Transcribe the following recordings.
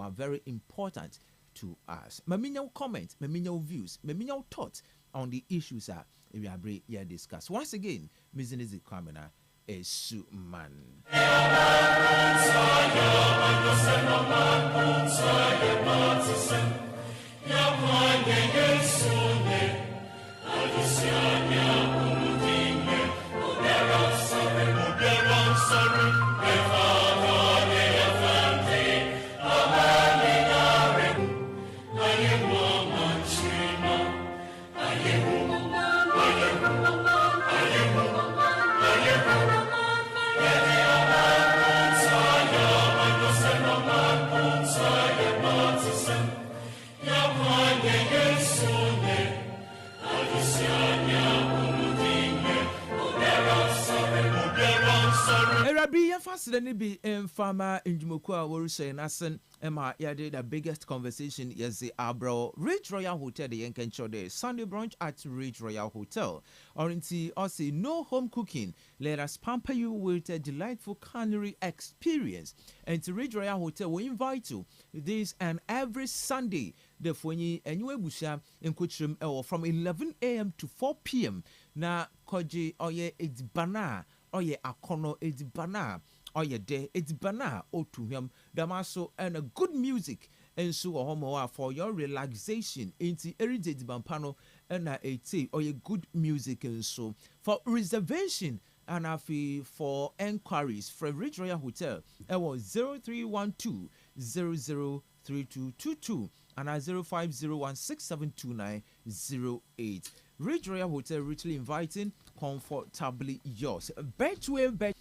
are very important to us. Maminya comment, maminya views, maminya thoughts on the issues that we are here discuss. Once again, Mizinizi Kwamena is Suman. Be in Farmer in Jumukua, we're saying, Asen, Emma, did the biggest conversation. Yes, the Abro Ridge Royal Hotel, the Yankan Show, the Sunday brunch at Ridge Royal Hotel. Orinti, also, no home cooking. Let us pamper you with a delightful culinary experience. And to Ridge Royal Hotel, we invite you this and every Sunday. The Foni and you busha in Kuchum from 11 a.m. to 4 p.m. Na Koji, oye, it's bana, oye, akono, it's bana. Oh yeah, day it's bana to him. Damaso and a good music and so homo for your relaxation into irritated bampano and a tea or a good music and so for reservation and for enquiries from Ridge Royal Hotel. It was 0312 003222 and 0501672908. Ridge Royal Hotel richly inviting, comfortably yours. Betway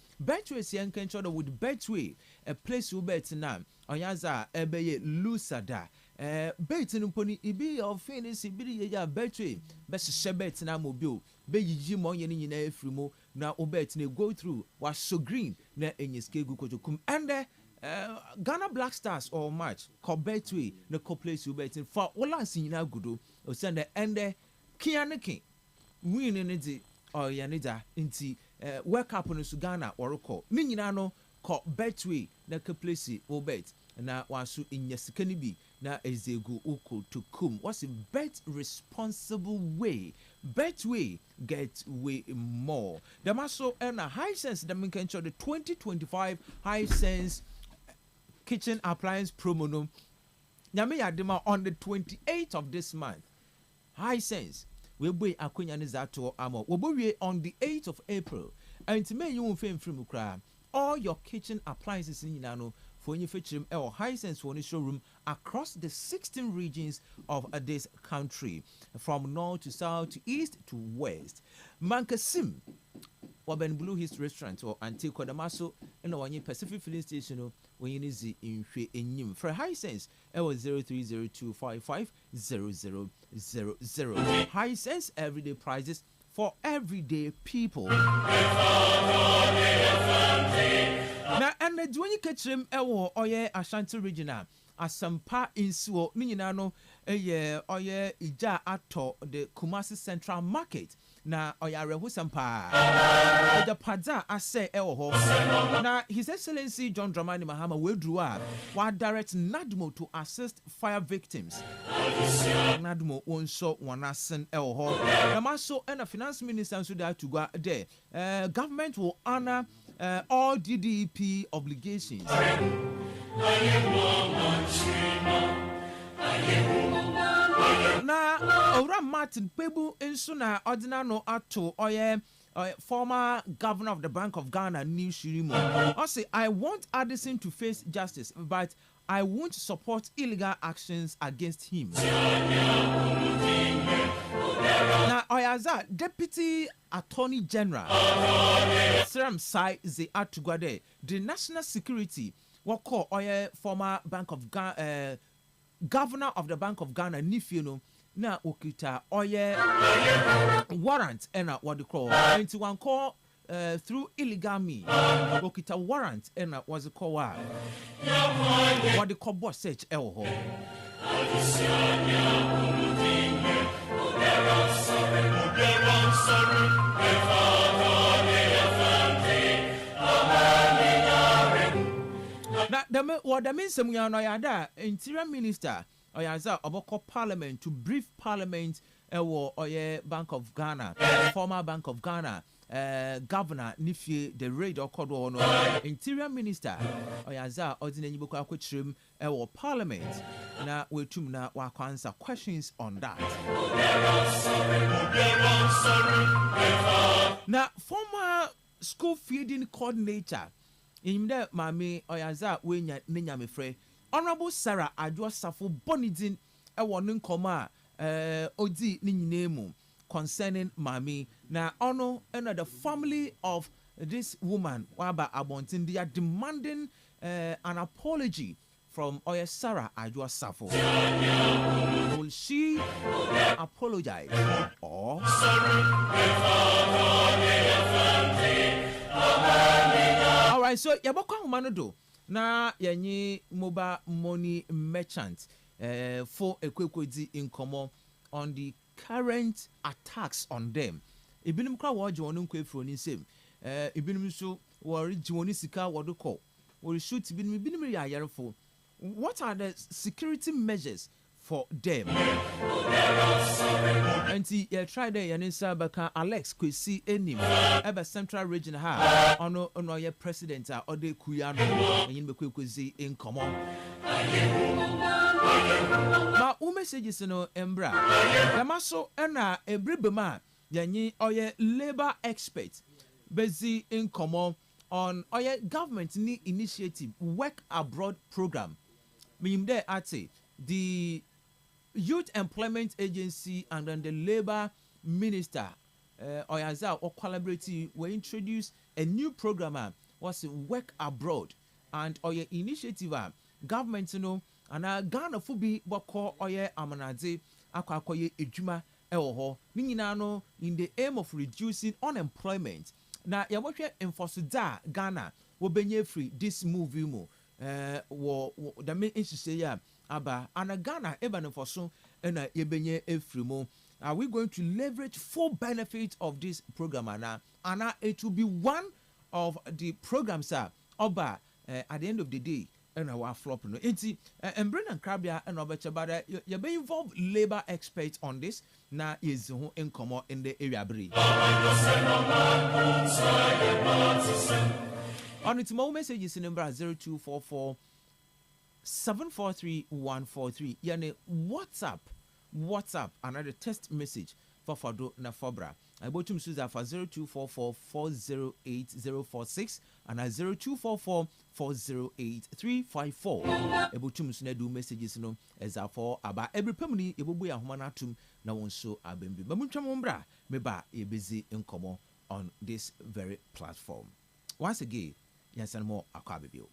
is young control with Betway, a place you bet now. Oyaza ebeye lusada. Betin pony ibi of Phoenix ibi ya Betway. Best shebet na mobile. Be yi mo yen in a frimo. Now obet ne go through was so green. Na enyeske gukotokum and Ghana Black Stars or match. Ko Betway na ko place you betin for all sin na gudo. O send the ende Kianiki winning it or Yanida inti work up on Ghana or call. Ninano call Betway na place or bet. Na wasu in Yasikanibi na ezegu uko to kum. What's a bet responsible way? Betway get way more. The maso and a high sense that we can show the 2025 high sense kitchen appliance promo no. Nyame yadema on the 28th of this month. High sense. We be akunya nizato amo. We on the 8th of April. And to me you won't fame from Ukra. All your kitchen appliances in Yinano for any feature or high sense for any showroom across the 16 regions of this country, from north to south to east to west. Mankasim, Waben Blue Hills Restaurant or Antique Damaso, and one Pacific Filling Station when you need in Nim. For high sense, it was 0302550000. High sense everyday prices for everyday people. Now, and the Dwayne Ketchum, Oye Ashanti Regional, Asampa in Suo, Ninano, Oye Ija Ato, the Kumasi Central Market. Na Oyare Husampa. The Pada, I say, now, His Excellency John Dramani Mahama will draw while direct Nadmo to assist fire victims. Nadmo won't show one assen Elho. The Maso and the Finance Minister should have to go there. Government will honor all DDP obligations. Na Ora Martin Pebu Insuna Ordinano Ato Oye former governor of the Bank of Ghana New Shirimo. I say I want Addison to face justice, but I won't support illegal actions against him. Now Oyaza Deputy Attorney General Seram Sai Ze Atugade, the national security what call Oye former Bank of Ghana Governor of the Bank of Ghana Nifino na okita oye warrant and what they call into one call through illegal means okita warrant and what they call what they call boss search elho. Now what the means some yada interior minister or yaza oboko parliament to brief parliament or Bank of Ghana, former Bank of Ghana. Governor Nifie the raid or Kodo no interior minister Oyaza ordinary book akwetrim or parliament na wetum na answer questions on that. Now former school feeding coordinator in the mami Oyaza wenya ninya mefre Honorable Sarah Adwo Safo Bonidin ewo nkoma odi ni nyinemu concerning Mami. Now, honor and the family of this woman, Waba Abontin, they are demanding an apology from Oya Sarah Adwo Safo. Will she apologize or? All right, so Yaboko Manodo. Na yanyi mobile money merchant for a quick in common on the current attacks on them. Ibinum kwa wa jonu kwe froni sem. Ibinum so wori joni sika wodoko. Wori shoot ibinum ya yarefo. What are the security measures for them? Anti ya try there yanisa baka Alex Kwesi enim eba Central Region ha ono ye president or de kuyano yin bekwe kwezi in common. Ma u messages no embra yamaso ena ebribema yanyi oye labor expert busy in common on oye government ni initiative work abroad program mimde ate the Youth Employment Agency and then the Labor Minister Oyaza or collaborative will introduce a new program was work abroad and oye initiative government and Ghana fubi boko oye amanade akwakoye ejuma ewo ni nyina no in the aim of reducing unemployment na yabotwe enforce da Ghana wo benye free this move mu wo the main issue ya aba and Ghana eba for so na yebenye efrimo. Are we going to leverage full benefit of this program and it will be one of the programs oba at the end of the day and our flop no enti and Brendan Krabia and Robert Chabada you be involved labor experts on this na is who in common in the area bri on its more messages in number 0244 743-143 yani WhatsApp another text message for Fado na Fobra I botum suza for 0244-408-046 and 0244-408-354 ebotum suna do messages no eza for aba every pemuni ebobu ya homa na tum na wonso abembi mamuntwa mombra meba e busy nkomo on this very platform once again yansan mo akwabebio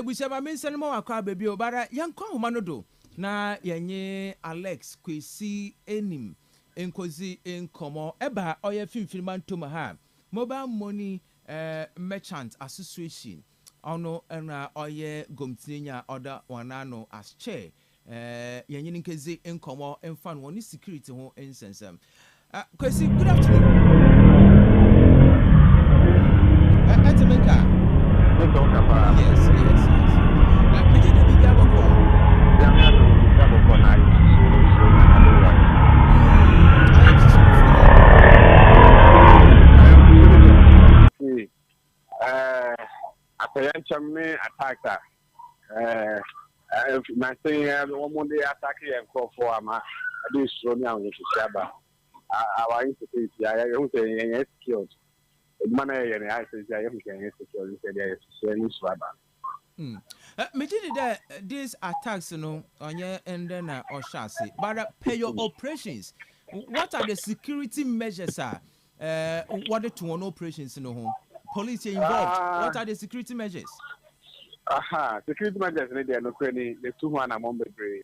We shall mean send more car baby obara yanko humanodo na yenye Alex kwesi enim enkozi enkomo eba oye finfirman toma ha mobile money merchant association ono na oye gomtinya order wanano as chair yenye nkezi enkomo enfan woni security ho ensensem kwesi good afternoon Etimenka yes. Me attacker. My thing, one Monday attacking and call for my this Romeo with Shaba. Our institute, I don't say skilled. Money and I say, I am getting security. Me did that these attacks, you know, on your end or chassis, but pay your operations. What are the security measures? What are the two operations in the home? Police involved. What are the security measures? Security measures they are no any the two one among the brave.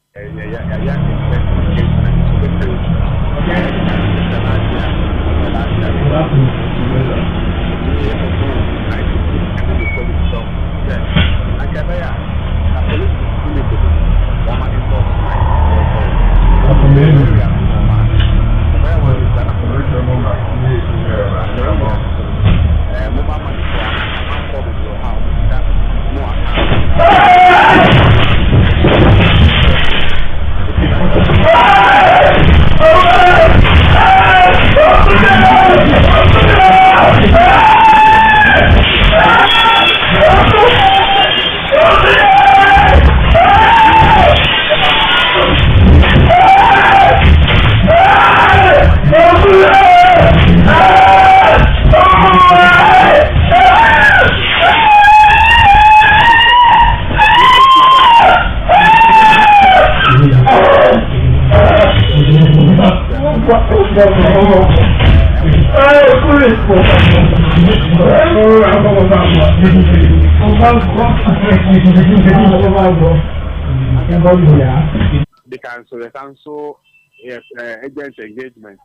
The council yes, agent engagement.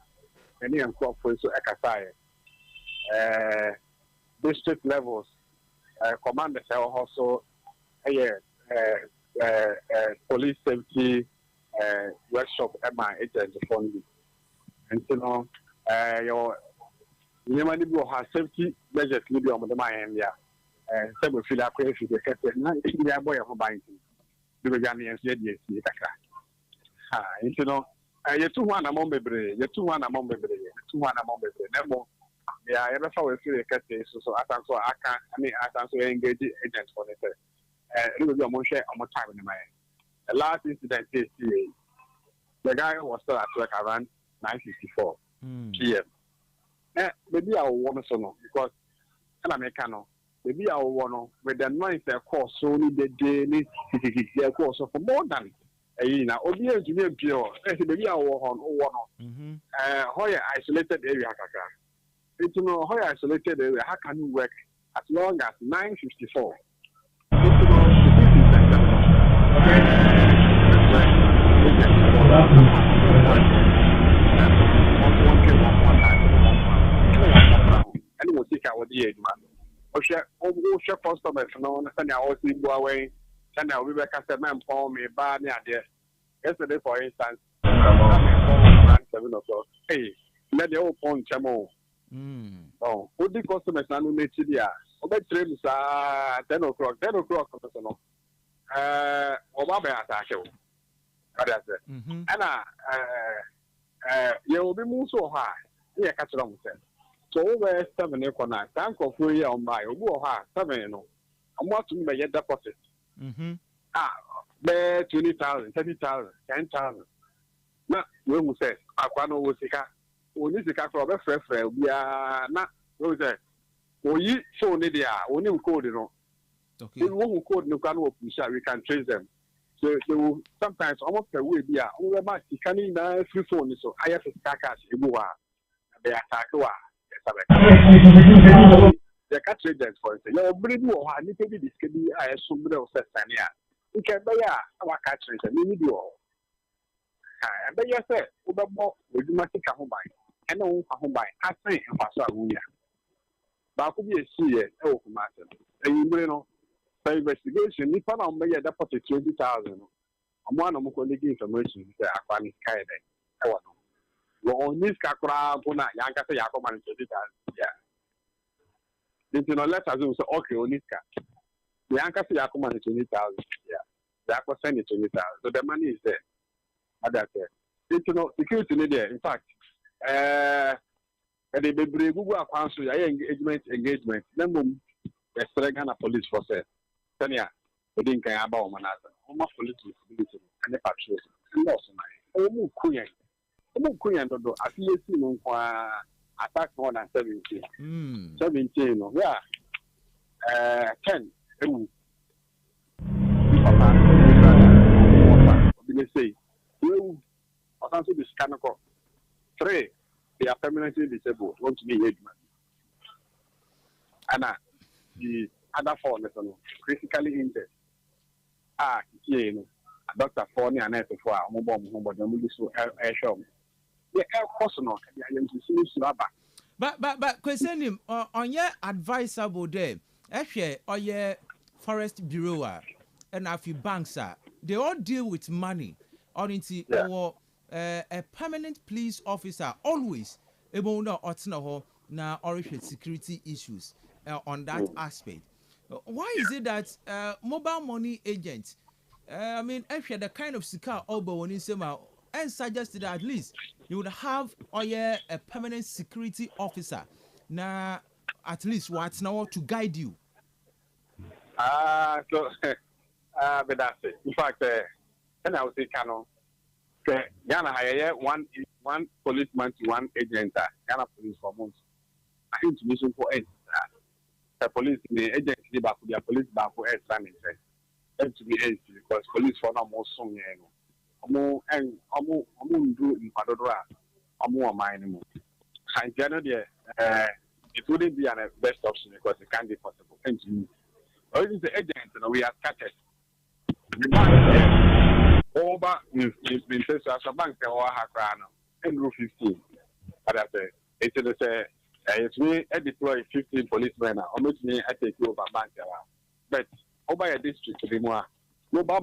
Any for so exercise. District levels, commanders are also police safety workshop at my agent funding. And you know, your you have safety measures maybe on the mind there. Some feel like if you get it, boy of buying. You know, you two one among the brave, you two one among the brave, two one among the brave. Yeah, I never saw a few cases, so I can't engage agents for it. It will be a more share on more time in the mind. The last incident is the guy was still at work around 9:54 p.m. Maybe I will want to know because I'm a mechanic. Maybe I will want with the noise they call so the daily they call so for more than a year. Obviously, maybe I will on how isolated area. It's no how isolated area. How can you work as long as 9:54? And we'll take out the age, man. Share customers, no understand I was in away. And now we were customer for me, bad idea. Yesterday, for instance, around 7 o'clock. Hey, let the old phone chamo. Oh, what the customers are not here? About 10 o'clock, 10 o'clock. Obama attack you. And you will be moved so high. Yeah, catch along with them. So where 7 equal thank of 4 year on by who are 7 no. I'm what to make a deposit. Bear 20,000, 30,000, 10,000. Now, we will say, I can't always say, only the car for a friend, we are not, we say, oh, you so near, only code, you know. Okay. We won't code no can open, we can trace them. So sometimes almost a way, yeah, only about the canning free phone, so I have to stack us, you are. They attack, the cat traders, for instance, your breed or I need to be discovered. I assume those Sania. We can buy our cat trader, maybe do all. And then you say, we do not take a home by. And no home by. I say, and pass out. But could be a seer, oh, master. And you know, by investigation, if I don't make a deposit 20,000, I'm one of my colleagues information that I find sky day. I want to go on this Kakura, Puna, Yanka, Yakom, and 20,000. Yeah. You know, let's assume so okay, on this car. The anchor say Yakum and 20,000. Yeah. The aqua send it 20,000. So the money is there. That's it. You know, security there. In fact, they be Google accounts to engagement. Then boom, the Ghana police for say. Tanya, we didn't care about Manasa. Almost police responsibility and the patrols. And also, oh, Kuyan. Oh, Kuyan, though, I feel you attack more than 17. 17, yeah. 10. They say, you are also this kind of 3. They are permanently disabled, want to be age man. And the other 4 critically injured. You know, a doctor for me and for a mobile, but the movie so air show. Yeah, personal. But question him on your advisable day. Actually, or your forest bureau and a few banks they all deal with money. Or into a permanent police officer always able to na origin security issues on that aspect. Why is it that mobile money agents? I mean, actually, the kind of sika obo when you say and suggested that at least you would have a permanent security officer now at least what's now to guide you. But that's it. In fact, and I would say, Ghana hire one policeman to one agent. Ghana police for months. I think to mission for it. The police, the agent, the police back for it, and to be agent because police for no more soon, do in Padora, minimum. And generally, it wouldn't be a best option because it can't be possible. And to me, the agent, we are scattered. Over it's been said as a bank or Hakrano and roof 15. But I say, it's me, I deploy 15 policemen, or me, I take over bank. But over a district, anymore. Number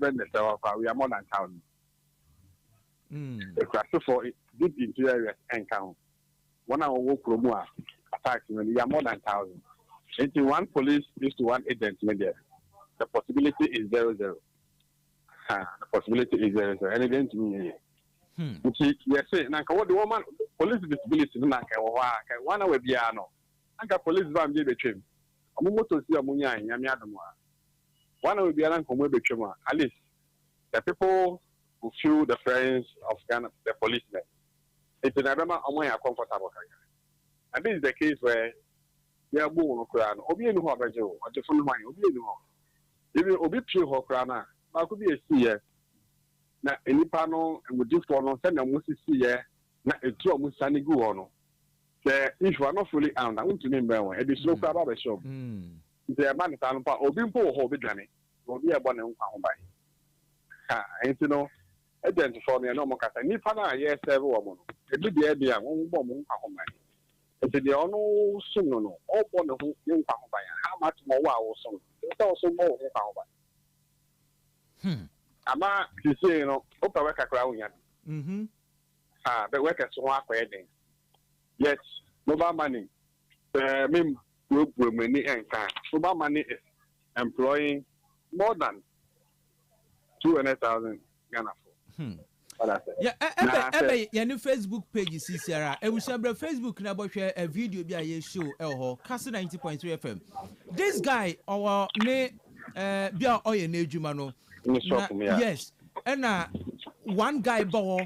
vendors we are more than 1,000. The class for deep into areas and count. 1 hour walk from attacks when we are more than 1,000. Into one police is to one agent media. The possibility is 0-0. The possibility is 0-0. And again to me, yes, now what the woman police disability no one hour piano. Anka police van be between. Omoto si amunya nyame adomo. One will be an uncommon at least the people who feel the friends of Ghana, the policemen. It's never comfortable. And this is the case where they are born Koran, Obi and Hobajo, or the full money, Obi and Ho. If you Obi True Hokrana, I could be a seer. Now, any panel and would do for no send a Musi seer, not a true Musani Guono. If you are not fully armed, I want to name one, it is no crowd of shop. The man Tampa or Bimpo Hobidani will be a bonnet home by. And you know, agent for me, no more cat. And if I yes, every woman, it will be a dear one bomb home by. It's the honor soon, no, all born of young by. How much more wow, so it's also more by. Ama, you say, you know, Opa work a crown yet. But work as one wedding. Yes, mobile money. Group many and mobile money is employing more than 200,000 Ghana. Yeah, ebe ya ni Facebook page si siara. Ebushabra Facebook na bo hwe a video bi a ye show ho Kastle 90.3 FM. This guy our ne bia oye na adwuma no. Yes. And one guy bo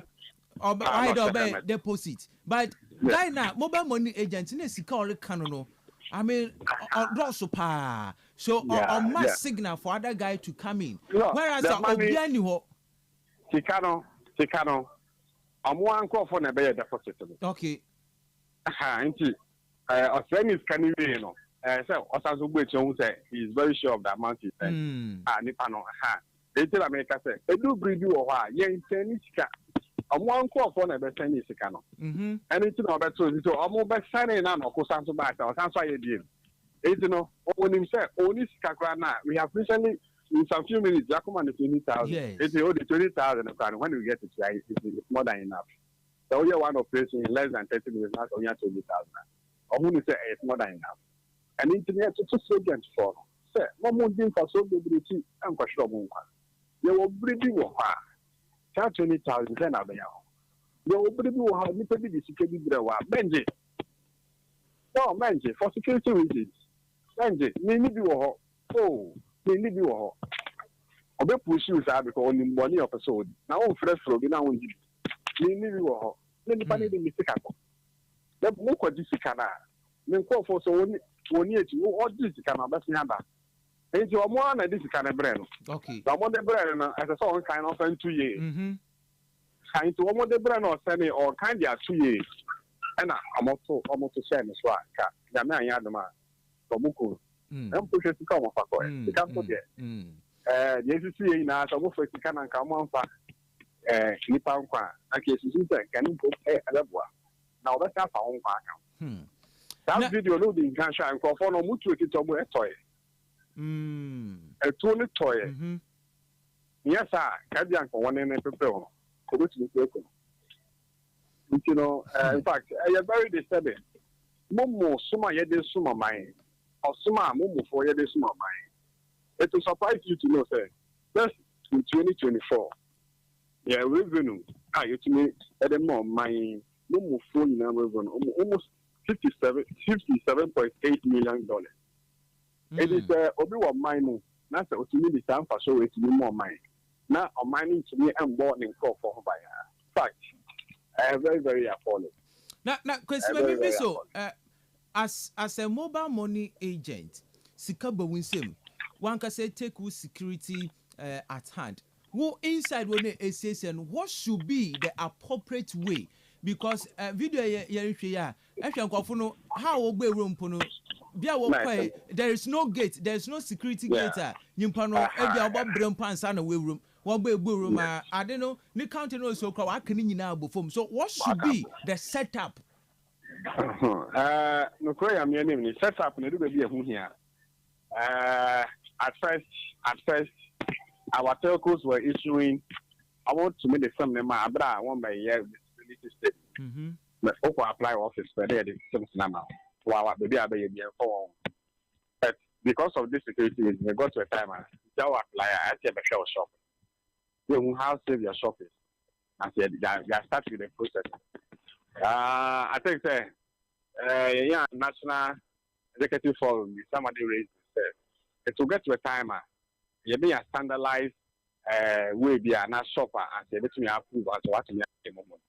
I do deposit. But guy na mobile money agent na sika ore kan no. I mean, also pa. So on mass signal for other guy to come in. Whereas obia ni ho. Sikano. One call for a better deposit. Okay. Auntie, a friend is coming in. So, Osazu Bechon say he's very sure of the amount he said. Nipano, they tell America say, they do breed you or why, yen Senisca. One call for a better Senisicano. And it's about to almost signing on or Cosanto Bata or Sansa Yedin. It's when himself, only Skakrana, we have recently. In some few minutes, Jacob is 20,000. Yes. It's only 20,000. When we get it, it's more than enough. So we are one operation in less than 30 minutes, not only 20,000. Or who say it's more than enough. And internet to agents for. Say, no more thing for so mobility and for sure. You will breeding or her. 20,000, then I'll be out. You will breeding or how little bit is security. Benji. No, Benji, for security reasons. Benji, maybe you oh. They need you all. I'll be pushing because only money episode. Now, fresh from now on. They need you all. Then the money they miss. The book of this canal. Then call for so only to all this canal. That's number. And you are more than this kind of brand. Okay. The one the brand as a song kind of 2 years. Kind to one the brand or sending or kind of 2 years. And I'm also almost the same as well. The man Yadama. Tomuko. I'm pushing to come off a coin. You can't forget. Yes, you see, now, so for you can come on for Nippon. I guess you can go pay a level. Now that's our own account. That video loading can shine for no much with it over a toy. A toilet toy. Yes, sir. Cadian for one and a pepper. You know, in fact, I am very disturbing. Momo, Suma, yet is Suma mine. Or Suma, Momo for yet is Suma mine. It will surprise you to know, sir. Just in 2024. Yeah, revenue. You to me, at the moment, my Momo phone number almost $57.8 million. It is Obi-Wan mining. That's what to me the time for so it's more mine. Now, I'm mining to me and born in call for by fact. I am very, very appalling. Now, question maybe so. As a mobile money agent, Sikaba Winsem, one can say take with security at hand. Who inside when they say and what should be the appropriate way? Because video how there is no gate, there is no security gate. Nimpano every about brain pants and away room. One way room. I don't know. Ni county no so called. I can now perform. So what should be the setup? No, I'm your name. Setup. No, do be a here. At first, our telcos were issuing. I want to make the same number. I want by year disability statement. But apply office, but they did some number. Wow, maybe I be for. But because of this security, we got to a time. They apply. I said, "Be sure shop. You will have save your shop." I said, "You start with the process." I think yeah, national executive forum. Somebody raised it. It will get to a time. You be a standardized way be a shopper and say, "Let me approve as what we have at the moment."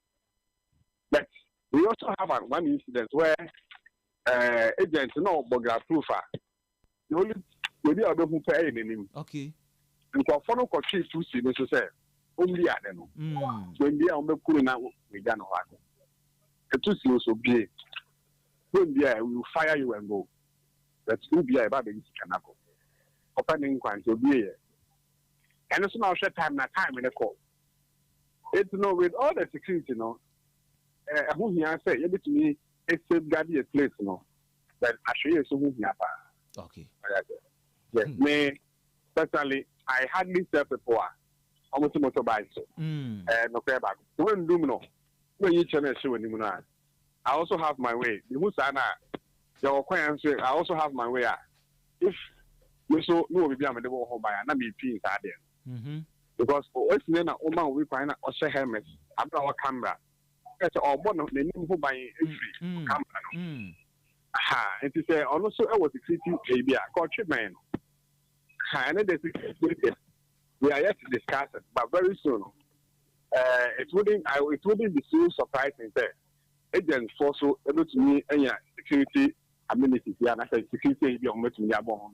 But we also have one incident where agents no burger proofer. The only maybe I don't pay anything. Okay. And for follow country to see me so say only I don't know. When they are cool now we don't know what. The two see also be. When they we will fire you and go. That's who be about the can go. Opening quant to be here. And it's now short time in the call. It's with all the security, who he answer, you to me, it's safeguarding a place, but I show you so who he okay. Yes, me, personally, I hardly tell people, almost motorbike, no care about when when you channel show anymore. I also have my way. The Musana, your answer, I also have my way. If you so no, we be a medieval home by and I be inside there. because what's the name of Oman we find or share helmet after our camera. That's all one of the name who buy free camera. It is also I was treating baby countryman. And then we are yet to discuss it, but very soon. It wouldn't be so surprising that agents also able to me any security amenities. Yeah, and I said security be on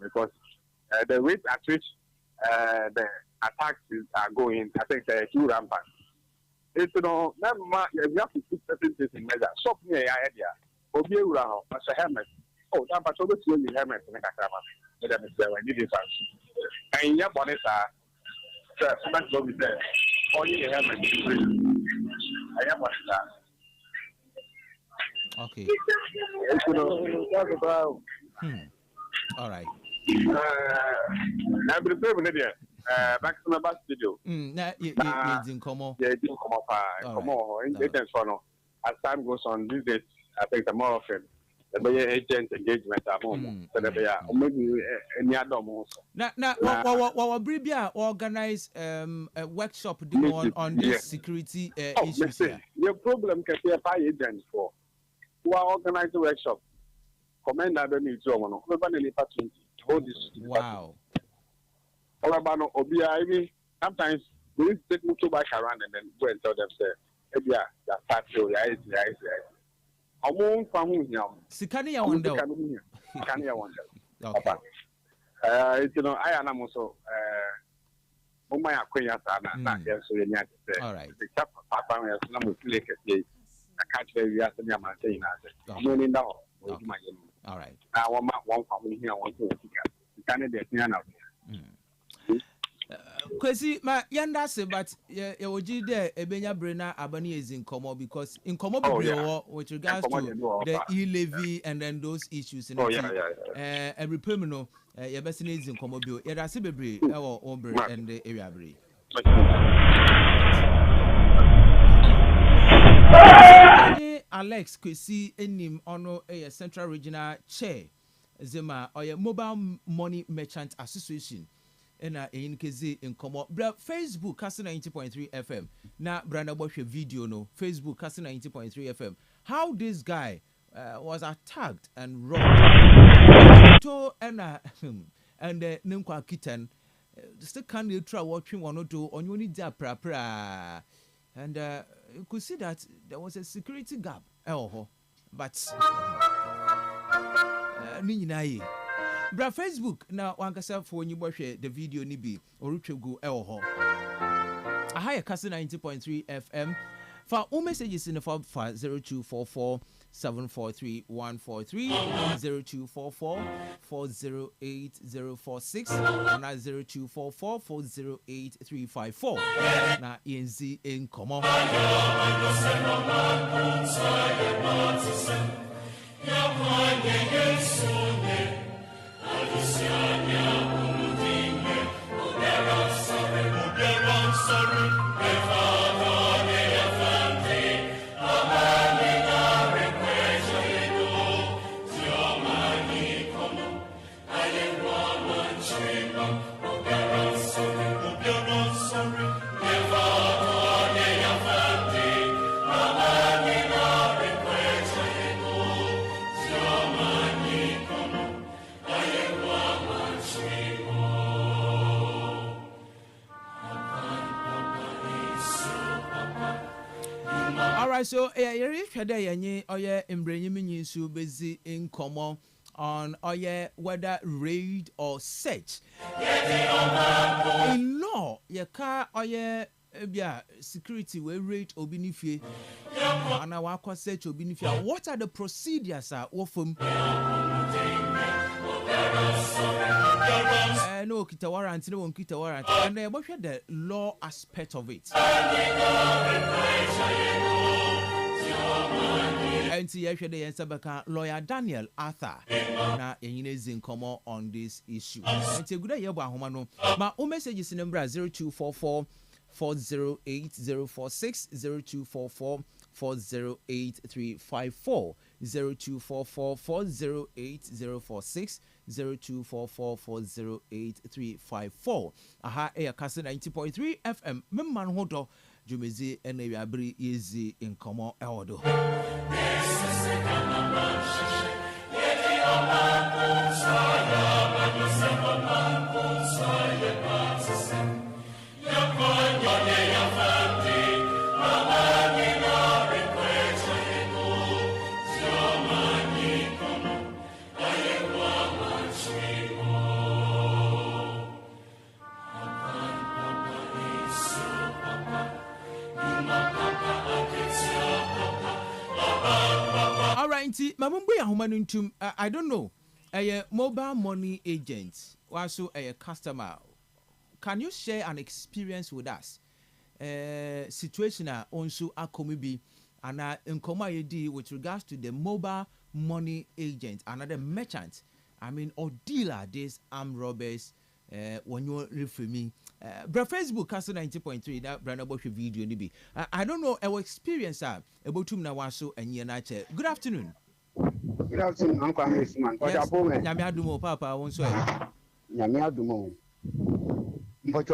because the rate at which the attacks are going, I think they're too rampant. It's you know, you have to put certain things in measure. Shop near your idea. Obi Uraho, as a helmet. Oh, that but always wearing helmet in the camera. Let me say, I need it. And your bonnets are so much go there. Only a helmet. I am what Okay. All right. I'm prepared back to my bus studio. Yeah, didn't come on. Yeah, didn't come up. Come on. As time goes on, these days, I think the more often, the better agent engagement at home. So maybe any other most. Now, what Bribia organize a workshop on this security issues here. Your problem can be a fire agent for who are organizing the workshop. Commander, the new German, who hold this. Wow. Sometimes we take me to back around and then go and tell them, say, yeah, that's your eyes. I won't come here. Sikania wonder. Sikania wonder. Okay. You know, I am also my acquaintance and not here, so you need to say. All right. The chap, Papa, has no click at the catch where we are saying, I'm going down. All right. I want one family here, I want to candidate here now. Kwesi ma yanda se but ye oji there ebenya brena abani is in komo because in komo with regards to the e-levy and then those issues in every permanent ye best is in komo bio ye da se bebre e wo ombre and the area bre Alex Kwesi enim ono Central Regional Chair Zema or Mobile Money Merchant Association in Kezi in Komo. Facebook Kastle 90.3 FM. Na Branda watch a video no. Facebook Kastle 90.3 FM. How this guy was attacked and robbed. To and Nimkwa Kitten still can't you try watching one or two on you need that pra. And you could see that there was a security gap. But Bra Facebook na wankasa for when you watch the video ni bi oruchegu ho. Ahaya Kastle 90.3 FM. For all messages in the form for 0244 743 143 0244 408 046 and 0244 408 354. Na ENZ in common. So if you are oye embrenyimi nsu bezi in common on oye whether raid or search in law ye ka oye bia security we raid obinifie and our search obinifie. What are the procedures are often no kita warrant no kita warrant and what the law aspect of it. And see yesterday and lawyer Daniel Arthur na yenyine in common on this issue. And say good day yebo ahoma no. Ma o messages in number 0244 408 046 0244 408 354. 0244408046 0244408354. Aha air Kastle 90.3 FM. Memman hodo Jumezi and Abri easy in common eldo. I don't know. A mobile money agent, also a customer. Can you share an experience with us? Situation also akomibi and in with regards to the mobile money agent, another merchant. I mean, or dealer, these armed robbers. When you refer me, Facebook Kastle 90.3 that brand about your video nibi. I don't know our experience about to Nawaso and Yanache. Good afternoon. Good afternoon, Uncle Amesman. Yes, Yamiadumo, Papa, I won't swear. Yamiadumo. But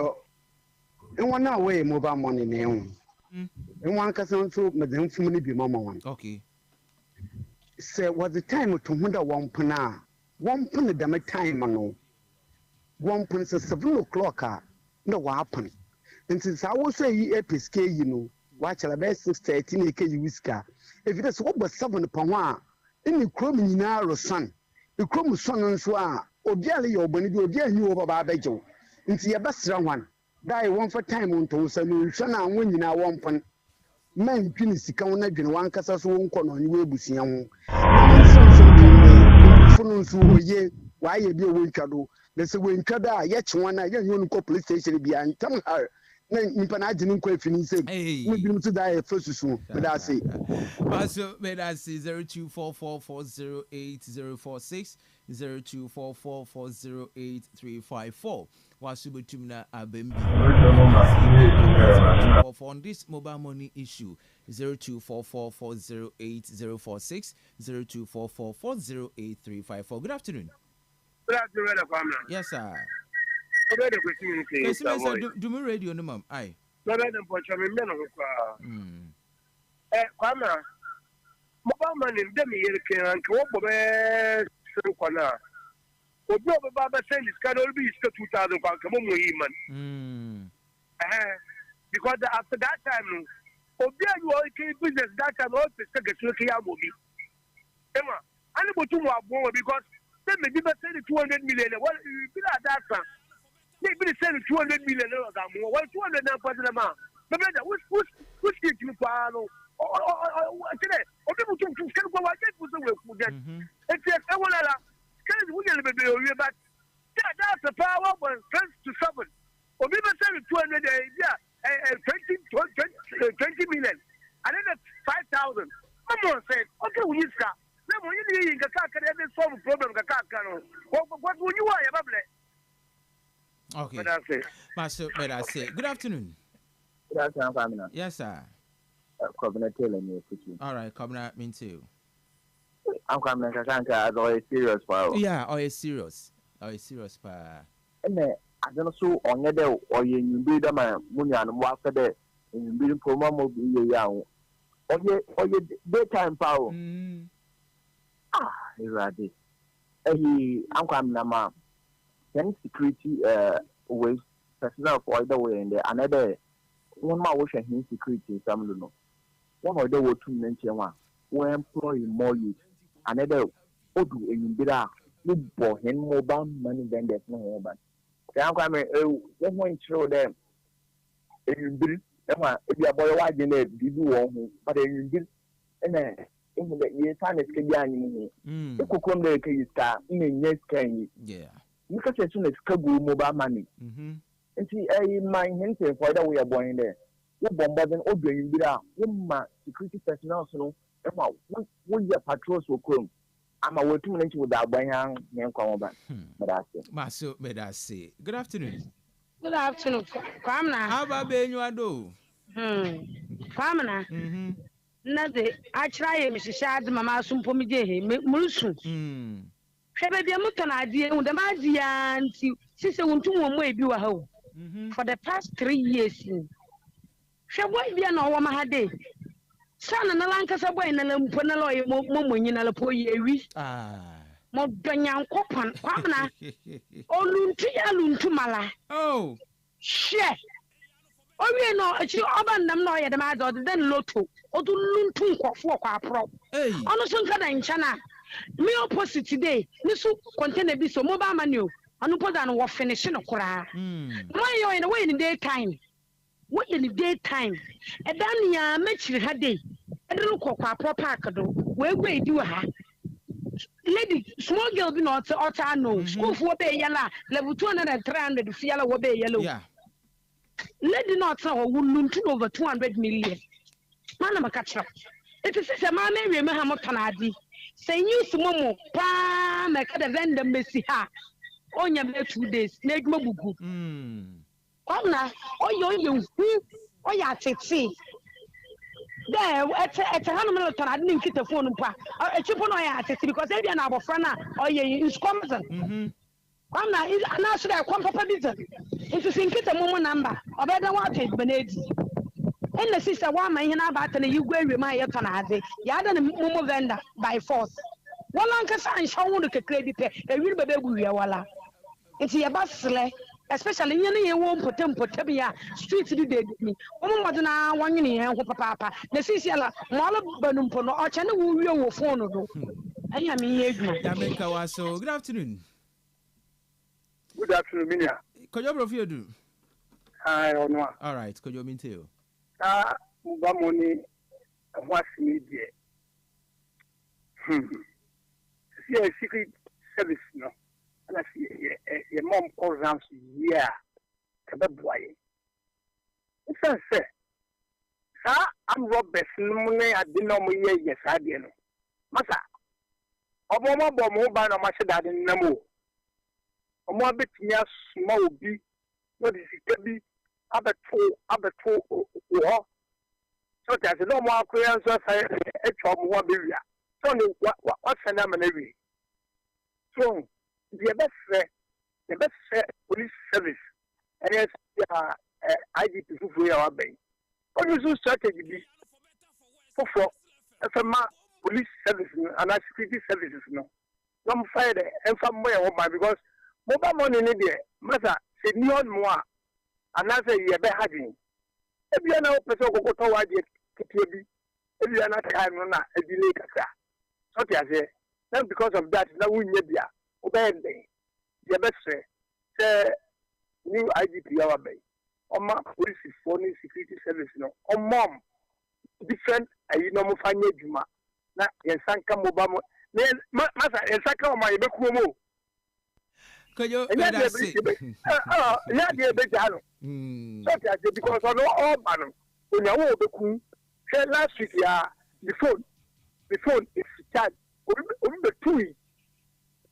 in one way, mobile money name. In one person, so Madame Fumini be Mama one. Okay. Say, was the time to wonder 1 pana. 1 penny damn time, no. 1 penny 7 o'clock. No, what happened? And since I was say, episk, you know, watch a best 6:13 a whisker. If it is over 7 upon 1. Any crumb in our son, the crumb son and swa, or dearly or when you dear you over Babajo. Into your best one. Die one for time on to solution and when you now 1 point. Man, Pinis, the counter, and 1 casas won't come on you will be seen. Why you be a winter? There's a winter, yet one, I young police station behind. Tell her. Impanajin kwefini say we be to die first soon but I say Pastor may I say 0244408046 0244408354 wasubutumna abembi on this mobile money issue 0244408046 0244408354. Good afternoon. Good afternoon, yes sir. Yes, do me radio no ma'am. Aye. No, no, no, Kwame, mobile money, demi yelke and Kobe Kwana. Obi Baba said this can only be 2,000 pounds. Come on, man. Because after that time, Obi you all business that time all the second to Kiamobi. Emma, I'm able to because then maybe 200 million. Well, you be at that time. Maybe send $200 million more. Well, 200 now for the amount. But who's getting you? Or people to can go out with that. It's a one. Can we get a baby? But that's the power of 10 to 7. Or maybe send 200 20 million. And then 5,000. Someone said, okay, we start. Then when you need to solve a problem, what will you want? Okay. Master, but I say, good afternoon. Good afternoon, Famina. Yes, sir. All right, Kobina, me too. I'm coming to Kanka as always serious power. Yeah, always serious. Always serious power. And I don't know on your day or you build a man, Munya and Waka day, and you build for Mamma be young. Or your daytime power. You're right. I'm coming, Nama. Then security ways personal for the way in there another one more wish and security some no one or the way to mention one we employ more youth another odu in bira you for him mobile money then there's no but I'm coming just want to show them in bill if you are boy why you need do one but in bill and in the year time is kiyani you could come there kiyista in yes can yeah. Because as soon as Kabu mobile money, and see, my hinting for that we are born there. You bombarding Obi in Bida, my security personnel, so when your patrols will come, I'm a working with that by young name come back. But I say, Maso, may I say, good afternoon. Good afternoon, Kwamna. How about being you do? Kwamna. na de achira ye me hihya ade mama so mpo me je he murusu hwe be bia muto na ade hu de ma ade ya nti sise wontum wo mo ebi wa ha o for the past 3 years hwe boy bia na wo ma ha de sana na lankasa boy na lampo na lo ye mo nyina la po ye wi mo donyankopon kwamna oluntu ya luntu mala oh hwe owie no achi oba ndam na ye de ma do den loto odu luntu nkofo kwa pro ono so nka da ncha na me opposite day ni so container bi so mobile money o anu poda no wo finish no kura why you in the way in the daytime what in the daytime e dan ya mechiri ha day e de no kwa pro park do we gwe di wa ha lady small girl bi no ota no school for be yala level 200 and 300 fi yala wo be yala yeah lady not so wuluntu over 200 million mana makatra it is say ma me we me ha motonadi say news momo pa me ka the vendor mesi ha onya be 2 days na eduma bugu ona oyo hu oya tete there at ha no me tonadi ni nkita phone pa echipo no oya tete because e bia na abofra na oyo is coming Kwamna is anaso da kwam papa biza. Into sinkita mumu number. Obeda wa take benedi. And the sister wa ma hina about na yugwe we ma ye tona ade. Ya da mumu vendor by force. Wala nkasa ansha wo de credit pe. E wi bebe gu wi wala. Enti ye basle especially nyene ye wo mpotem ya street di de mi. Omo modena wanyene ye ho papa. Na sisi ala mo ala banumpo no o chane wo wi wo phone no. Anya mi ye eduma. Ya menka waso. Good afternoon. Good afternoon, Minia. Kojo bro fi do. Hi, Onwa. All right, kojo minteo. Mbamoni wasini die. See a secret service no. And I see your mom calls out yeah. Kababoy. It's a say. Sir, I'm Robert Lumune at the normal year, yes, I did. Masa. Obama bomo ba no mashada din namo. Omo abetumi asoma obi no de sika bi abeto wo so that no mo akoya so sai etwa mo wa bewia so ne wa sena manawi so the best police service and yes IGP fufu ya wa ben what is strategy bi for FMA police service and security services no fire the FMA ya wa because mobile money ni there masa se ni on mo a anase ye be hadin e bia na opese okokoto wa de ketie bi e bia na time no na e delay kaka so ti ase then because of that na wunya bia obende ye be say new IGP ya wa be oma police for ni security service no mom different ayi no mo fanye djuma na ye sanka mobile masa ye sanka o ma ye be kuo mo Kojo bedasi. Yeah, they be jalo. So that because on all banu, when you will be say last week the phone is charged. Only the 2 weeks.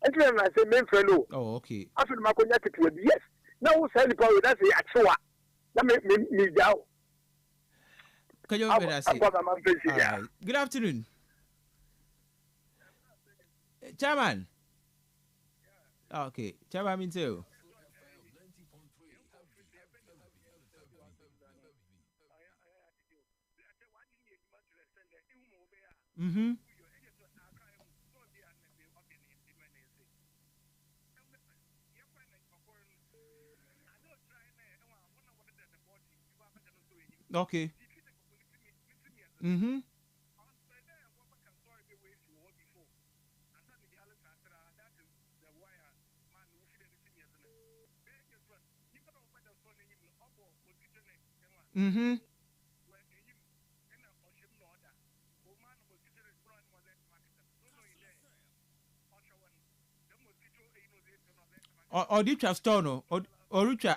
And then I say main fellow. Oh, okay. After my connect to yes. Now we say the power that's the actual. That me down. Kojo bedasi. Good afternoon. Chairman. Okay, Chaba Minteo. Okay. Or did you store no or Richard?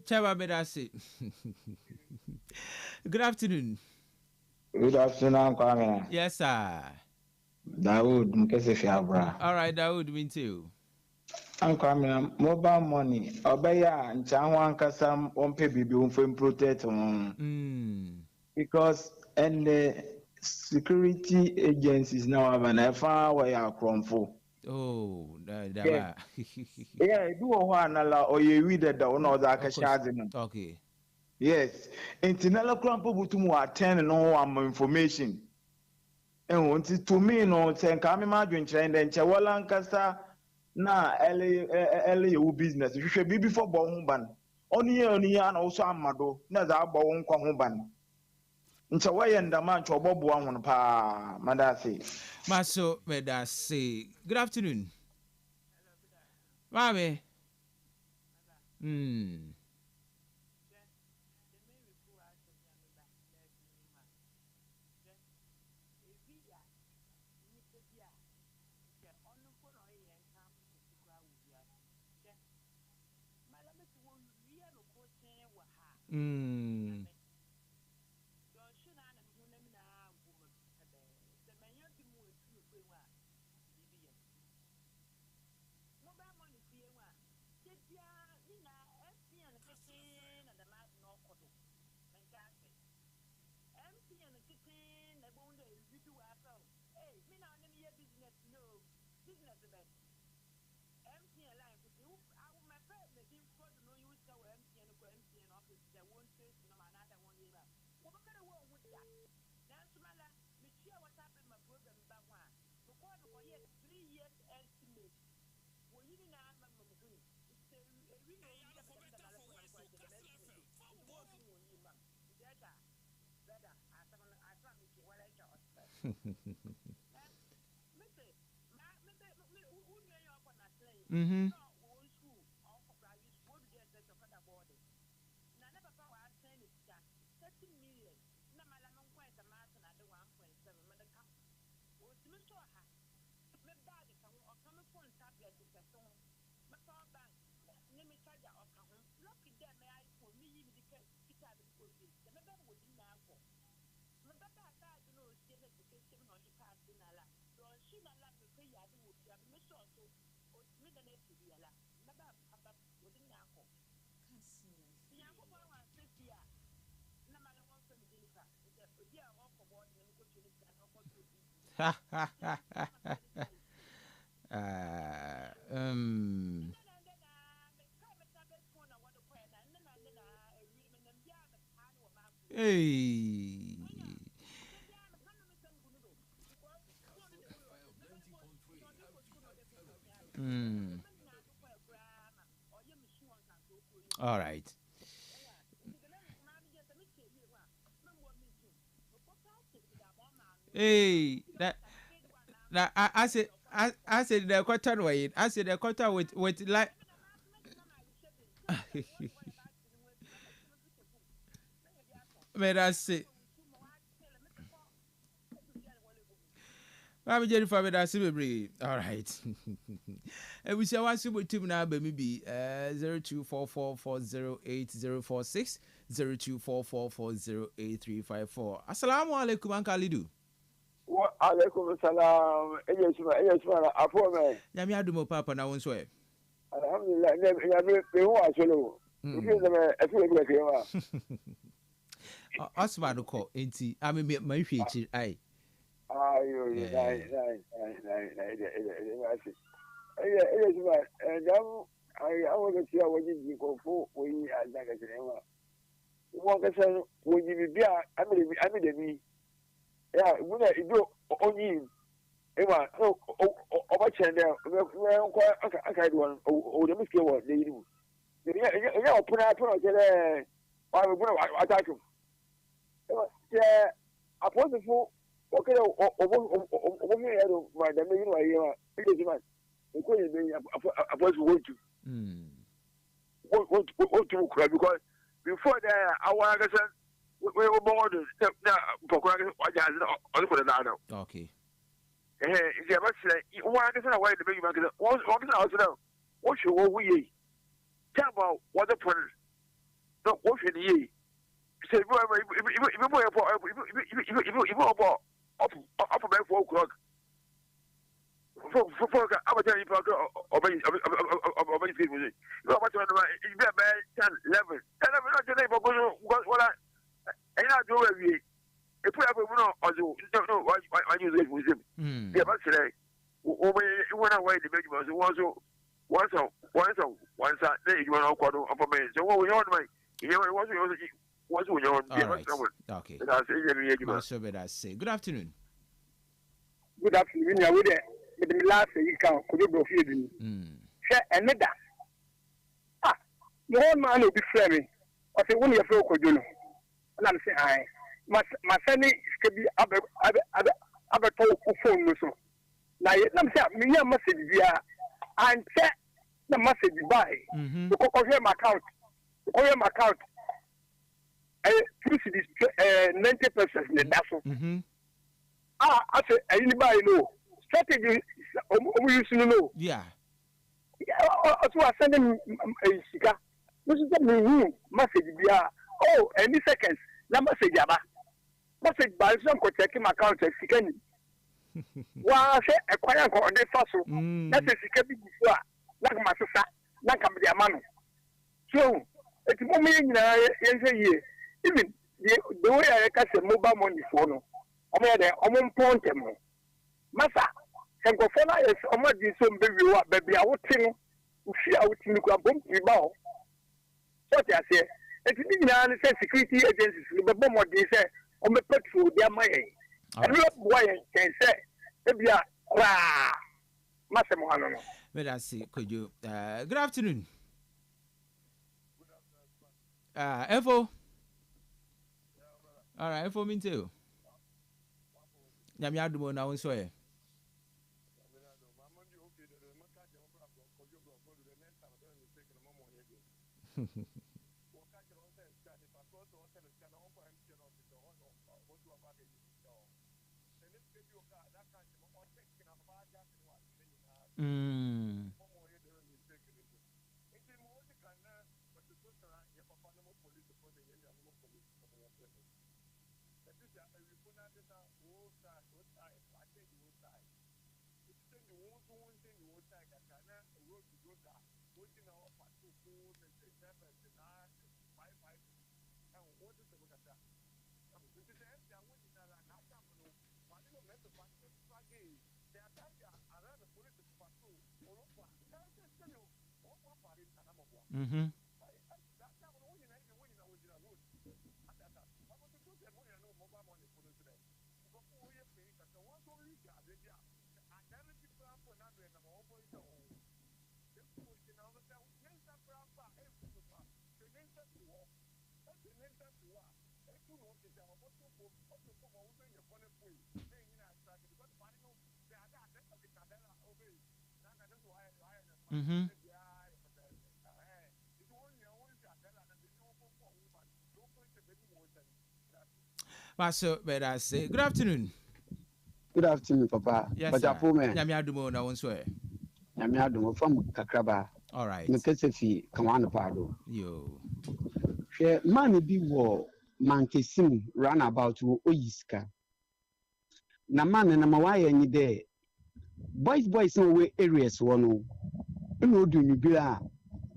Chaba Bedasi. Good afternoon. Good afternoon, Kwame. Yes, sir. Dawood Mkese Fiabra. All right, Dawood, me too. Kwame, mobile money. Obeya nchawa nkasa ompe bibi umfe protect because and the security agencies now have an FA where you cromfo. Oh, Yeah. Yeah, do one or you read that or no that okay. Yes. Intinella crumple butumu attend no information. And wanted to me no ten kame madwin kyerɛ dɛ nkyɛ wɔla nkasa na ɛle yɛ business hwehwɛ bi before bɔ ho ban ɔno yɛ na ɔso amado na za abɔ wo nkwa ho ban nkyɛ wɔyɛ ndama nkyɛ ɔbɔboa ho no paa madase Maso Medase. Good afternoon. Mami. Hey. All right. Hey, that I said the quarter way. I said the quarter with like. May I say? I'm Jennifer. May I say? All right. And we say once you team now, maybe 0244408046 0244408354. Assalamu alaikum, Uncle Lidu. Wa alaikum salam. Eyesuma afome. Nyame adumo papa na wonso e. Alhamdulillah. Nyame be ho asolo. Ifi zeme efi egbe kewa. Osman ko enti ame ma hwe echi ai. Ayo, nai. Eyesuma jam ai awo ke tia woji di ko fo oyi azaga jewa. Wo ke se woji bibia ami de bi. Yeah, when I do only, Ewa, no, Obachan there, I can't do one, or the Miski what they do. Yeah, put out, I will attack him. Yeah, I put the fool, okay, over here, the million idea, it is man. The queen is a voice word to. What to cry because before that, I want to say. We were born now for okay. If you ever say, you want to say, why the baby market? What's now? What you will we? Tell about what the point no what should ye say if up about 4 o'clock for I'm telling you obey people you know what you be about 10 11 not your neighbor what I not do every if we have a no why you live with him yeah but today when I wait the big was once day you want to go for me so what we on my you know it was when you're on okay that's say good afternoon Yeah, with the last you can could go feeding. Share another. Ah, the whole man will be framing. I say, when you're so could you know? And I'm saying, I must send it to be a phone. So now, let me say, me a message via and check the message by the Cocoa account. The Cocoa account. I push this 90% in the dazzle. I say, anybody know strategy we used to know. Yeah. So I send him a cigar. This is the new message. Oh, any seconds. Now message yaba. Message by some could check him account as second. Well, I say a quiet on the fossil. That's a second before. Like my sister, like I'm the man. So it's more meaning even the way I catch a mobile money for no. I'm here. I'm on point. Masa, and go for now. I'm not doing some baby. I would think we see out in the bomb rebound. What I say, it's in security agencies. The bomb what they say on the petrol. They are my. And look, why can say, maybe Masa Mohano. But I see. Could you? Good afternoon. Info. All right, info me too. Nyame adumo na wonso ye Maso, but I say good afternoon. Good afternoon, Papa. Yes, but sir. Nyame adumo na wonso ye. Nyame adumo from Kakraba. All right. Nkesefi Kawana Pado. Yo. She man bi wo mankesim run about wo oyiska. Na man na mawaye nyi de. Boys no we areas wono. No do ni bia.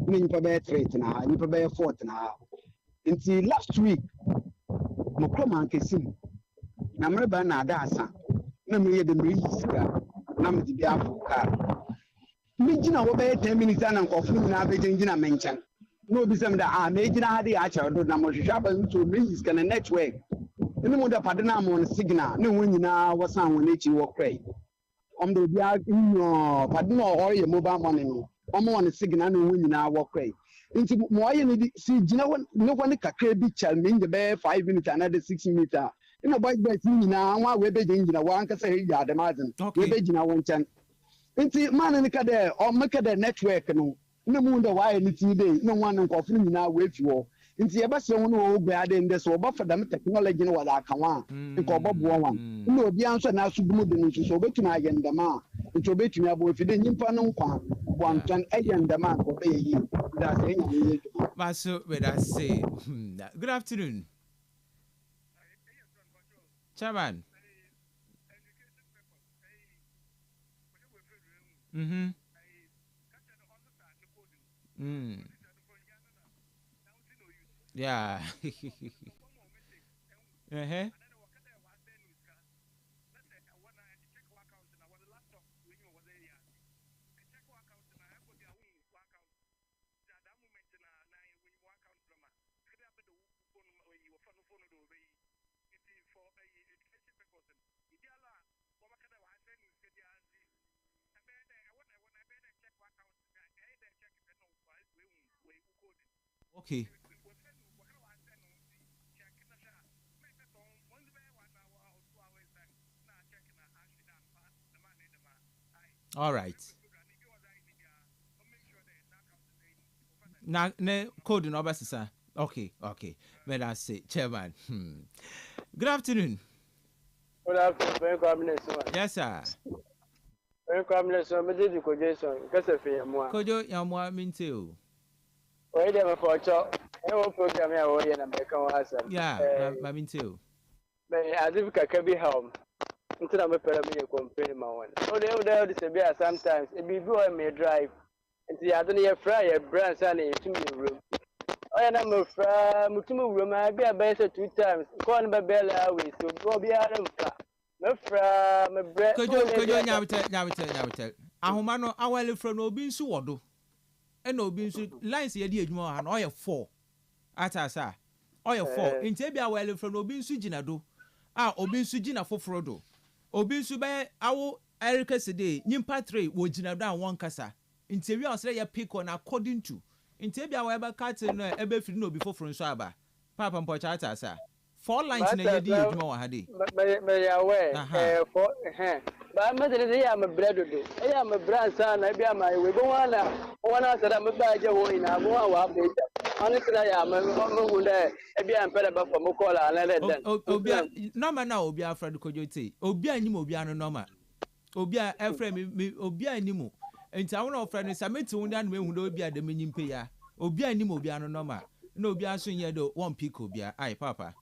Ni nipa be threat na, nipa be fort na. Until last week mokro mankesim. Na mreba na adasa. Na me ye de me yiska. Na me di Africa. Me gina wo be 10 minutes na nkofo na be gina menchen. No be some that me gina ha dey acha do na mo hwehwa ba nto me yiska na network. Ene mo da pade na mo signal na won nyina wo san won echi wo krai. Do bia no pade na o ye mobile money no. Omo won signal na won nyina wo krai. Nti mo aye ni si gina won no won kakra bi chal me nje be 5 minutes another 6 minutes. Ina boy nyina wa we be gina wa ankasa he ya de mazen. We be gina won chan. Nti man ni ka de o make the network no. Na mu nda wa ni ti dey na wan nkofo nyina we fi wo. Nti ye bese won o gbe ade nde so obafa dam technology no wala aka wa. Nko obobo wan. Na obi anso na asugum de no so obetuma aye ndama. nti obetumi abo efide nyimpa no nkwa bɔntɔn ɛyɛ ndɛm a ɔbɛyɛ yi da sɛ ɛnya yɛ adwuma. Maso, but I say, good afternoon, Chairman. Yeah. Okay. All right. Now, code in Obasa, sir. Okay. May I say, Chairman. Good afternoon. Good afternoon. Yes, sir. Welcome, Medidi Kojason, Kastlefm. Kojo Yamwa Minteo. Why do you for chop? I will program your way and American answer. Yeah, Minteo. May I live Kakabi home until I'm a pyramid complain my one. Oh, there is a beer sometimes. It be go and may drive until I don't hear fry a brand sunny to me room. I am a fry, Mutumu room. I be a better 2 times. Call me Bella away, so go be out of Kojo nyawete ahoma no awale from obi nsu wodo e na obi nsu lines ye di adwuma ha na oye 4 atasa oye 4 ntie bia awale from obi nsu gina do obi nsu gina foforo do obi nsu be awo Erica Sede nyimpa 3 wo gina do an won kasa ntie wi osere ye pick on according to ntie bia we be cut no e be firi no obi foforo nsu aba papa mpocha atasa 4 lines na ye di adwuma wa ha de me aware for ba madere dey am bread do am brand sana bi am we bo wana sada me ba je wo ina mo wa be honestly ya am mo nde e bi am pele ba for mo call ala den obi normal na obi afred kojote obi anyim obi anu normal obi a efrem obi animu enti awon ofred no sameti won dan mehu do obi adem nyimpe ya obi anim obi anu normal na obi aso nye do one pick obi ai papa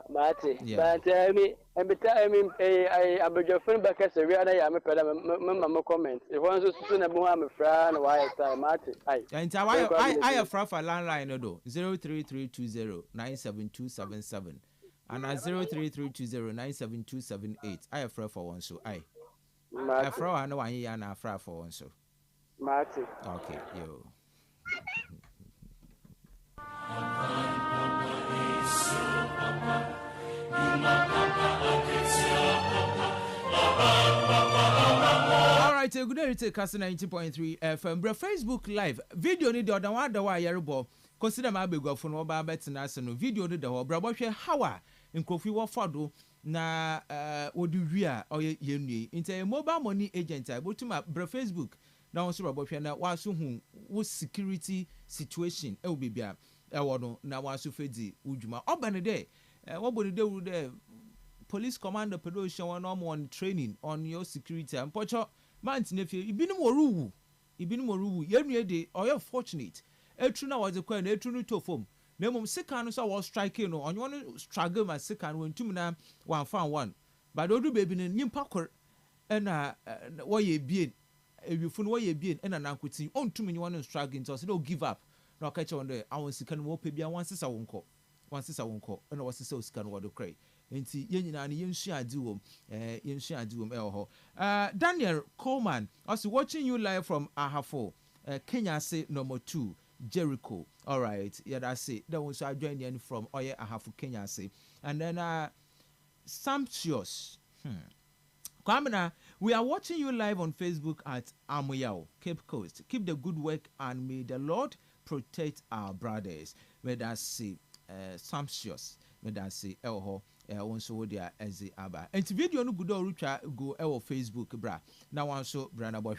Mate, but every time I abajofun bakasa we are ya me peda me comment. If one so soon na bo am fra na why time mate. Ai. Enta I fra for landline no do 0332097277 and 0332097278. I fra for one so ai. I fra na wan ya na fra for one so. Mate. Okay, yo. All right, good day to Kastle 90.3 FM. Facebook live video ni the other one the wa yerebo consider my big of no ba betina so no video ni the ho bra bohwe hawa nkofi wo fodo na odi wia oye yenue inte mobile money agent I botuma bra Facebook na won so bra bohwe na wa so hu wo security situation e wo bibia e wo no na wa so fedi udwuma obane de what body they would police commander pedosha one on training on your security and pocho man nefi ibinu moruwu yenu de or fortunate etru na was a coin etru no to form na mum sika no so was striking no on one struggle ma sika no ntum na one fan one but odu baby ne nyimpa kor na wo ye bien ewifu no wo ye bien na nankuti ontum nyi one struggling so say no give up na ka che on the awon sika no wo pe bia wan sisa wonko na wo sisa sika no wo do cray enti yenyina ne yensu adiwom ho Daniel Coleman also watching you live from Ahafo Kenya say number 2 Jericho. All right, yeah, that's it. That was joining in from Oye Ahafo Kenya say. And then Sumptuous Kwamina, we are watching you live on Facebook at Amuyao, Cape Coast. Keep the good work and may the Lord protect our brothers. May that say Sumptuous. May that say Elho. Also there as the aba and video no good or go Facebook bra now one so brana boy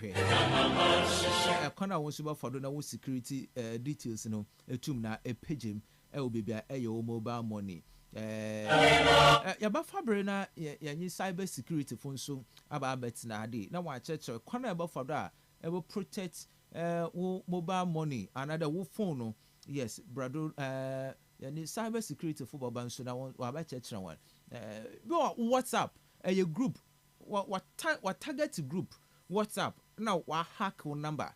corner won so for no security details no etum na a page him will be your mobile money yaba fabre na yanyi cyber security phone so aba betina ade na wa cheche kwana eba fado a ebo protect wo mobile money another wo phone no yes brado yanyi cyber security for baba so na wa ba cheche one WhatsApp a group what target group WhatsApp na wa hack one number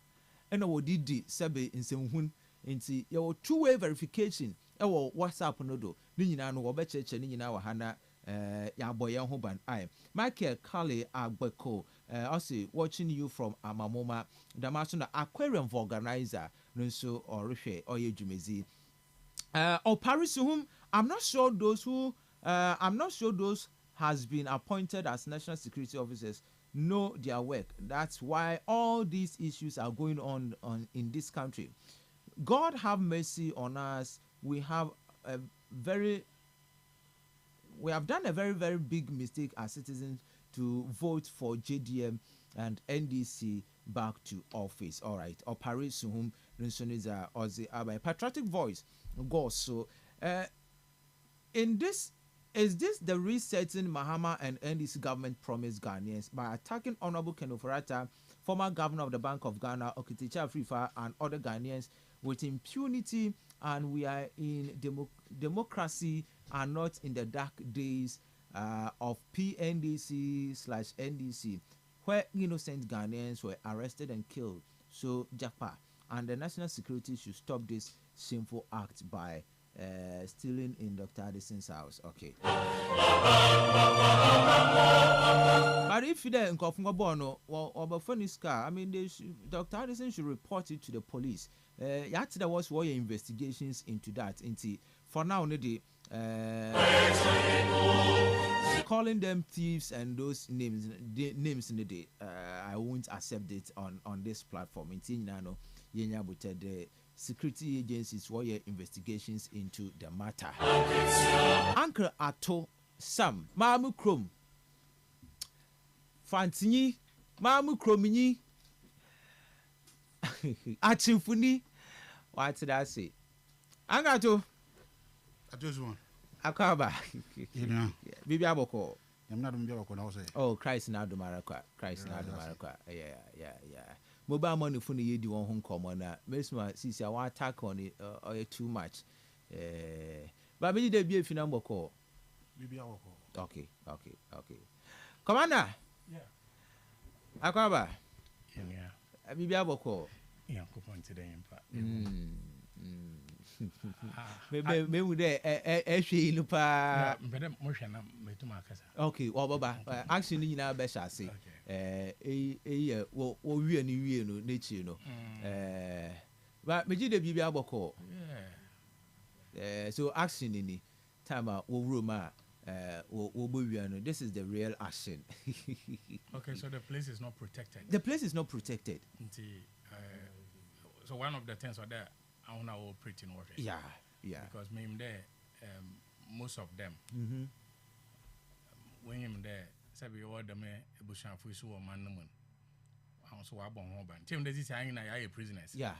and wo didi sebe nsɛmhun nti your two-way verification ɛwɔ WhatsApp no do ni nyina no wo be cheche ni nyina wa hana ya boye ho ban ai Michael Kale Agbeko also watching you from Amamoma damaso na aquarium organizer no so orhwe oye dwumezi Paris whom I'm not sure those has been appointed as national security officers know their work. That's why all these issues are going on in this country. God have mercy on us. We have done a very, very big mistake as citizens to vote for JDM and NDC back to office. All right. Operation whom Rinsoniza or the patriotic voice goes. So in this, is this the resetting Mahama and NDC government promised Ghanaians by attacking Honorable Ken Ofori-Atta, former governor of the Bank of Ghana, Okiticha Afrifa, and other Ghanaians with impunity, and we are in democracy and not in the dark days of PNDC/NDC, where innocent Ghanaians were arrested and killed. So Japa and the national security should stop this shameful act by stealing in Dr. Addison's house. Okay. But if you in Kofungobono or Funny's car, I mean, Dr. Addison should report it to the police. There was warrior investigations into that. For now, calling them thieves and those names in the day, I won't accept it on this platform. The security agencies warrior investigations into the matter. Uncle Ato Sam Mamu Krom Fantini Mamu Kromini Achimfuni. What did I say? Angato One. Akaba. Bibi Aboko. I'm not going to say. Oh, Christ now do Maraka. Christ now do Maraka. Yeah. Mobile money for the year do on home common. Mesma see I want attack on it or too much. But maybe there be a number call. Bibi Aboko. Okay. Commander. Yeah. Akaba. Yeah. Bibi Aboko. Yeah, coupon today in fact. Maybe we there actually look pa better motion me to Marcus. Okay, baba actually you know best I say wo we ani no nature no but me dey bibia boko so action ni time wo room wo bo we no, this is the real action. Okay, so the place is not protected. The place is not protected. So one of the things are there I want to operate in water. Yeah. Because me there, most of them. When you there, say we order me a bush and fish or man. Also, I born home. Tim, this is hanging. I prisoners. Yeah.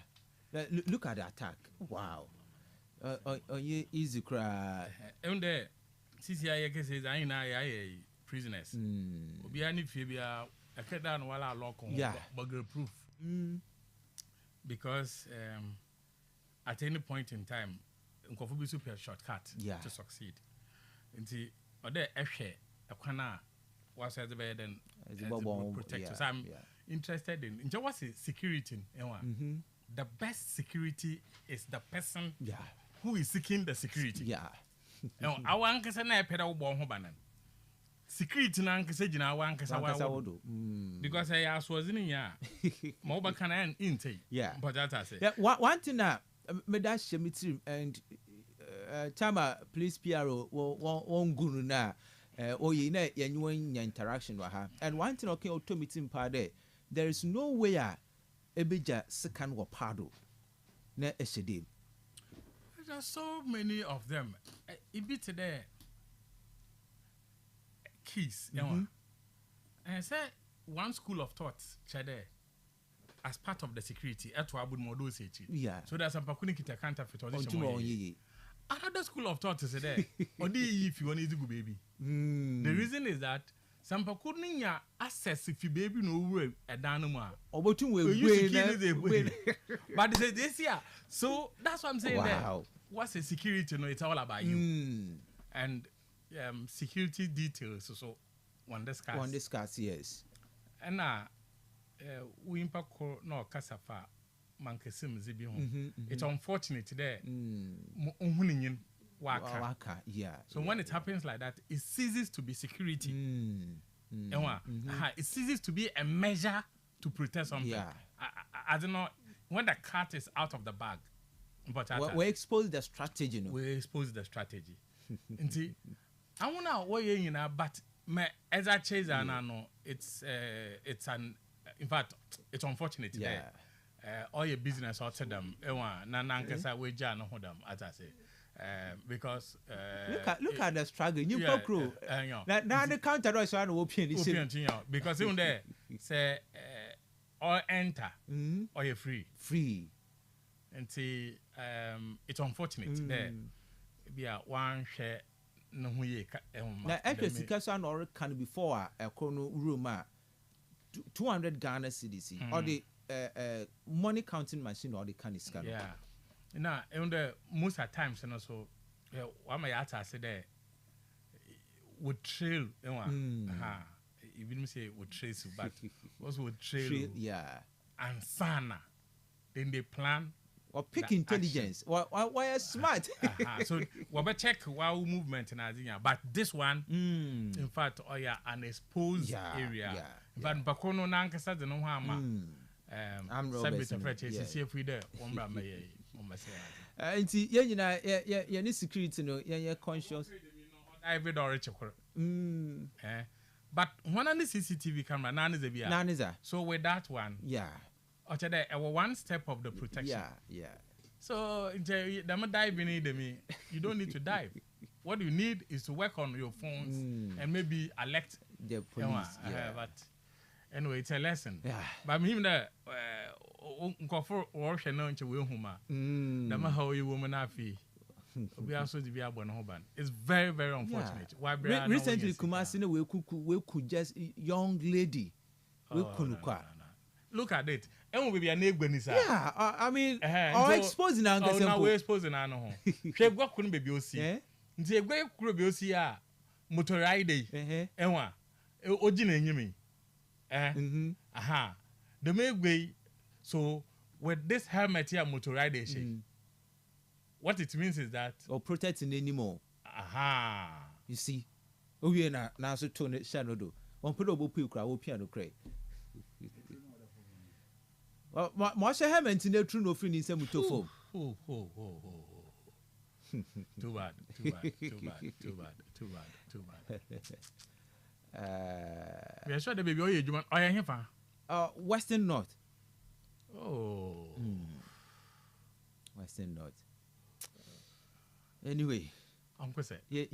Look at the attack. Wow. You easy cry. And there, CCI says I prisoners. Be any fibia. I cut down while I lock on. Yeah. Bugger proof. Because at any point in time, Nkofu be super shortcut to succeed. Nti ode ehwe ekwana was at the bed and protect. So I'm interested in what's security. The best security is the person who is seeking the security. Yeah. I want to say na pedal bon ho banan. Security na nkese gina wa nkesa wa because I was in ya mo ba kana an intake. Yeah. But that I say. Yeah, one thing na me da shemiti and Tama police PRO won guru na oye na yenwen interaction wa ha. And one thing okay auto meeting pa there is no way ebeja second wa pado na eshede. There are so many of them. It be today keys, and I said one school of thought, Chade, as part of the security, at Wabud Modo City. Yeah. So there's some Pakuni Kita counterfeit or another school of thought is there. Only if you want to go baby. The reason is that some people couldn't access if you baby no way a danuma. Or but you But this year, so that's what I'm saying. Wow. That what's a security? No, it's all about you. And security details. So one discuss. Yes. And we impact no kasafa. It's unfortunate there. Waka. Yeah. So when it happens like that, it ceases to be security. It ceases to be a measure to protect something. Yeah. I don't know when the cat is out of the bag. But we expose the strategy. No? We expose the strategy. I wanna but as I chase it's in fact it's unfortunate. Yeah. All your business out to them. Nankasa we jano them as I say. Because look at the struggle. You crew. Now the counter is one open. Because even there say or enter or you're free. And see it's unfortunate there. Be a one share no huye. Now actually Kastle or can before a corner room 200 Ghana cedis or the money counting machine or the can scan. Yeah. Now, most of the times, and also, what my answer said there would trail. Even say would trace, but also would trail. Yeah. And sana. Then they plan. Or pick intelligence. Why smart? So we better check wow movement in Azia. But this one, in fact, an exposed area. But Bakono Nankasa the no harm. I'm Robert. See if we there. Nti ye nyina ye ni security no ye conscious every door but one on the CCTV camera naniza so with that one one step of the protection so the dive in you don't need to dive. What you need is to work on your phones and maybe alert the police but anyway, it's a lesson. But him that for work and no we huma. The how you woman afi. We also be able to it's very, very unfortunate. Why recently Kumasi we could just young lady. We couldn't look at it. And we be a neighbor. Yeah, I mean, exposing our now we're exposing our home. She go couldn't be OC. The way could be OC motoride. Ewa. Ojina nyimi. The main way, so with this helmet here, motorization, what it means is that or protecting anymore. You see, we are now so tone it shadow do. One put over pilkra will piano cray. Well, Marsha helmet in the true no free in some mutofo. Too bad. We are sure the baby you are here for Western North. Western North. Anyway, Uncle said, should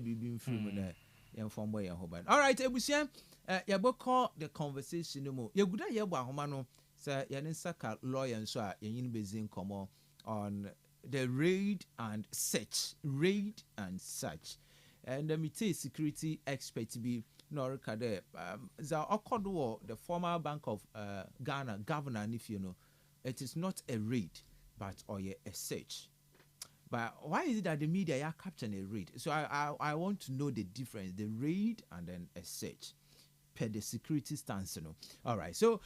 be free when from where you're all right, Ebusian, you call the conversation no more. You good at your Bahomano, sir, Yanisaka lawyer and so you're busy in common on the raid and search. And let me tell you, security expert to be Norikade. The former Bank of Ghana governor, and if you know, it is not a raid, but a search. But why is it that the media are capturing a raid? So I want to know the difference, the raid and then a search, per the security stance. You know. All right. So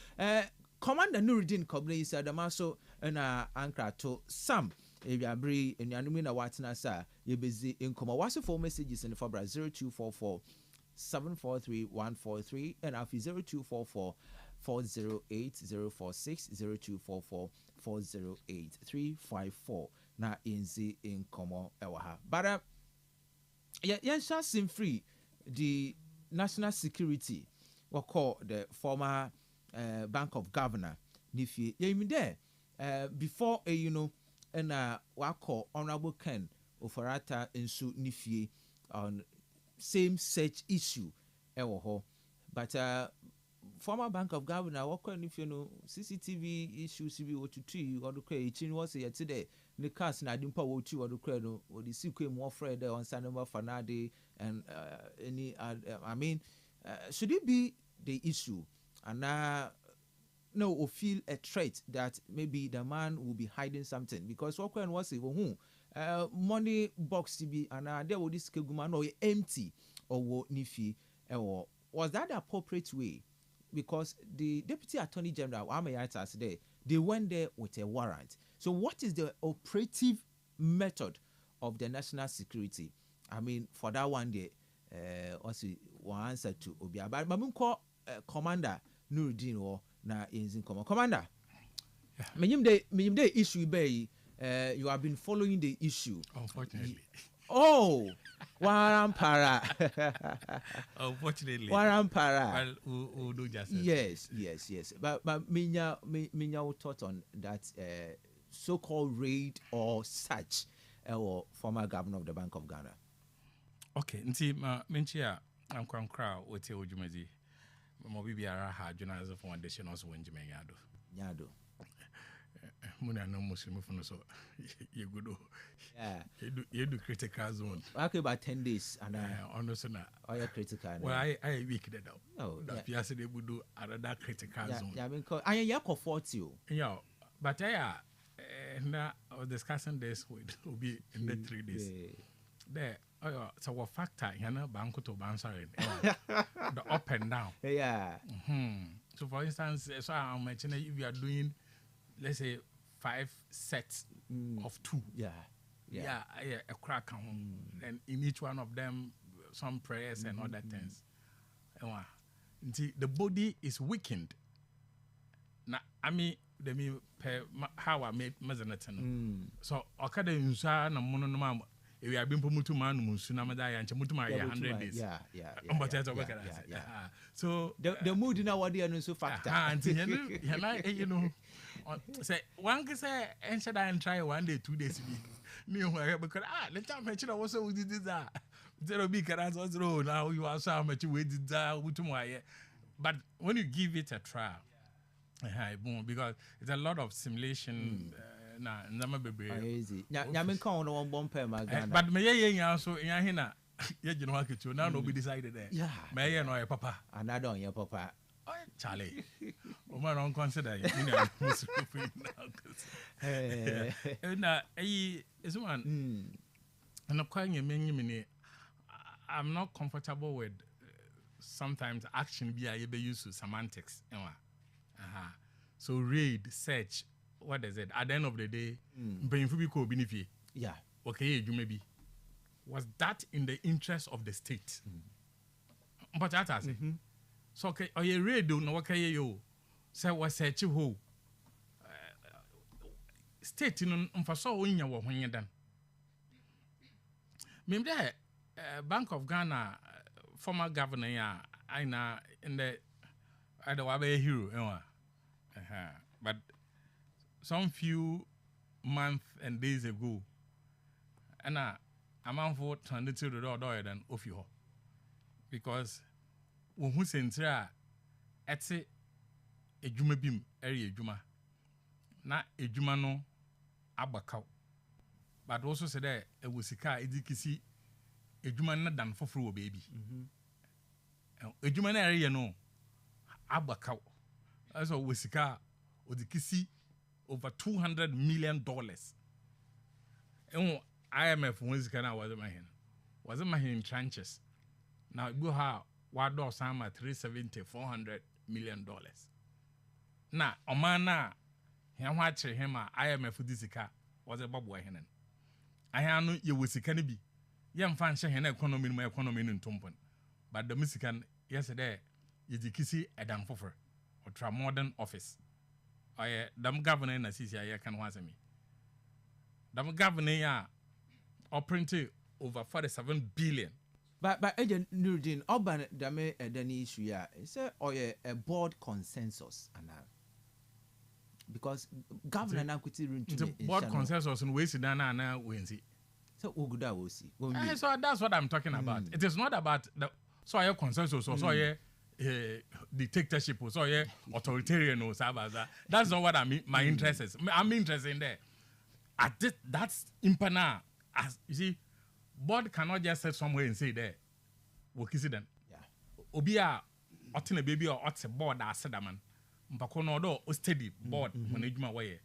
Commander Nuruddin Kobne said, "Damaso and Ankara to some." If you are brave and you are not watching us, you're busy in Como. What's the phone messages in the Fabra 0244 743 143 and after 0244 408 046 0244 408 354. Now in the in Como Ewaha. But Sim free the national security what call the former Bank of Governor Nifi. You mean there before you know. And wako Honorable Ken Ofarata Nsu Nifie on same such issue but former Bank of Governor wako if you know CCTV issues be what to tree or the chin was here today the cast na dimpa wo tu wo kra no wo the sequel more afraid on Sanoma Fanade and any I mean should it be the issue and no or feel a threat that maybe the man will be hiding something because what can was say who money box to be and there will this keguman or empty or nifi or was that the appropriate way? Because the Deputy Attorney General, today, they went there with a warrant. So what is the operative method of the national security? I mean, for that one day, also one answer to Obia. But Mamunko Commander Nuruddin or na in command. Commander, minim the issue be you have been following the issue. Unfortunately. Oh, Warampara. Unfortunately. Warampara. Well, we'll do justice. Yes. But minya thought on that so-called raid or search or former governor of the Bank of Ghana. Okay, nti menchia ankwankra wote ojumazi. Mo bibiara ha journalism foundation also wenjime Nyado. Muna no Muslim for so you good. Yeah. You do critical zone. Okay, about 10 days and honestly na. Oh, yeah, critical. Well, I week that out. Oh, that Piazza they would do another critical zone. Yeah, I mean, I am yako 40. Yeah, but I was discussing this with Obi in the 3 days. There, so a factor, banko to bansari, the up and down. Yeah. So, for instance, so I'm mentioning if you are doing, let's say, 5 sets of 2. Yeah, a crack on, and in each one of them, some prayers and other things. The body is weakened. Now, I mean, how I made Mazanatan. So, Okada Insa, na Mononoma, we have been promoted man, Musunamada, and Chamutuma 100 days. Yeah. So, the mood in our dear so factor. You know, say, one can say, and should I try 1 day, 2 days? Because, let's not mention also we did that. Zero big answers, now you are so much with that. But when you give it a trial, because it's a lot of simulation. Easy. Nyamin count on one per Magana. But may also in Yahina, you know, now nobody decided there. Yeah, may I know your papa? And I don't your papa. Charlie, woman don't consider it. Is one. And I'm calling a mini. I'm not comfortable with sometimes action be able use semantics. So read, search. What is it? At the end of the day, yeah. Okay, you maybe. Was that in the interest of the state? But that I say. So okay, are you ready? No, okay, you say what search who state in for so when you done. Maybe Bank of Ghana former governor, I know in the I don't have a hero, but some few months and days ago, and I'm on for turned to the door than off you because when who sent her at a juma beam area juma, not a juma no abacau, but also said that it was a car, edikisi, a juma not done for fruit baby. A juma area no abacau, as a was a car or the kissy. Over $200 million. And IMF wasn't my in trenches. Now you have what does some at $370-400 million. Now, Omana, him watching him IMF this car was a bob hen. I know you was a cannabis. Young fancy hen economy in Tumpon. But the Mexican yesterday is the kissy a damn for or try modern office. Dam governor na sisi ya can waze me. Dam governor ya printed over 47 billion. But agent Nuruddin Oban dame edani issue ya. It's a board consensus because governor na kuti the board consensus in way sidana na wenzi. So uguda wo si. So that's what I'm talking about. It is not about the consensus or dictatorship or authoritarian or that's not what I mean. My interest is. I'm interested in there. That's impana. As you see, board cannot just sit somewhere and say there. We'll kiss them. Yeah. Obia, otin a baby or otin board as said man. Mpakono do o steady board management way.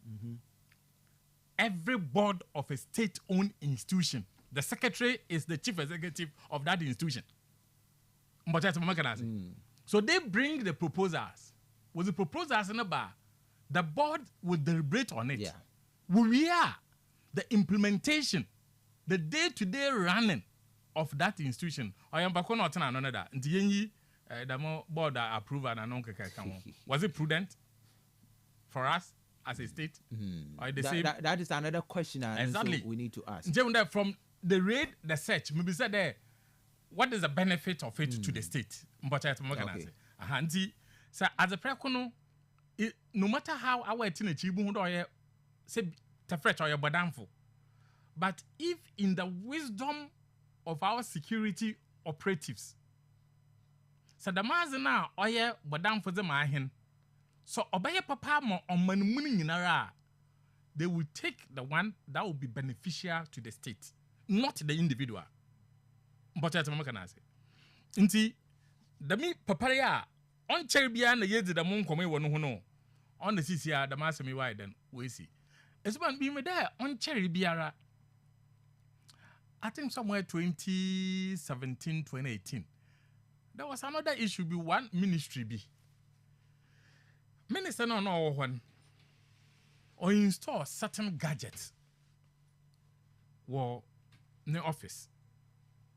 Every board of a state-owned institution, the secretary is the chief executive of that institution. So they bring the proposals. With the proposals in the bar, the board will deliberate on it. Yeah. We are the implementation, the day-to-day running of that institution. I am back on another. The board approve and was it prudent for us as a state? Or that is another question exactly. We need to ask. From the raid, the search, maybe said there, what is the benefit of it to the state? Okay. So as a prekono, no matter how our teenage say tefret or your badamful, but if in the wisdom of our security operatives, so the mazina oye badamful the mahin, so obey papa mo on money in ara, they will take the one that will be beneficial to the state, not the individual. But at Macanasi. Inti, the me papaya on Cheribia, the years the moon come no on the CCR, the master me wide then we see. It's one be me there on Cheribia. I think somewhere 2017, 2018. There was another issue be one ministry be. Minister no one or install certain gadgets. War in the office.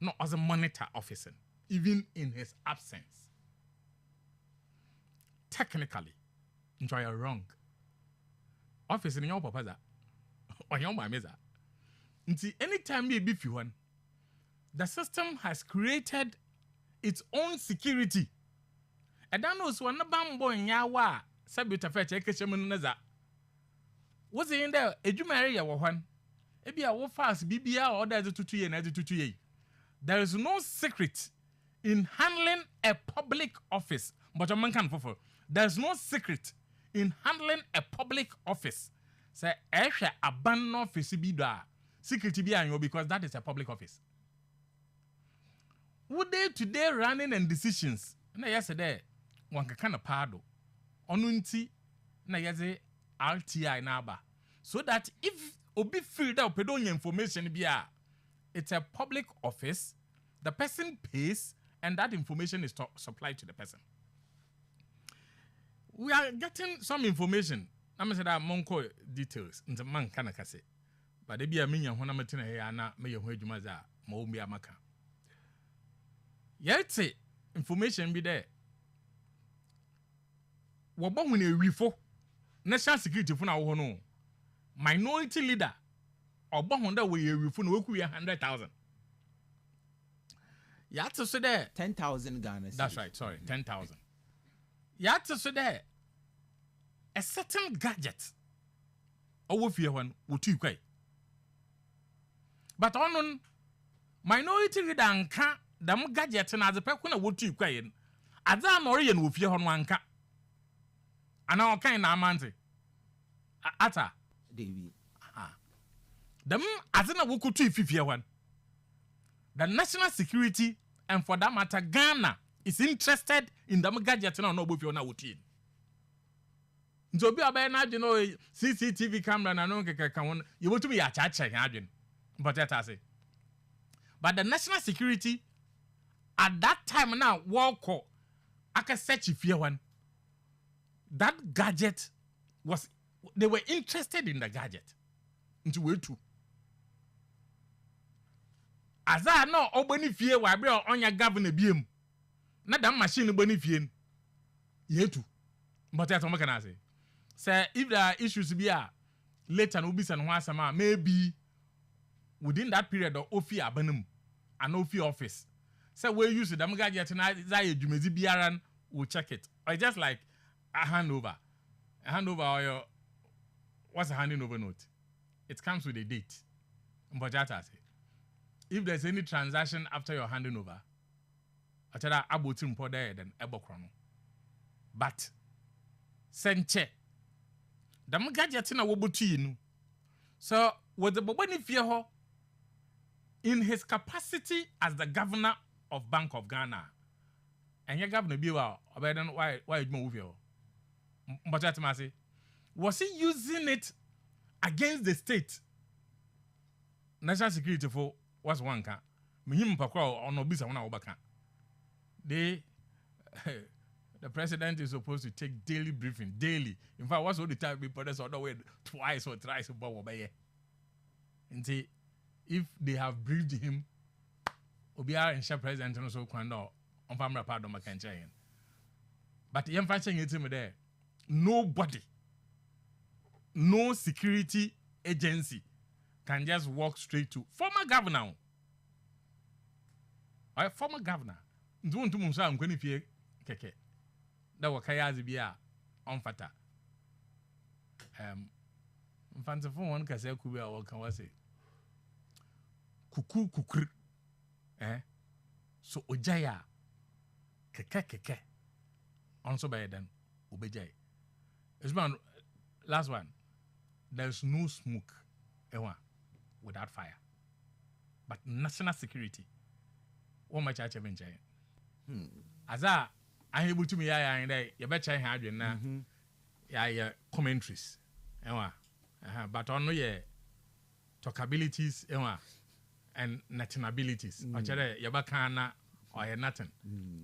Not as a monitor officer, even in his absence. Technically, enjoy a wrong. Office in your papa or your mamiza. Until anytime you be one, the system has created its own security. And that knows one bambo in yawa, sabuta fetch a keshamunaza. What's in there? A Jumaria one. Ebi a wo fast BBA or there's a 2 year and 2 year. There is no secret in handling a public office. But a man can fulfill. There's no secret in handling a public office. Say, Esha abandon office be da. Security be anyo because that is a public office. Would they today running and decisions? Na yesterday, one kind of pardo. Onunti na yeze RTI naba. So that if obi filled out pedonia information be it's a public office, the person pays, and that information is supplied to the person. We are getting some information. I'm going to say that monko details in the man kanakase. But they be a minion when I'm a tina here, na me your jumaza, maumbi amaka. Yet information be there. Wabon when a refo, national security for now, no. Minority leader. Or Honda we refund work 100,000. You have to say there 10,000 Ghana. That's right, sorry, 10,000. You have to say there a certain gadget. Over fear one would you quite. But on minority leader and can't the gadget and as a person would you quite. As I'm Orion with fear on one cat. And our kind of manty. Ata David. Them as in a woku 251. The national security and for that matter Ghana is interested in the gadget and no both you na wutin. So be about na you know CCTV camera na no can you want to be a chacha hadwin. But that I say. But the national security at that time now walk aka search if you one. That gadget was they were interested in the gadget. Into way too. As I know, all benefit why bring on your governor beam. Not that machine benefit. Yet too. But that's what I say. Say if there are issues to be later no be and once maybe within that period of Ofi Abanum and Ofi office. Say we use the gadget tonight. Zay Jumezi Biaran will check it. Or just like a handover. A handover or your what's a handing over note? It comes with a date. But that's I say. If there's any transaction after your handing over, I tell that about him for there then ebokrono. But senche. The gadget na wobutu. So was the Bobani Fieho in his capacity as the governor of Bank of Ghana. And your governor be well, why you move you? But that's my was he using it against the state? National security for was one can. Him pakwa on obisa one obaka. They the president is supposed to take daily briefing daily. In fact, what's all the time people that's other way twice or thrice about obey. And say if they have briefed him, Obia and Shah president and also Kwando on family part of Macanchain. But the emphasis is there. Nobody, no security agency can just walk straight to former governor. Or former governor. Don't do Musa and Quinnipier Keke. That was Kayazibia on Fata. Fancy one can say Kubia or can say Kuku Kukur. So Ojaya Keke. Also by then, Obejay. It's one last one. There's no smoke without fire. But national security. What my church have been saying. As I able to me, I you bet I had you now. Yeah, commentaries. But on no talkabilities and nationabilities. Yabakana or nothing.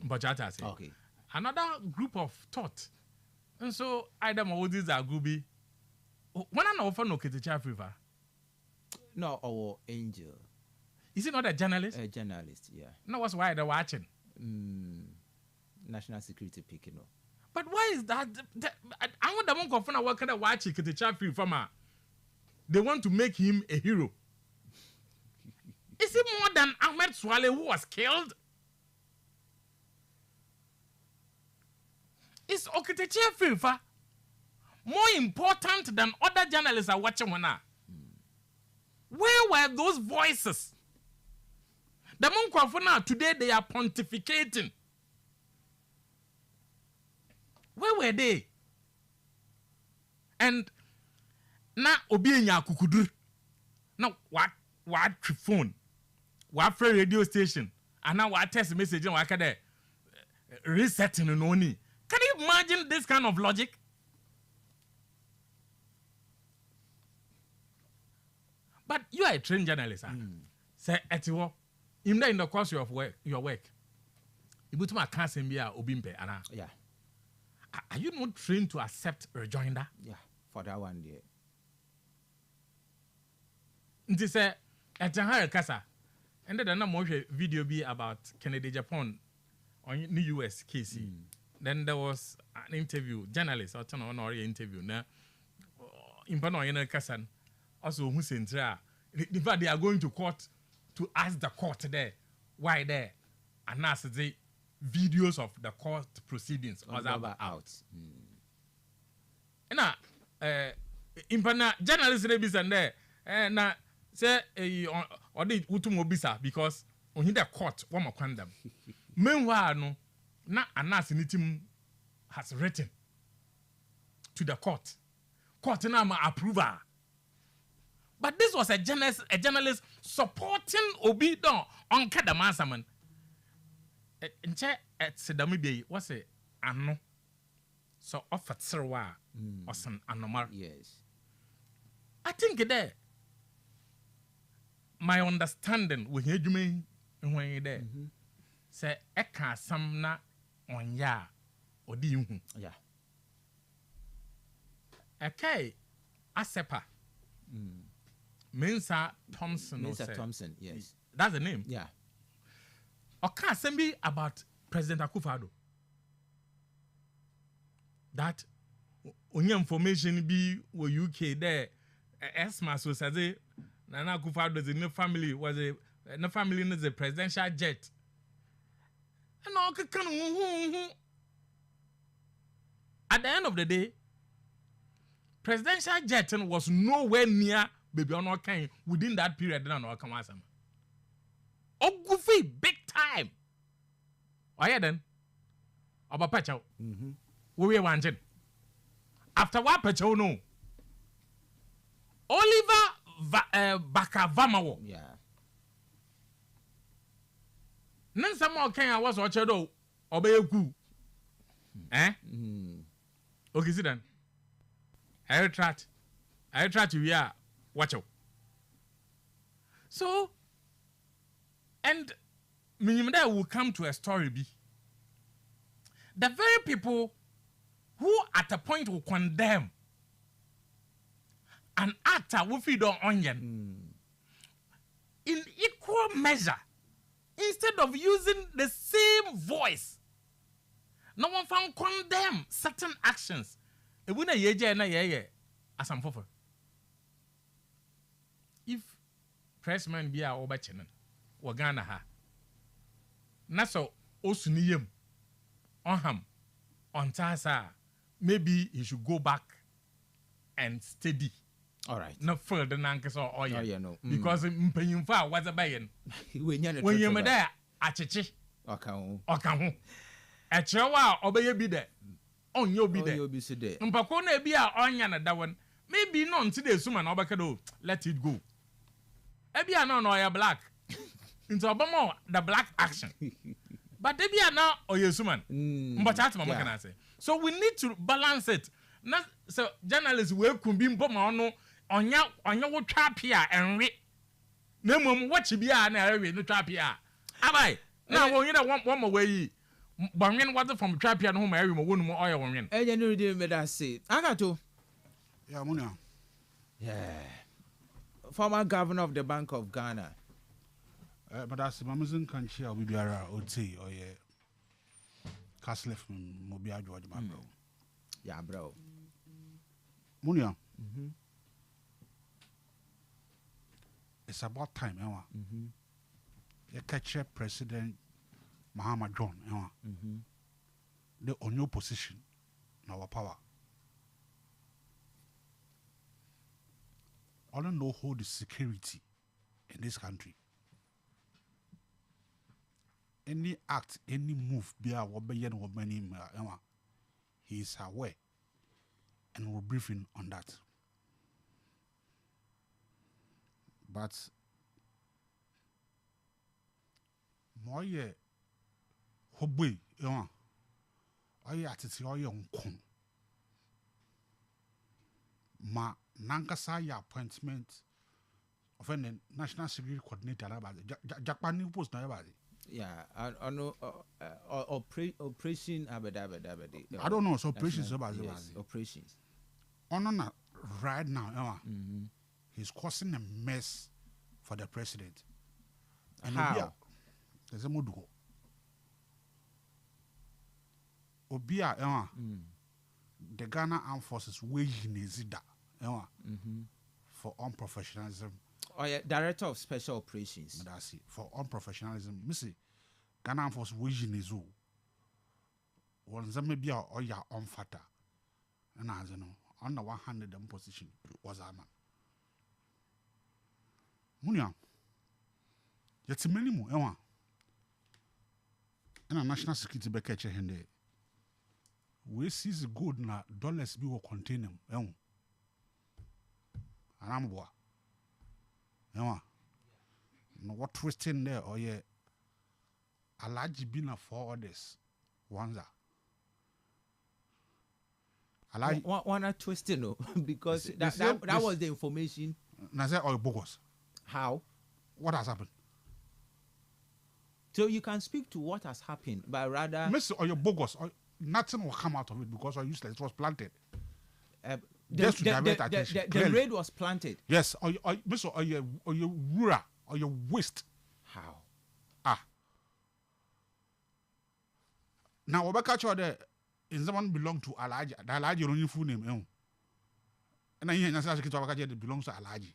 But I say. Okay. Another group of thought. And so either Moses are Gubi. When I offer no Keticha River. No, our angel. Is he not a journalist? A journalist, yeah. No, what's why they're watching? National security picking up. But why is that? I want the monk of fun work at watching Keticha River. They want to make him a hero. Is he more than Ahmed Swale who was killed? Is Okiteche Filfa more important than other journalists are watching one now? Where were those voices? The Monkwafuna today they are pontificating. Where were they? And now Obienya Kukudur. Now what phone? What radio station? And now what text message and what can resetting and only. Can you imagine this kind of logic? But you are a trained journalist. Say, etiwo, in the course of your work, you put my cancer in Obimpe, Anna. Yeah. Are you not trained to accept rejoinder? Yeah, for that one, yeah. This is a Casa. And then another video be about Kennedy Japan on the US KC. Then there was an interview, journalist, or an honorary interview. Now, in Panoyana Kassan, also Hussein Tra. In fact, they are going to court to ask the court there why there, and ask the videos of the court proceedings was out. Now, in Pana journalist rebis and there, now say or they utumobisa because on the court one more condemn. Meanwhile, no. Na Anas Nitim has written to the court. Court now approval. But this was a journalist supporting Obidon on Kadamasaman. In check at Sedamibi, what's it? Ano. So offered Sirwa or some anomal. Yes. I think there. My understanding with you mean when you're there. Say Eka Samna. On ya or di you yeah. Okay, Asepa. Mensa Thompson. Mensa Thompson, yes. That's the name. Yeah. Okay, assembly about President Akufo-Addo. That only information be were UK there. Esma so say Nana Akufo-Addo the family was a family is a presidential jet. At the end of the day, presidential jet was nowhere near baby on kind within that period. Oh, goofy, big time. Why then? About Pacho. We were wanting. After what Pacho no. Oliver baka vamawo. Yeah. Nansa mo kan a was oche do obeyeku. Eh? Okay, sit down. I try to watch out. So, and minimum that will come to a story be the very people who at a point will condemn an actor will feed on onion in equal measure instead of using the same voice. No one found condemn certain actions. E wuna yeje na yeye asamfofo. If pressman be a obachenan wo Ghana ha. Na so osuniyem onham ontasa maybe he should go back and steady. All right. No further nankasa or yeah, no. Because mpanyimfa was abayen. When you me there acheche okaho. Echewa obeye bi de. Onyo bi de. Mpako na bi a onya na dawon. Maybe no until the suma na obaka do let it go. Ebi a no ya black. Into obamo the black action. But ebi a na oye suman. Mbocha atma maka na say. So we need to balance it. Na so journalists we kun bi mboma ono onya wo twa pia enwe. Na mom watch bi a na ewe no twa pia. Abai. Na wo yina one more way. Bangin was from Trapia no marry mo wonu mo oil won. E no dey me that say. Akato. Yeah, Munya. Yeah. Former governor of the Bank of Ghana. But that's Mamazin can share with Biara or say or yeah. Kastle FM mo bi adwo de bro. Yeah, bro. Munya. It's about time, you catch President Mahama John, the on your position, now power. I don't know who the security in this country. Any act, any move, be a wobayan or many, he is aware, and we're briefing on that. But more hobby, I attitude or young con. Ma Nankasa ya appointment of a national security coordinator about Japan new post na about. Yeah, I know operation abadabadi. I don't know, so operations about operations. On right now, he's causing a mess for the president. And how? There's a mood. Obia, the Ghana Armed Forces waging Nezida for unprofessionalism. Oh yeah, Director of Special Operations. That's it. For unprofessionalism, Missy Ghana Armed Forces waging Nezu. One maybe or ya unfata. And as you know, on the 100 position was a man. Munya, yet many more, and a national security back at your hand. We seize good na dollars be will contain them. And I'm boy. No what twisting there or yeah. A large bin of 4 orders. One's one are twisting no because that was the information. Naze or bogus. How? What has happened? So you can speak to what has happened, but rather Mr. or your bogus or nothing will come out of it because useless. It was planted. The raid was planted. Yes, or Mr. or your rura or your waste. How? Now what catch there is someone belong to Alaji. The Alaji only full name. And I hear that belongs to Alaji.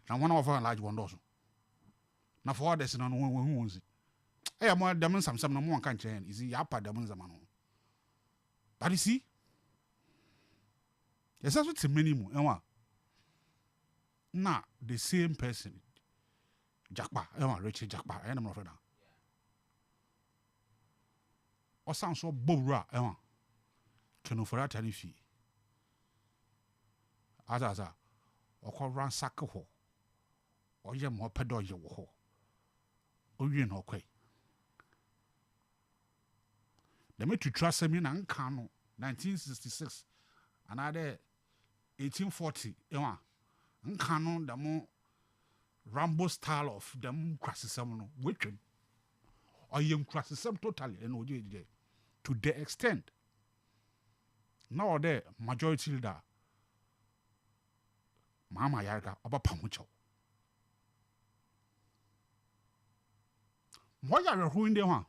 Now one of our large one also. Now for others, no one who owns it. I am more demon some no one can change. Is he upper demons a man? But you see, yes, that's what's a minimum. Now the same person, Jackpa, Richard Jackpa, I am afraid. Or sounds so bobra, can offer at any fee. As ɔkɔ ransack hɔ ɔyɛ ma ɔpɛ dɛ ɔyɛ wɔ hɔ ɔwie na ɔkɔe dɛm tutu asɛm yi na nka no 1966 anaadɛ 1840 ɛwa nka no dɛm Rambo style of them crasism no which or young crasism totally and to the extent now the majority leader Mama Yarga about Pamucho. What are you the one?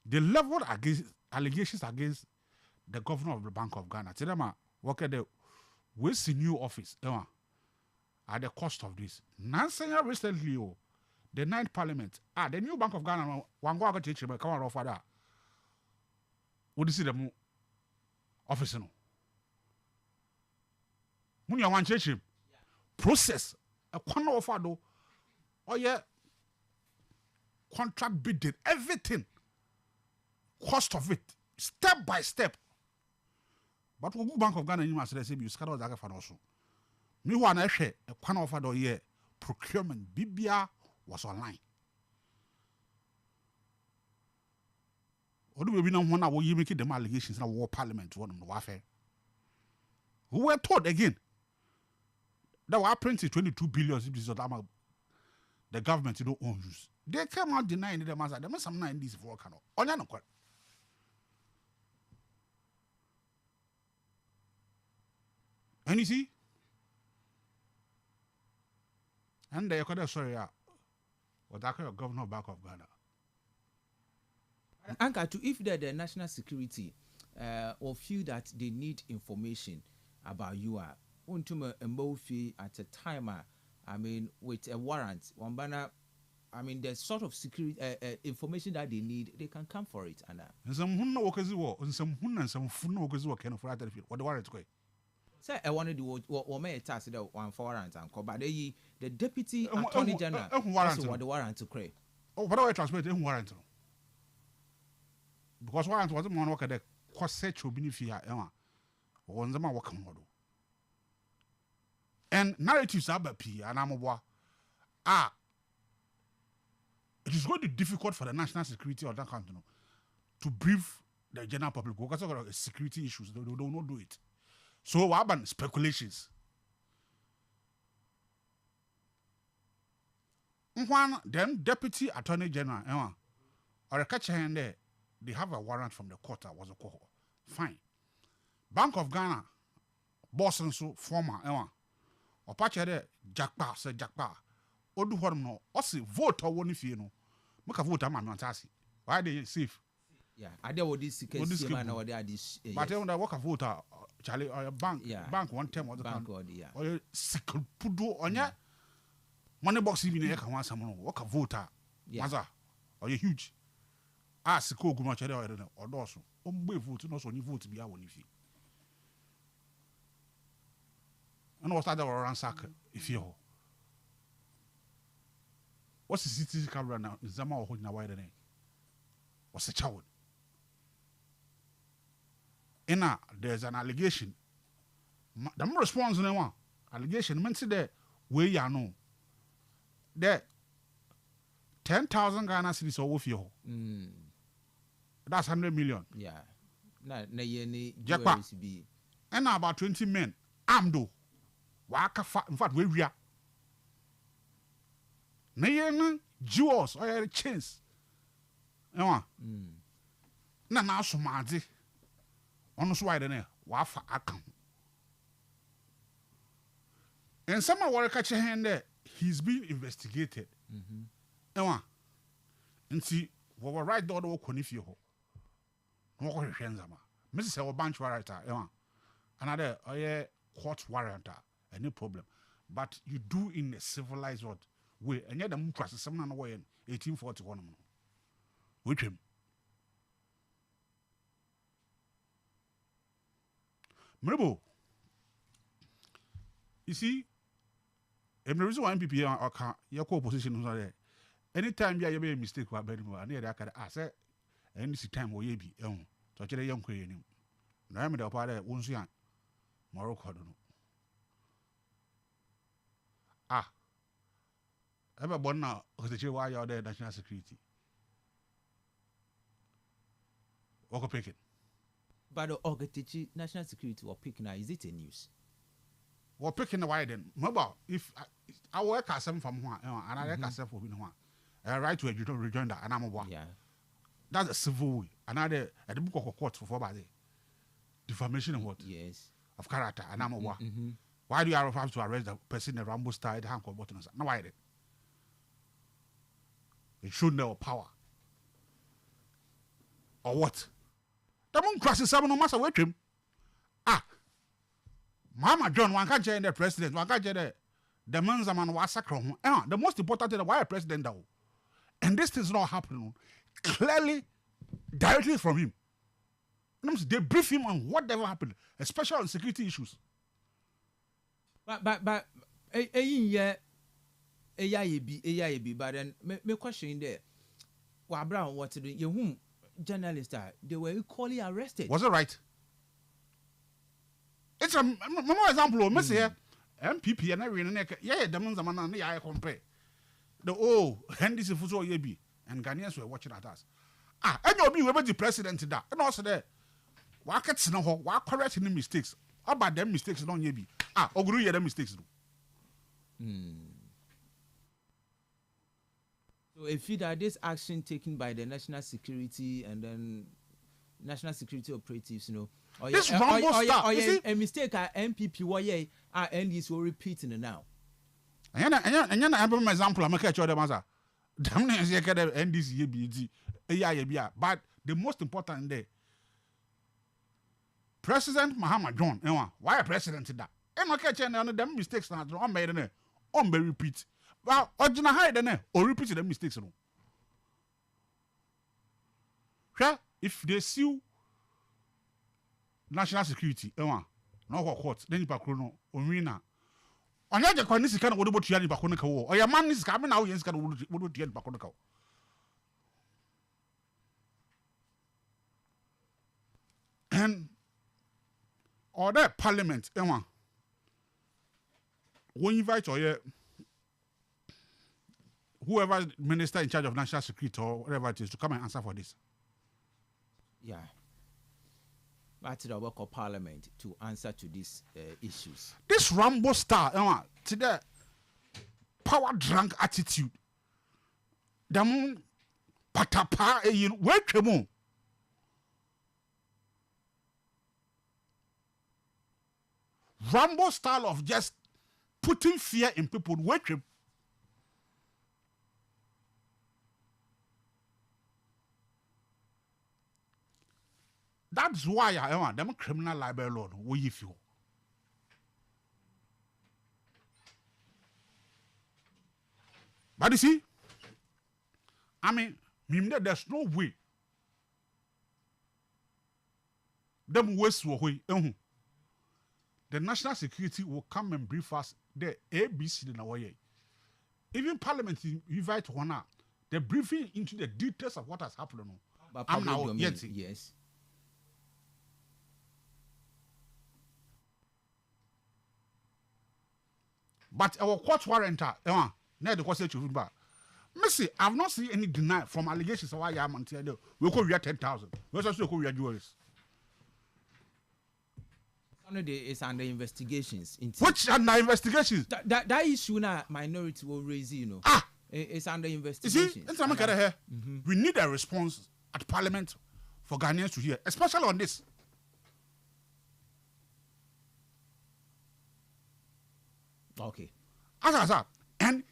The level against allegations against the governor of the Bank of Ghana. Tell them work at the West new office. At the cost of this. Nansanya recently, the 9th Parliament, the new Bank of Ghana, one go teach him, come on, offer that. What is it, the office? No, when you want to teach him, process a corner of Fado, or yeah, contract bidding, everything, cost of it, step by step. But what Bank of Ghana, you must say, you scatter that for also. Me who an a corner of a year procurement Bibia was online. Or do we know one hour you make them allegations in a war parliament one of the warfare? Who were told again that were printed 22 billion the government don't own use. They came out denying them as there must some 9 days for canoe. On no quite. And you see? And they could sorry, what I call governor back of Ghana. Anka, to if the national security or feel that they need information about you are untum a mofi at a time, I mean, with a warrant, one banner, I mean, the sort of security information that they need, they can come for it. And some who know what and some who and some who know what kind of right what the warrant way. Say I want to do what may task the one for warrant and call, but the deputy attorney general also want the warrant to create. Oh, but I transmit in warrant. Because warrant wasn't one work at the cost set to benefit Emma or on the man working model. And narratives are P and I'm it is going to be difficult for the national security of that country to brief the general public because of security issues. They don't not do it. So what happened? Speculations. One then deputy attorney general or a catcher hand there, they have a warrant from the court. Was a cohort. Fine. Bank of Ghana, boss and so former or patch there, Jackpa said Jackpa. Odu horm no, also vote or one if you know. Make a vote, I'm not asking. Why they safe? Yeah, I did what this man or this. But I want to work a voter, Charlie, or a bank, bank one time or the bank or a sickle pudo on ya. Money box even here can want someone work a voter. Maza, or you huge. Ask the cook much or also. Vote, no so you vote to be our one if you. And what's that around sack if you. What's the city camera now? Is Zama or holding a wider name? What's the child? There's an allegation. The response in one allegation meant that we ya know that 10,000 Ghana cedis over for you. That's 100 million. Yeah. Na ye be. And about 20 men armed. In fact, we are. Na ye jewels or chains. Na na so madi. Ono so wide na wa fa account. And some are catch hand there. He's being investigated. And see, we were right door ko ni fie ho. No ko hwehwe nzama. Mrs. Our bench warrant another court warrant any problem. But you do in a civilized way. And yet the mukras is some way in 1841. With him. Mrebo, you see, and the reason why MPP are your co-opposition was there. Anytime you make a mistake, I near that I say, any time will you be young, so I young queen. Now I'm the part that once young, Morocco. Everybody now, why you're there, national security. What pick it? But the Ogetichi national security or picking now, is it a news? What picking the why then? Mobile, if I work as some from one, and I work as some for one, I write to a rejoinder, and I'm a one. Yeah. That's a civil way. Another at the book of court for body. Defamation of what? Yes. Of character, and I'm a one. Why do you have to arrest the person in the Rambo style, the hand called buttons? No, why then? It should know power. Or what? The moon crosses seven no matter with him. Mama John, one can't change the president, one can't change the man's a man was sacred. The most important thing, why a president though? And this is not happening clearly, directly from him. They brief him on whatever happened, especially on security issues. But then my question there. Well, Brown, what to do? You whom journalists are, they were equally arrested. Was it right? It's a more example. Miss here, MPP and everything. Yeah, the man's a man and I compare. The Henderson Fuso Yebi and Ghanaians were watching at us. And you'll be able to president that. And also there, why can't know why correcting the mistakes? How about them mistakes? Don't Yebi? Oguru ya them mistakes. So if you that this action taken by the national security and then national security operatives, you know, or this Rambo stuff, a mistake at MPP, why NDs will repeat it now. And you're an example. I'm catch other matter. Damn, NDC, but the most important day, President Mahama John, why a president did that? And I catch any them mistakes now. I'm made in on be repeat. Well, original hide then or repeat the mistakes. If they sue national security, no court, then you back no winner. On your condition can what about you back on the call? Or your man is coming out, yes, can what you back on the call. And or that parliament, when you invite or whoever minister in charge of national security or whatever it is to come and answer for this. Yeah. That's the work of parliament to answer to these issues. This Rambo star, to the power drunk attitude. The moon patapa wake him. Rambo style of just putting fear in people, wake him. That's why I want them criminal libel law. We if you. But you see, I mean, there's no way. Them waste away. The national security will come and brief us the ABC in our way. Even Parliament invite one out. The briefing into the details of what has happened. I'm now yet. Yes. But our court warrant, now the court said to him, Missy, I've not seen any deny from allegations of why I'm until we could read 10,000. We also could read yours. It's under investigations. Which under investigations? That issue now, minority will raise, you know. It's under investigation. You see, we need a response at Parliament for Ghanaians to hear, especially on this. Okay. And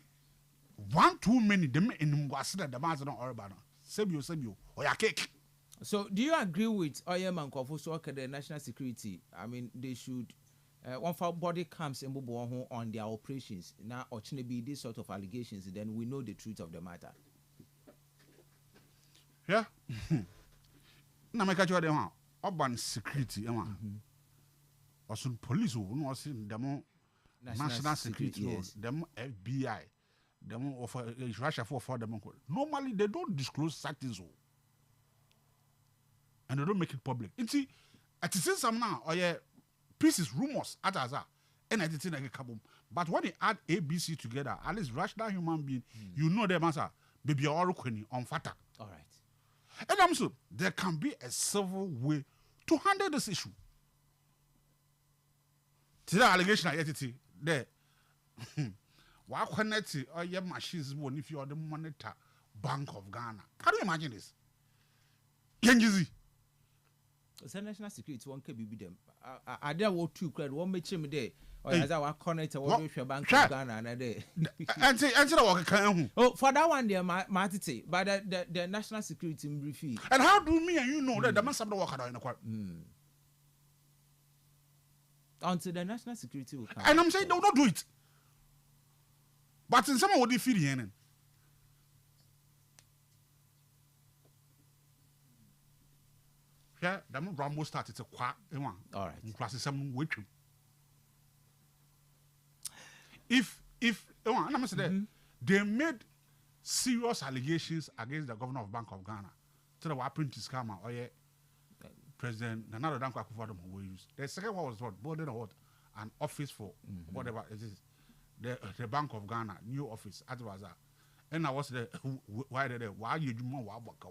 one too many them in Mwasida the man's not urban. Sebio, or your cake. So do you agree with Oyem and Kofu the national security? I mean, they should one for body cams and on their operations. Now, or be this sort of allegations, then we know the truth of the matter. Yeah. Now make a job urban security, or some police who know them national security, yes. Them FBI, them of Russia for them. Normally they don't disclose such things, and they don't make it public. It's at the same time now, or pieces rumors at Aza, and I didn't like a kabum. But when you add ABC together, at least rational human being, you know them as a baby or on fata. All right. And I'm so there can be a civil way to handle this issue. To the allegation identity there. Why connect or your machines one if you are the monitor Bank of Ghana? Can you imagine this? Yengizi. The national security one can be them. I there were two credit one make him there. Or as I connect what your Bank of Ghana and there. And say oh, for that one there, my say, but the national security briefing. And how do me and you know that the man some work in the court? Until the national security will come. And I'm saying they will not do it. But in some of what they feel here. Yeah, the Rambo started to quack. All right. Plus some witch. If I'm saying they made serious allegations against the governor of Bank of Ghana, to the print is coming or President another Danko Akufo-Addo who use. The second one was what building what an office for whatever it is. The Bank of Ghana new office as was that. And I was the why you do more work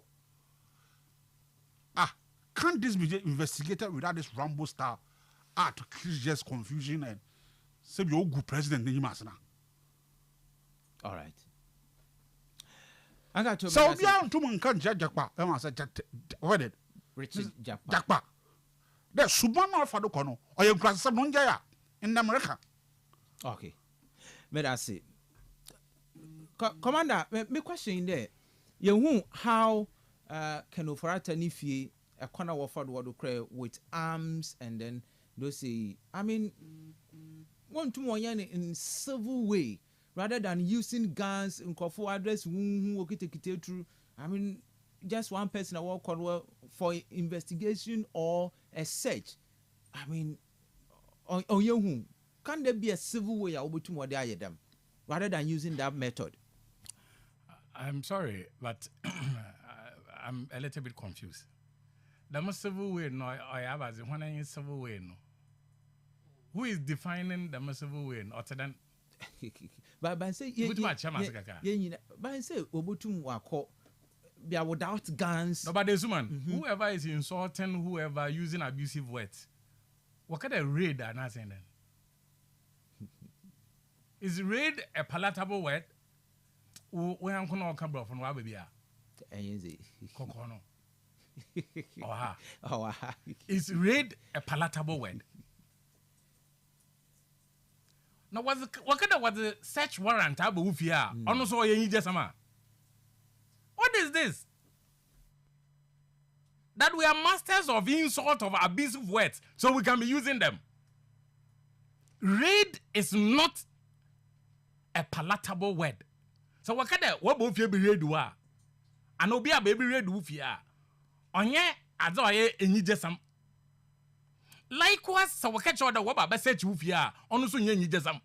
out. Can't this be investigated without this Rambo style? To create just confusion and say you good president now. All right. I got to so we are to man can judge Jakpa. I said what did Richard Jakpa. The Subana for the Kono or your grandson Monjaya in America. Okay. But I say Commander, my question there. You how can Ofarata Nifi a corner offered what with arms and then those say I mean one to one in civil way rather than using guns in Kofu address who through. I mean just one person I walk on for investigation or a search. I mean on you can there be a civil way over to what they them rather than using that method? I'm sorry, but I'm a little bit confused. The most civil way no I have as when I civil way no. Who is defining the most civil way other than but say but say obotum wako be without guns. No, but there's woman whoever is insulting whoever using abusive words. What kind of raid are not saying then? Is raid a palatable word? We am going to come from where we are. Kokono. Is raid a palatable word? Now, what kind of the search warrant? Also, you just what is this? That we are masters of insult of abusive words, so we can be using them. Raid is not a palatable word. So what kind of what both you be raid wa? And obi a baby raid wufia. Onye azoye enyi jesam. Likewise, so what catch order what ba search wufia. Onu so enyi jesam.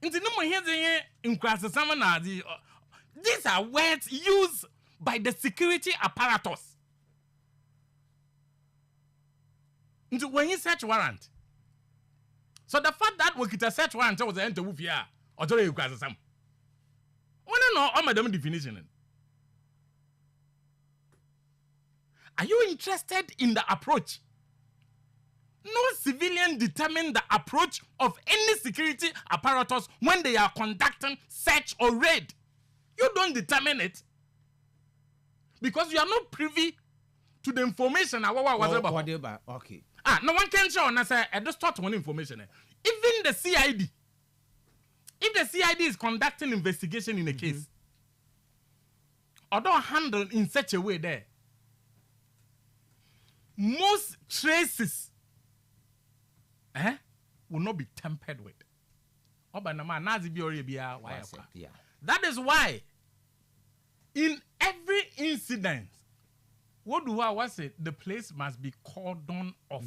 Inti no mo here in class na di. These are words used by the security apparatus. Into when you search warrant. So the fact that we get a search warrant was the end of here, or do you guys some? We don't know all madam definition. Are you interested in the approach? No civilian determine the approach of any security apparatus when they are conducting search or raid. You don't determine it because you are not privy to the information. Okay. No one can show and I say I just start one information. Even the CID, if the CID is conducting investigation in a case, or don't handle in such a way there, most traces will not be tampered with. That is why, in every incident, what do I want to say? The place must be cordoned off.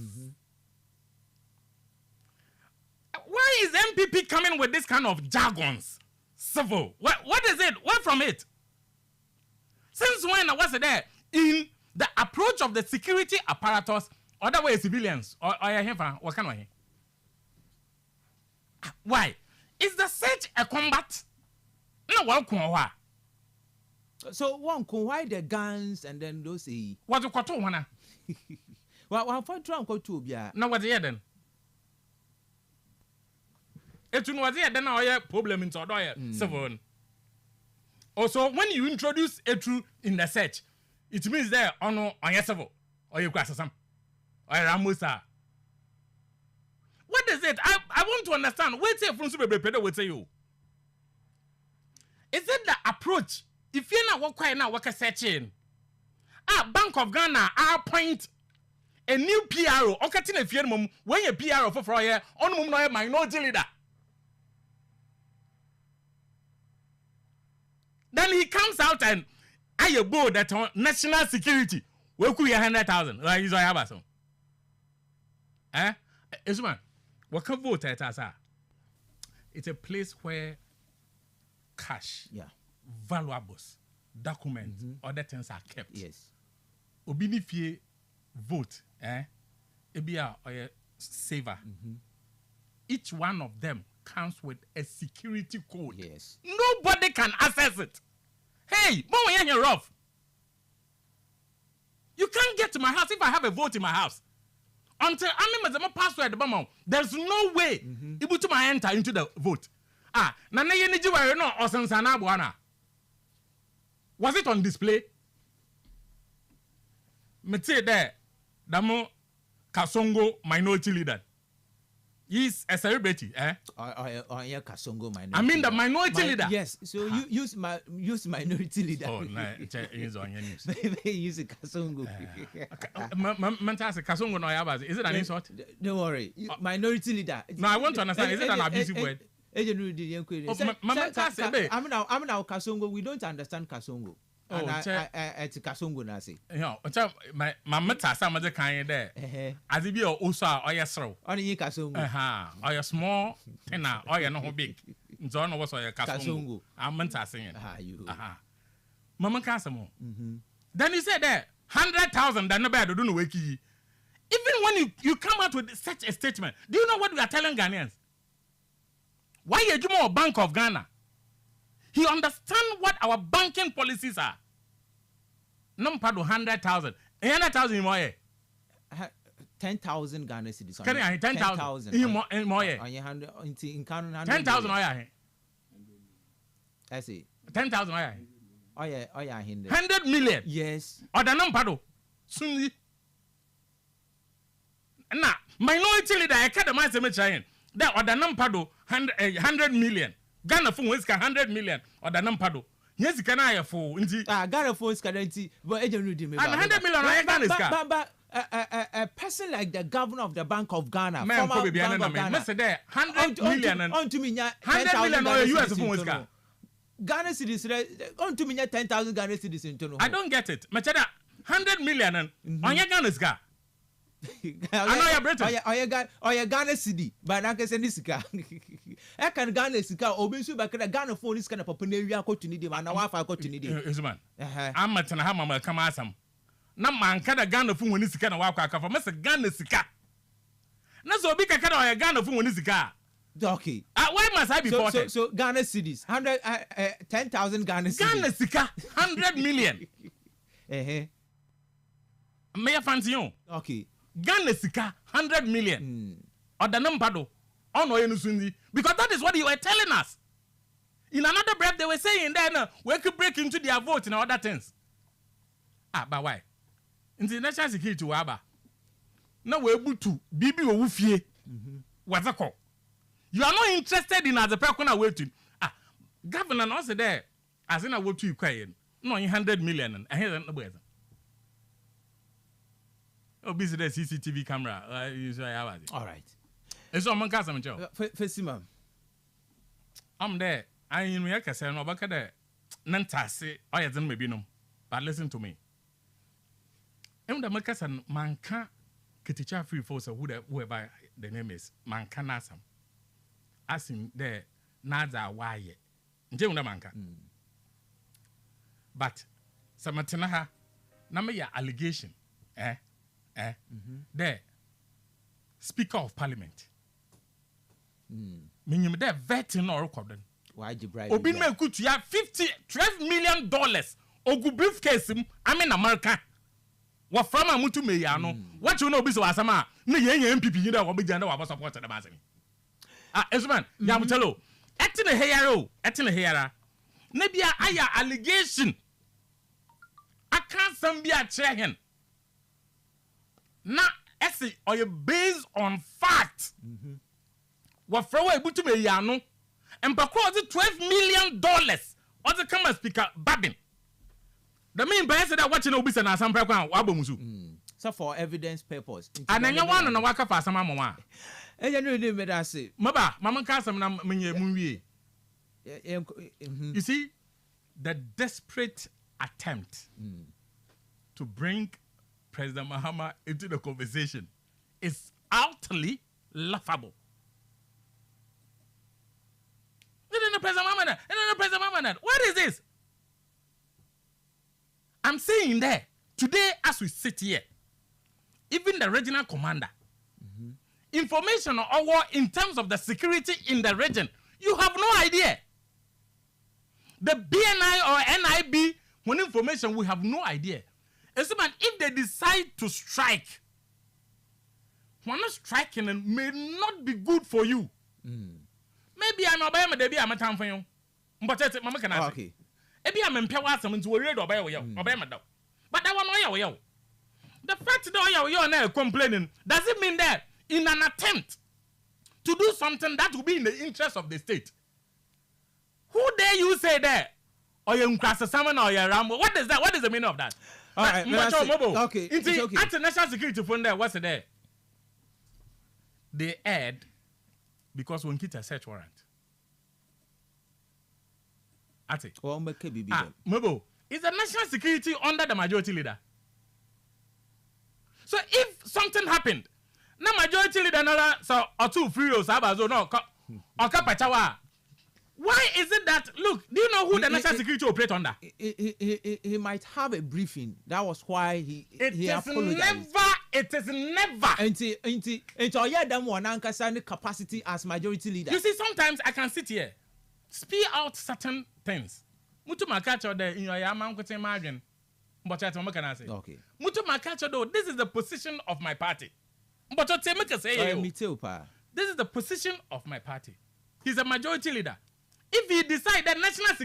Why is MPP coming with this kind of jargons? Civil. What is it? Where from it? Since when was it there? In the approach of the security apparatus, other way civilians, or what kind of Why? Is the search a combat? No, one. So one why the guns and then those say what you got one? Well, for Trump go to be now what's here then? It was here then our problem in Todoya 7. Also, when you introduce a true in the search, it means there on your several or you cross some or Ramusa. What is it? I want to understand. Wait say from Super Peter will say you. Is it the approach? If you're not working now, work a searching. Bank of Ghana, appoint a new PRO. Okay, if you're when you PRO for a year, on minority leader. Then he comes out and I board that on national security. Where could you 100,000? Like he's a some. It's man. What can vote at us? It's a place where cash, valuables, documents, other things are kept. Yes. Obini fie vote, ebia or saver. Each one of them comes with a security code. Yes. Nobody can access it. Hey, when you're rough. You can't get to my house if I have a vote in my house. Until I'm a password at the moment, there's no way able to enter into the vote. Nana yeniji wa no osansana bwana. Was it on display? Me say there, Damo Kasongo minority leader. He's a celebrity, yeah, Kasongo minority. I mean the minority leader. Yes. So you use minority leader. Oh, no, it's on your news. Use Kasongo. Kasongo no yabazi. Is it an insult? Don't worry. Minority leader. No, I want to understand. Is it an abusive word? I'm now Kasongo. We don't understand Kasongo. Oh, it's Kasongo na say. No, my meta some of the kind there. As if you also or your throw. Only Kasongo. Or your small tenor or your no big. John was or your Kasongo. I'm meta saying. Mama Kasamo. Then he said there 100,000 than no bad don't know wake. Even when you come out with such a statement, do you know what we are telling Ghanaians? Why you do more Bank of Ghana? He understands what our banking policies are. Number 100,000. 100,000 more. 10,000 Ghana cedis. Can I 10,000? In more. 10,000 oya. I see. 10,000 oya. Oh yeah, 100 million. Yes. Or the number soon. Now, minority leader, I can't imagine me trying. There or the number 100 million. Ghana phone is 100 million or the number. Yes, can I afford? Ghana phone is currently, but I don't know. And 100 million but a person like the governor of the Bank of Ghana, man, former Bank of Ghana, 100 million and on to me 100 million or US phone is Ghana citizens on to me 10,000 Ghana citizens. I don't get it. Machada 100 million and on your Ghana's car. I know you're British. Or your Ghana city, but I can send this car. I can Ghana car, or be back at Ghana phone is kind of popular. Go to need him, and now I go to need him. Man, I'm at Tanahama, come asam. No man can a Ghana phone when it's kind of walk for Mr. Ghana Sika. Not so big a car or a Ghana phone when it's a car. Okay. Why must I be bought? So Ghana cities, 10,000 Ghana cities. Ghana Sika, 100 million. May I fancy you? Okay. Ghana Sika 100 million. Or the number do. Because that is what you were telling us. In another breath, they were saying that we could break into their vote and other things. But why? In the national security, now we're able to Bibi Owufie. What's that called? You are not interested in as a person waiting. Governor also there. As in a vote to Ukraine. No, 100 million. And here's the way. Busy the CCTV camera. All right. It's on my cousin, Joe. Fesima. I'm there. I in my castle, no back there. Nantasi, I had them maybe no. But listen to me. And the Macasan manka Kiticha free force whoever the name is Mankanasam. As in there, Naza why. Juna manka. But Samatanaha, Namaya allegation. The Speaker of Parliament Minim there vetting or recording. Why you bribe? Obi me kutu ya $12 million. Ogu briefcase I'm in America. What from a mutu me ya no. What you know be so asama. No ye MPP you know what be janda wa support the basini. Esman, ya mutelo. Etin a heyara. Nebia aya allegation. I can't some be a chairhen. Na esi or you based on fact. What from a butu me ya no. And because $12 million or the camera speaker Babin. The main by that watching obis and some wabomusu. So for evidence purpose. And then you want to walk for some mama. And you know what I say. Maba, Mama Casam movie. You see, the desperate attempt to bring President Mahama into the conversation is utterly laughable. What is this? I'm saying there, today as we sit here, even the regional commander, information or in terms of the security in the region, you have no idea. The BNI or NIB, when information, we have no idea. If they decide to strike, when striking may not be good for you. Maybe I'm a baby, I'm a time for you. But that's it, Mama can ask. Okay. Maybe I'm in Pewasam to a read or by you, or by my dog. But I want to know. The fact that you're now complaining doesn't mean that in an attempt to do something that will be in the interest of the state. Who dare you say that? Or you crash a salmon or you rambo? What is that? What is the meaning of that? All right, okay. It's okay. At the national security fund there, what's there? They add because when get a search warrant. Ati. Mobo, is the national security under the majority leader? So if something happened, na majority leader so or two free rows abazo no or kapachawa. Why is it that look, do you know who the national security operate under? He might have a briefing. That was why he apologized. It is never. Until yeah, them one ankasa capacity as majority leader. You see, sometimes I can sit here, speak out certain things. Mutu makacho there in your yama unkote margin. But what can I say? Okay. Mutu makacho though, this is the position of my party. But what make say me too, pa. This is the position of my party. He's a majority leader. If he decide that national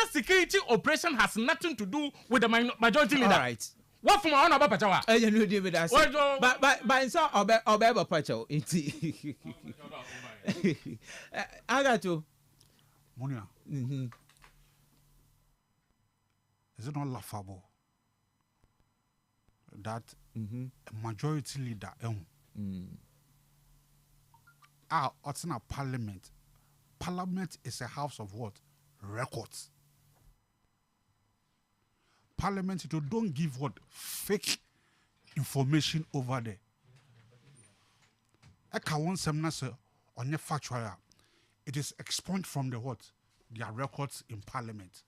security operation has nothing to do with the majority leader. All right. What from our own about Pachawa? I don't know with that. But so Obeba Pacho. I got to. Monia. Is it not laughable that a majority leader it's in a parliament? Parliament is a house of what? Records. Parliament, don't give what? Fake information over there. Eka one seminar on your factual. It is expunged from the what? Their records in Parliament.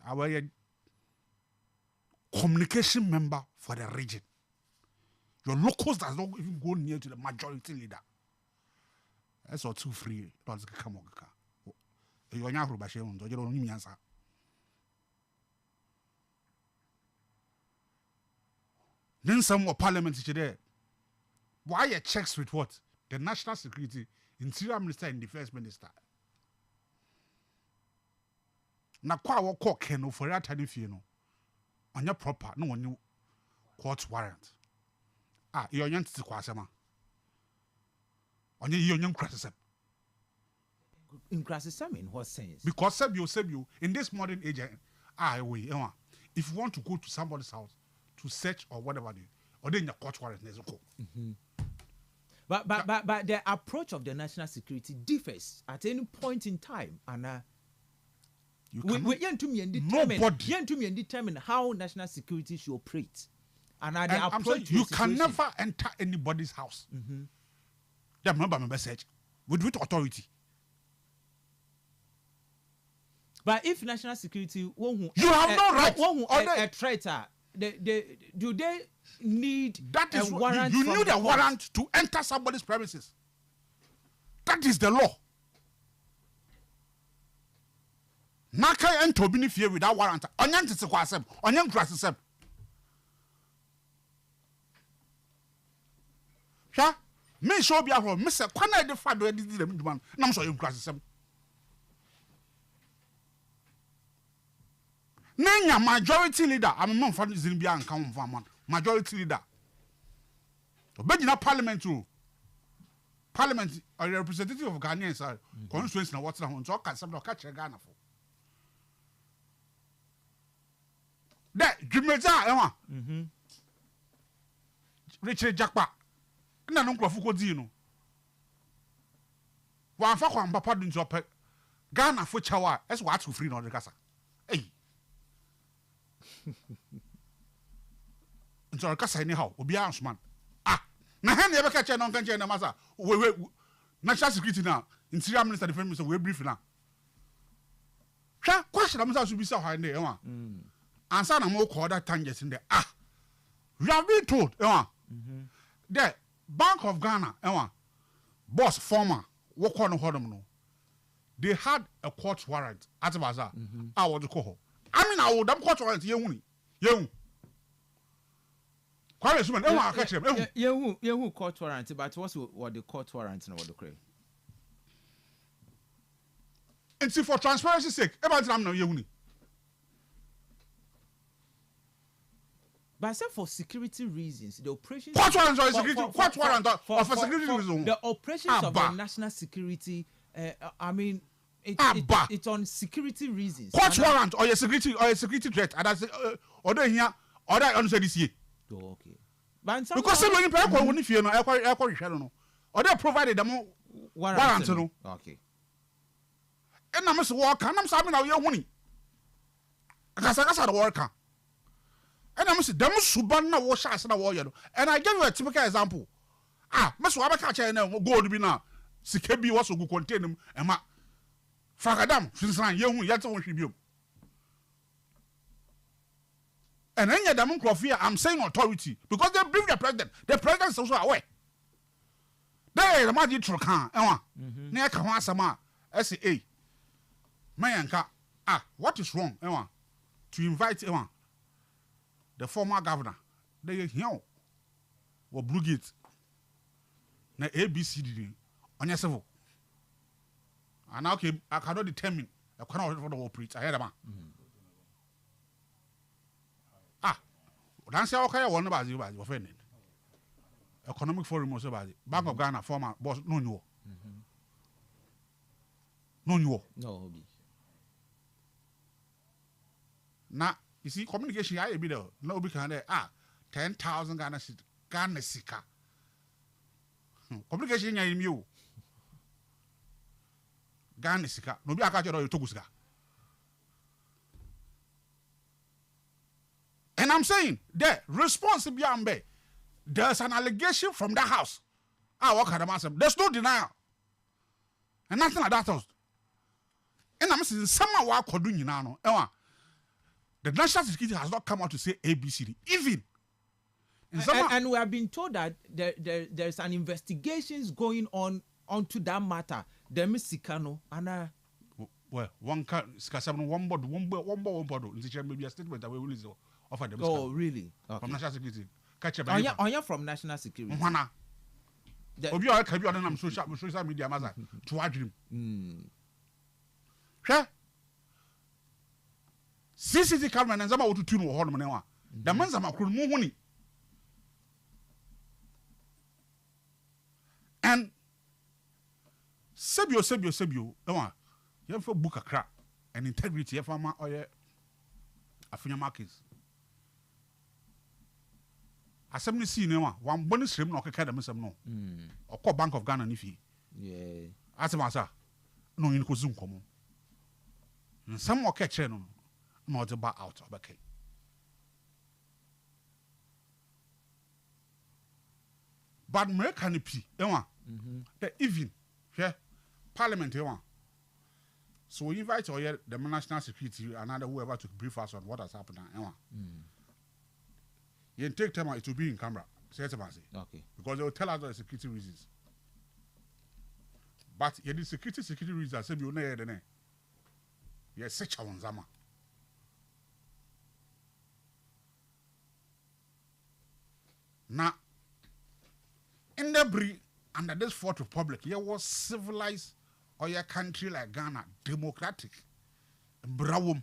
Our communication member for the region. Your locals does not even go near to the majority leader. That's all too free. Don't come on. You don't answer. Then some more parliament today. Why you checks with what? The national security, interior minister and defense minister. Na kwa wo call Keno for that time no. On your proper, no one new court warrant. You're young to kwasema. On your young criticism. In criticism, in what sense? Because save you in this modern age, if you want to go to somebody's house to search or whatever, or then your court warrant is okay. But the approach of the national security differs at any point in time, and we determine how national security should operate, and the approach. You can never enter anybody's house. They remember my message with authority. But if national security, you have no right. A traitor, do they need that is a warrant? You need a warrant to enter somebody's premises. That is the law. Naka ento bi ni fie without warrant. Onye ntete kwa asem, onye nkura asem. Hwa, me show bi ahoro, me se kwana de fa do edi dem duma. Na me so onye nkura asem. Nenya majority leader, I'm not for this Zimbia and come from majority leader. Obedina parliament rule. Parliament or representative of Ghanaians are constituents na what's on talk and some catch a Ghana for. That Jimeza Emma. Richard Jackpa. Na no Fuko Dino. One for one papa didn't drop Ghana for Chawa, that's what to free on the Casa. Hey. Nso Casa anyhow, Obi man. Na hen ebe ka che no kan che na masa we national security na interior minister defense minister we brief na hwa question am sa so bi sa hwan dey enwa ansa na mo call that tangents in there we have been told enwa the Bank of Ghana enwa boss former wo call no hodom no they had a court warrant at baza I was call I mean I would them court warrant ye Kwame Suman, I catch him. You court warrant, but what the court warrant and what the crane. And see, for transparency's sake, about them no yuni. But I said for security reasons, the operations. Court warrant or security? Court warrant or for security reasons? The operations of the national security. I mean, it's on security reasons. Court warrant or your security threat, and that's order here, order on this year. Oh, okay. But because when you pay for if you know, I no. Or they provided them warrant no. Okay. And I must walk, and I'm saying now you're winning. Kasa the worker. And I must them subana wash as na warrior. And I give you a typical example. Must waba catch and go to be now. Sikebi was go contain them and ma Fakadam, since I young yet on you. And then the democracy, I'm saying authority because they bring the president. The president is also aware. They the magic trocan. Near Kawasama, SCA. Mayanka, what is wrong? To invite the former governor. They here or Blue Gate. Na ABCD on your civil. And now I cannot determine the corner of the operate. I heard about. That's how I want about you offended. Economic Forum was about it. Bank of Ghana, former boss, no new. No new. No. Now, you see, communication, I be there. No, be can there. 10,000 Ghana Sika. Communication, I am you. Ghana Sika. No, be a catcher or you took Sika. And I'm saying, the responsibility, there's an allegation from that house. What kind of answer? There's no denial. And nothing like that. And I'm saying, someone could do now. The national security has not come out to say ABCD. Even. And we have been told that there's an investigations going on onto that matter. The Mexicano and well, one board. Maybe a statement that we will offer them. Oh, really? Okay. From national security. Catch a on from national security. Obi o ka bi on na social media maza to adwim. Hwe CCTV camera na nzama wotutu no ho no ne wa. Da manza makro mu huni. And sebio ewa you for book akra and integrity you for ma oye afunya markets. Asem ni si ne wa wan bonus rem na okeka da mesem no. Okọ Bank of Ghana ni fi. Yeah. Asema sa no yin ko zum komo. Nsam o kekere no no the bar out obake. But America ni pi ewa. The even hwe parliament ewa. So we invite the national security and other whoever to brief us on what has happened ewa. You take time, it will be in camera. Say it, okay. Because they will tell us the security reasons. But you the security reasons say you know there. Yes, such a one zama. Now, in the under this Fourth Republic, there was civilized or a country like Ghana, democratic, brawum.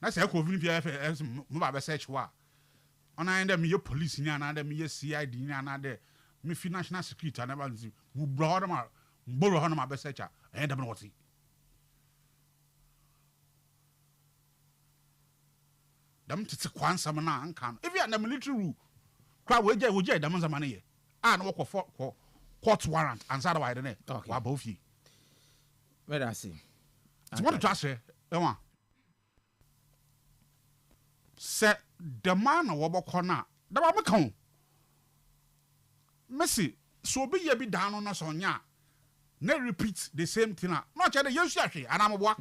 That's a COVID PFS, mobile search war. On I end me your police, and me CID, and me national security, and never see who brought them out, borrow on my best searcher, and I'm not see. Them to kwan some na ankan. If you are the military rule, crowd we get them some money. Ah, no work for court warrant and so why then. Okay. Wa both yi. Where I see. So what to say? Ewa. Say the man wo bokọ na. Da ba meka. Messi, so be ye be down on us on ya. Ne repeat the same thing. No che the yesu ahwe anamboa.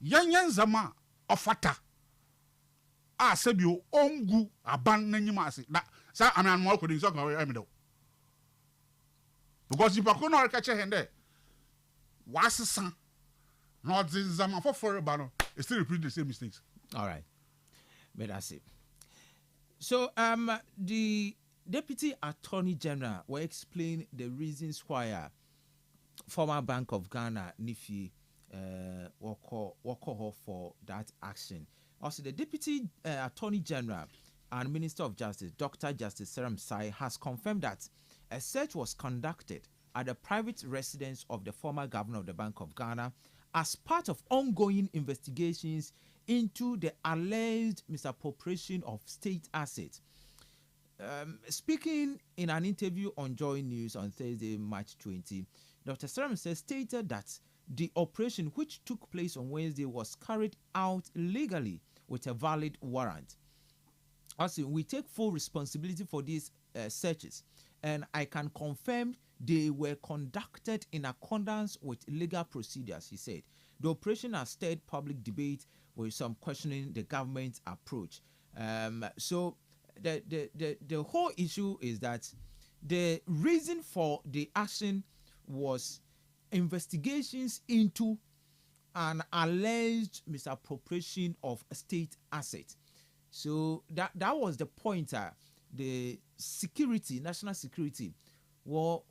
Yan zama ofata a sebio ongu aban nanyima ase na sa anan mo ko din so ka we do because if akọ na ka che hende wasesa no din zama for ba no still repeat the same mistakes. All right, but that's it. So the Deputy Attorney General will explain the reasons why former Bank of Ghana Nifi walk for that action. Also, the Deputy Attorney General and Minister of Justice, Dr. Justice Seram Sai, has confirmed that a search was conducted at the private residence of the former governor of the Bank of Ghana as part of ongoing investigations into the alleged misappropriation of state assets. Speaking in an interview on Joy News on Thursday, March 20, Dr. Seram Sai stated that the operation, which took place on Wednesday, was carried out legally with a valid warrant. Also, we take full responsibility for these searches, and I can confirm they were conducted in accordance with legal procedures, he said. The operation has stirred public debate with some questioning the government's approach. So the whole issue is that the reason for the action was investigations into an alleged misappropriation of state assets. So that was the point. The security, national security, will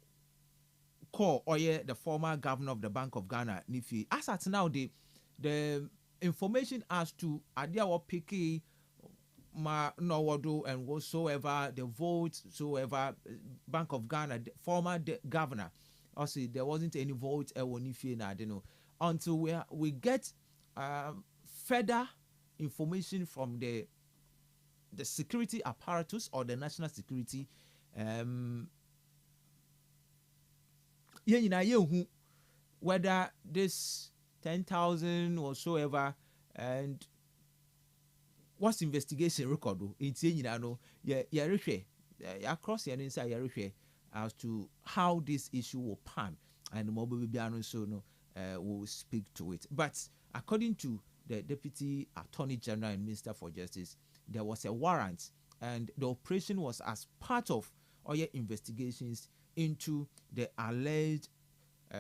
call Oye, the former governor of the Bank of Ghana, Nifi. As at now, the information as to Adiawa Piki, Ma Nowado, and whatsoever the votes, so Bank of Ghana, the former governor. Also, there wasn't any vote I don't know, until we get further information from the security apparatus or the national security. Whether this 10,000 or so ever, and what's investigation record? It's across the inside as to how this issue will pan, and Mobile Biano will speak to it. But according to the Deputy Attorney General and Minister for Justice, there was a warrant, and the operation was as part of Oye investigations into the alleged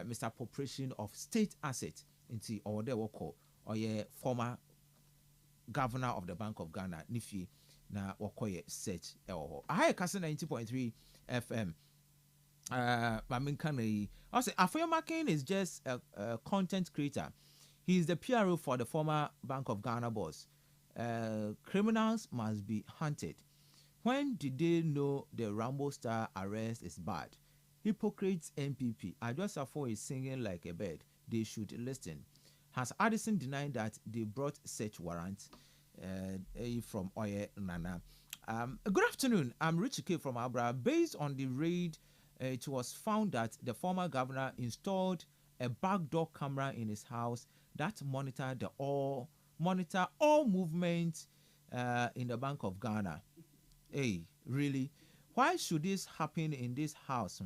misappropriation of state assets into or they were called Oye former governor of the Bank of Ghana, Nifi, na Wakoye search. I Kastle 90.3 FM. Also, Afuyamakin is just a content creator. He is the PRO for the former Bank of Ghana boss. Criminals must be hunted. When did they know the Rambo Star arrest is bad? Hypocrites MPP. Adjustafo is singing like a bird. They should listen. Has Addison denied that they brought search warrants from Oye Nana? Good afternoon. I'm Richie K from Abra. Based on the raid, it was found that the former governor installed a backdoor camera in his house that monitored all movements in the Bank of Ghana. Hey, really? Why should this happen in this house?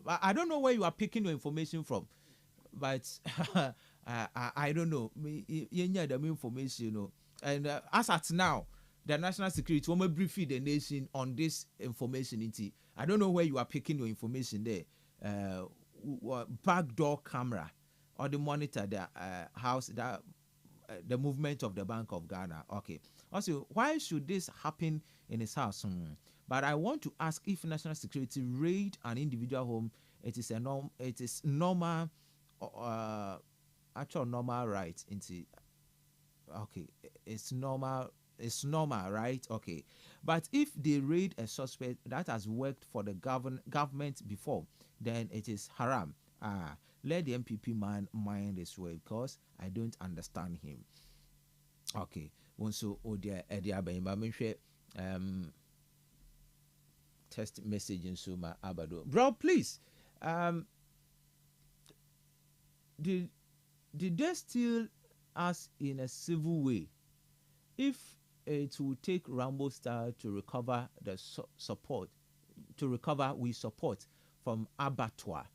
I don't know where you are picking your information from, but I don't know. You need the information, And as at now, the national security will brief the nation on this information. I don't know where you are picking your information there. Backdoor camera or the monitor the house that the movement of the Bank of Ghana. Okay. Also, why should this happen in his house? But I want to ask if national security raid an individual home. It is normal, actual normal right. Okay, it's normal, right? Okay, but if they raid a suspect that has worked for the government before, then it is haram. Let the MPP man mind this way, because I don't understand him. Okay, so text message in Suma Abado. Bro, please. Did they steal us in a civil way? If it will take Rambo style to recover the support, we support from abattoir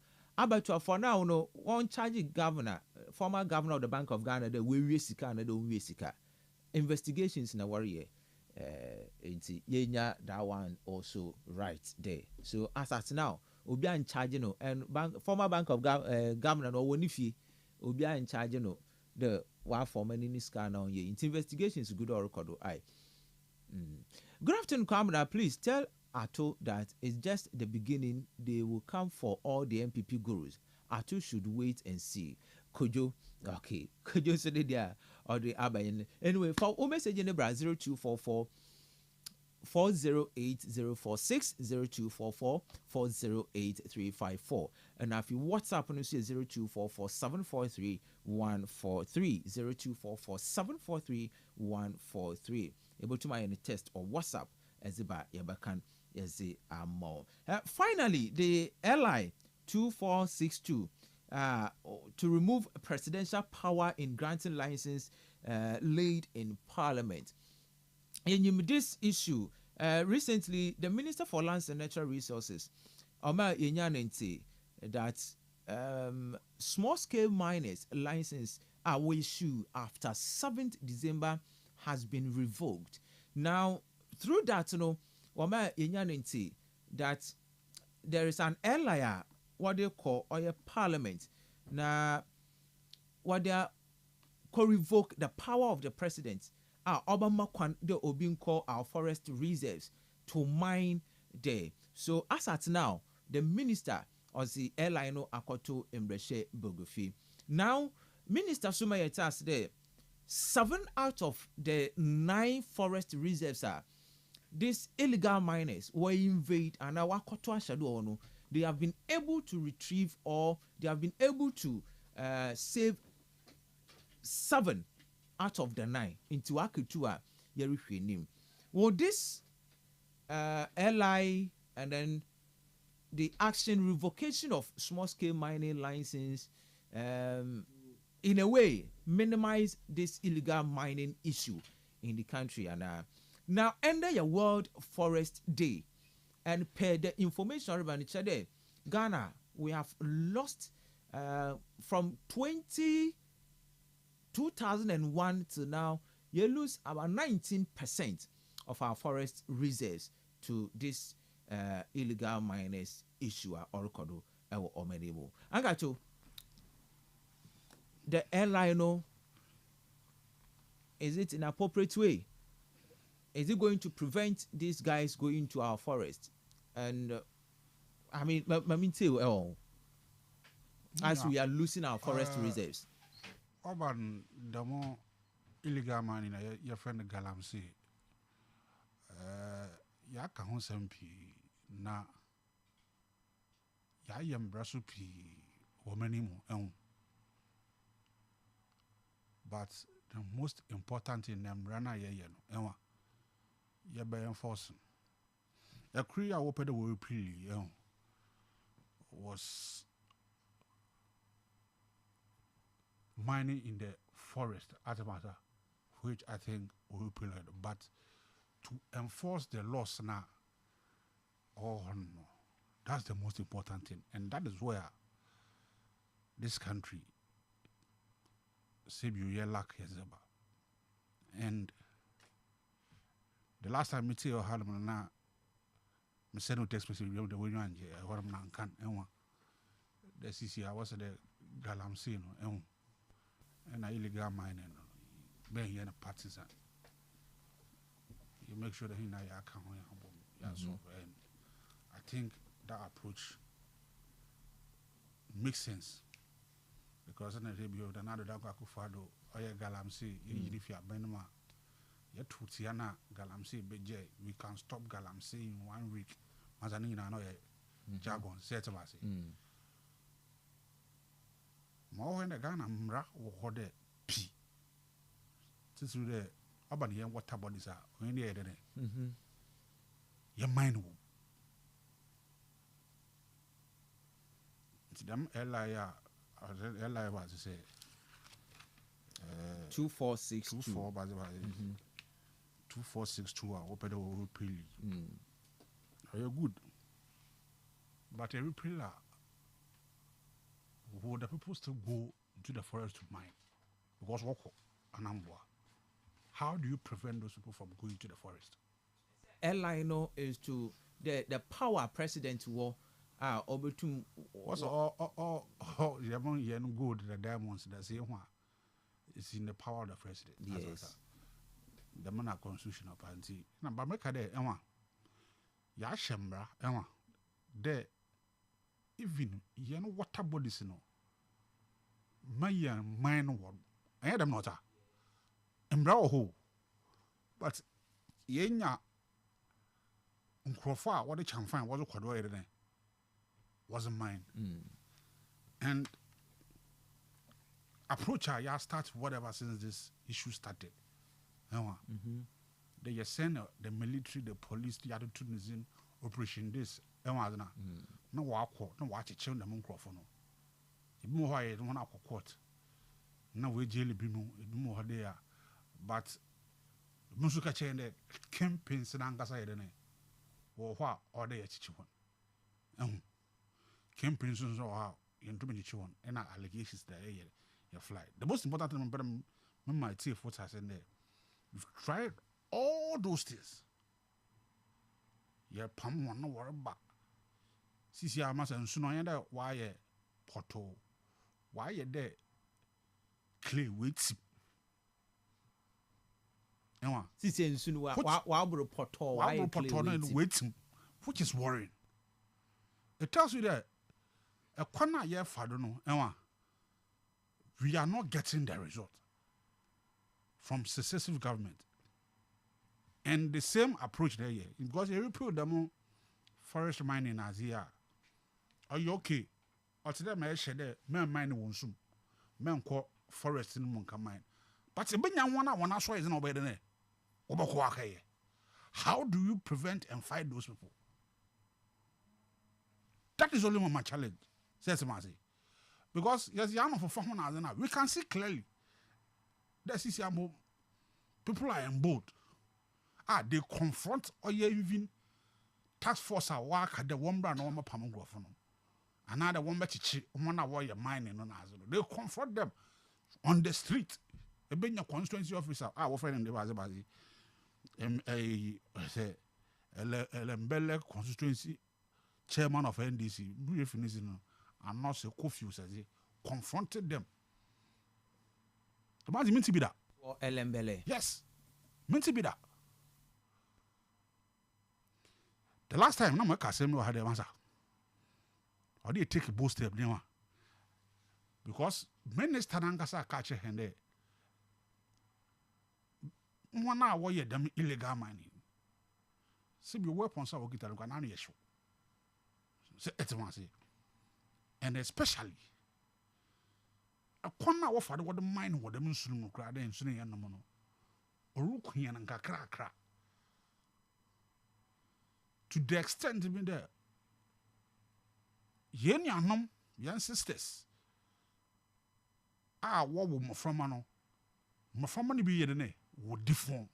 for now. No one charging governor, former governor of the Bank of Ghana, the we sika and the we sika investigations in a warrior. Yenya that one also right there. So as at now, Obia in charge, and former Bank of Governor no Wonifi, Obia in charge, the one former in this car now. It's investigations good or record. Good afternoon, Kamara. Please tell Ato that it's just the beginning. They will come for all the MPP gurus. Ato should wait and see. Kojo, okay. Kojo said there or the Abayan. Anyway, for o message in the 0244 408046 0244 408354. And if you WhatsApp and you say 0244 743 143 0244 743 143. Able to my test or WhatsApp as about Yabakan as the more. Finally, the LI 2462 to remove presidential power in granting license laid in Parliament. In this issue, recently the Minister for Lands and Natural Resources, Oma Yenyanente, that small-scale miners license are issued after 7th December has been revoked. Now, through that, Oma Yenyanente, that there is an earlier what they call or Parliament now what they could revoke the power of the president. Obama can the Obin call our forest reserves to mine there. So as at now, the minister of the airline Akoto Mbreshe Bogofi. Now, Minister Sumayeta said 7 out of the 9 forest reserves are these illegal miners were invade and our Akoto Ashado. They have been able to retrieve or they have been able to save 7 out of the 9 into Akutua Yerifenim. Well, this LI and then the action revocation of small scale mining license in a way minimize this illegal mining issue in the country. And now under your World Forest Day, and per the information about each other, Ghana, we have lost from 2001 to now, you lose about 19% of our forest reserves to this illegal miners issue or Kodo or Medebo. I got you. The airline, is it in an appropriate way? Is it going to prevent these guys going to our forest? And I mean, as we are losing our forest reserves. Urban, the more illegal mining, your friend Galamsey, Yaka Honsempi, na Yayam Brasupi, Womanimo, but the most important in them, Rana Yayano, you're by enforcing. A Korea opened the world pretty, was mining in the forest as a matter, which I think will be pilled. But to enforce the laws now, oh no, that's the most important thing. And that is where this country, Sibu Yelak Yazaba. And the last time me tell Harlem na me send no text message the way you and what I'm not can the CC I was the galamsey no and illegal mining ben here na partisan you make sure that he na your account so and I think that approach makes sense because na be of another da kwa kufado oye galamsey you if you benma yet Tiana galamsey beje we can stop galamsey in 1 week mazani na no jargon set about say ma when the Ghana mra wo hode pi tisu de abani yen water bodies are when they there your mind wo ti dem elia was say 2462 by the 2462 open the repeal are good but a repealer would the people still go to the forest to mine because what anambwa how do you prevent those people from going to the forest airline is to the power president war obetum what's all yen gold the diamonds that say one is in the power of the president yes the man constitutional party na ba make there ya shembra there even yen water bodies no mayan mine one I them not embra ho but yenya nkrofa what the chamfan was kwado ere wasn't mine and approach ya start whatever since this issue started they send the military the police the attitude is in operation this no walk no watch chill the microphone no why don't want court na we jail bi mu mo there but musuka chain the campaigns na ngasa yede ne wo hwa order ya chichi won campaigns so how you to me chichi won and allegations that you fly the most important thing but my team for us in there you've tried all those things yeah pam one no worry back sisi amasa nsu no yenda why poto why there clay wait enwa sisi nsu no wa bro poto why poto no wait which is worrying it tells you that a corner year fado no enwa we are not getting the result from successive government and the same approach there because you repeal them forest mining as here are you okay or today my share there men mine won sum men ko forest in mun mine but e benya one so is no be there obako akaye how do you prevent and fight those people that is only my challenge says Mazi because yes you for fun now we can see clearly that CCMO people are in boat they confront or even task force work at the one brand no one pamongro for no another one mechichi one warrior mining no they confront them on the street e be your constituency officer we friend them dey bazi say Elembele constituency chairman of NDC brief no and not say confused as he confronted them the man meant to be that or Elembele yes meant to be that the last time no make assembly had the answer or they take a bold step because minister Nangasa catch him there one hour you them illegal mining see your weapons are get along and issue say it and especially a corner of what the mine what them sunu kra den sunu yan no no orukuyan nka kra to the extent even there yen yanom yan sisters what wo moframa no moframa ni bi yede ne wo different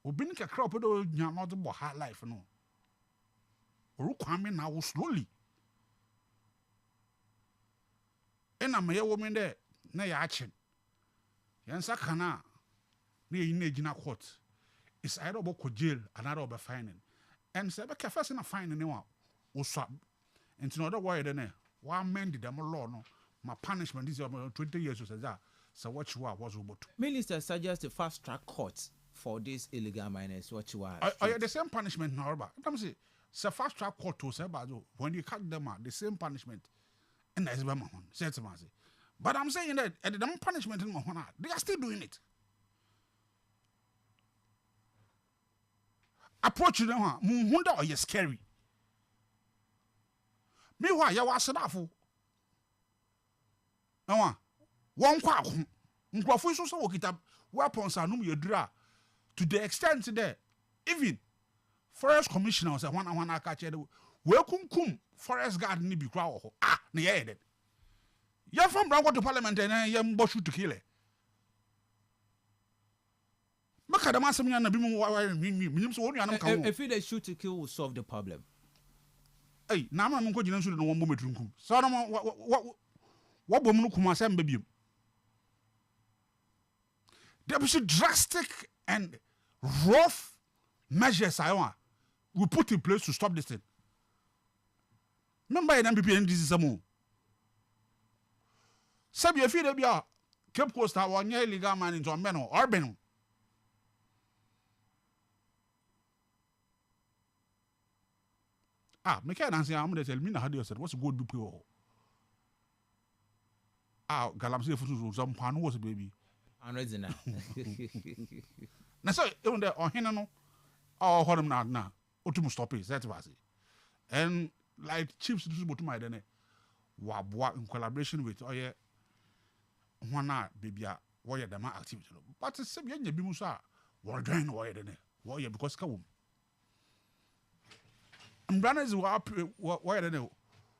obin ka kra opedo nya no bo high life no orukwame na wo slowly ena me ye women there na ya achen yan sakana na yin na gina court it's either about jail and other fining. And say, but first in a fine anyone or swap. And to another way, then, one man did them law, no. My punishment is 20 years, so that. So what you are was about. Minister suggests a fast track court for these illegal miners. What you are. Are the same punishment now, but I'm saying, it's a fast track court to say, when you cut them out, the same punishment. And that's what I'm saying. But I'm saying that at the punishment in Mahona, they are still doing it. Approach them, wonder or you're scary. Meanwhile, you are Sadafu. No one quack. Mcrofu so work it up weapons are no dra to the extent that even forest commissioners are one catch it. Welcome forest guard ni be crowd. Ah, near it. You're from Branco to Parliament and you're Boshu to kill it. If they shoot to kill will solve the problem. Hey, now I'm going to no one moment. So, what woman come as baby? There be drastic and rough measures I want we put in place to stop this thing. Remember, an MPP and this is a move. Sabi if you be a Cape Coast, our illegal man into a meno or beno. Ah, me can't answer. I'm going to tell me how you said what's a good people. Ah, Galamsey for some pan was a baby. I'm ready now. Now, so on the on Hinano or Hodam now, Otum stop it. That's what I say. And like chiefs to my dene, Wabwa in collaboration with Oye Wana Bibia, Warrior Dama activity. But it's same young Bimusa, Warden Warrior Dene, Warrior because Kawum. And Branners were Dene.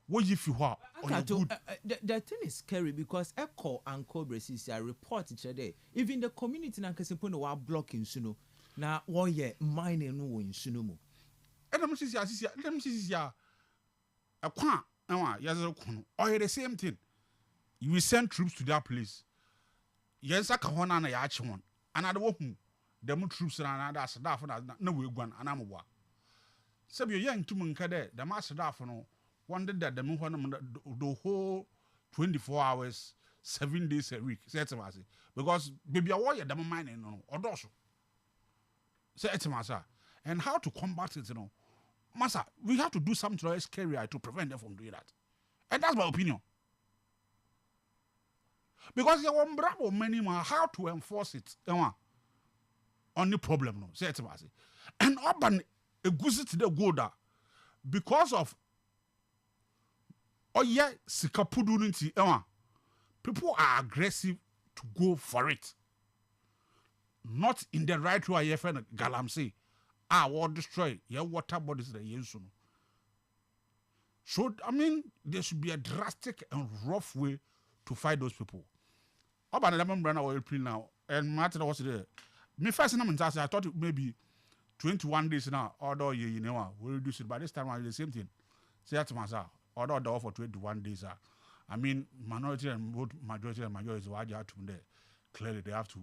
What if you are? The thing is scary because Echo and Cobra CCI report each other. Even the community na Kasipono were blocking Suno. Now, 1 year mining no in Sunumu. And let me see a quan, Yazoo, or the same thing. You will send troops to that place. Yes, I can't on a yacht one. Another woman, the more troops and that's a daff and no way one, and I'm a wa. Sub your young two Munkade, the master daffano. Wondered that the whole 24 hours, 7 days a week. Say it because baby a warrior damn mining no or dorsal. Say it and how to combat it, Massa, we have to do something to scary to prevent them from doing that. And that's my opinion. Because you want bravo many more how to enforce it. On the problem no. Say it and urban a goose to the goda because of oh yeah, sikapudunti people are aggressive to go for it. Not in the right way. I find Galamsey, will destroy your water bodies the Yensuno. So I mean, there should be a drastic and rough way to fight those people. How about the lemon brand oil pill now? And Martin was there. Me first name I thought it maybe 21 days now. Although we'll reduce it by this time. The same thing. Say that to myself. Order the for 21 days. I mean, minority and vote majority and majority is why they have to there. Clearly, they have to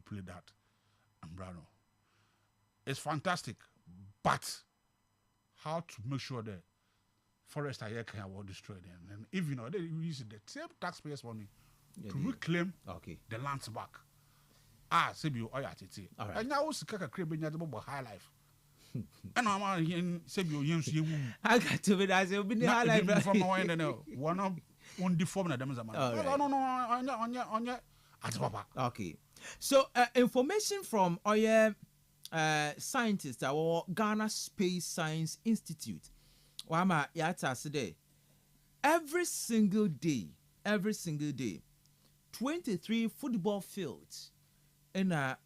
play that. And Brano. It's fantastic, but how to make sure that forests are here can destroy them. And if they use the same taxpayers' money to reclaim the lands back. Sebi Oyatiti. And now also kaka crib in your high life. And I'm in Sebio Yens. I got to be that you'll be the highlight from my end. One deformed them as a man. On your okay. So, information from our scientists, our Ghana Space Science Institute. Wama Yata today. Every single day, 23 football fields in a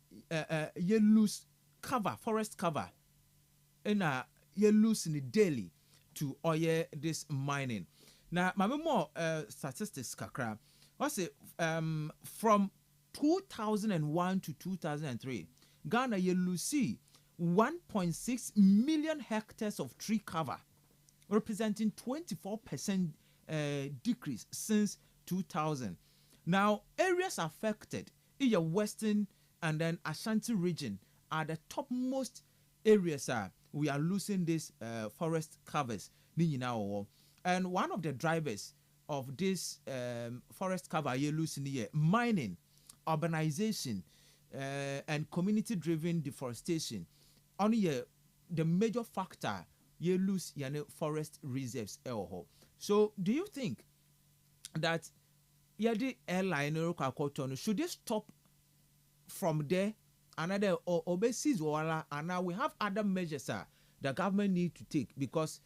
yellow cover, forest cover. And you losing the daily to oil this mining. Now, my more statistics kakra. What's it from 2001 to 2003, Ghana you lose 1.6 million hectares of tree cover, representing 24% decrease since 2000. Now, areas affected in your western and then Ashanti region are the topmost areas we are losing these forest covers. And one of the drivers of this forest cover you're losing here, mining, urbanization, and community-driven deforestation. Only the major factor you lose forest reserves. So do you think that the airline should they stop from there another overseas wala, and now we have other measures the government need to take, because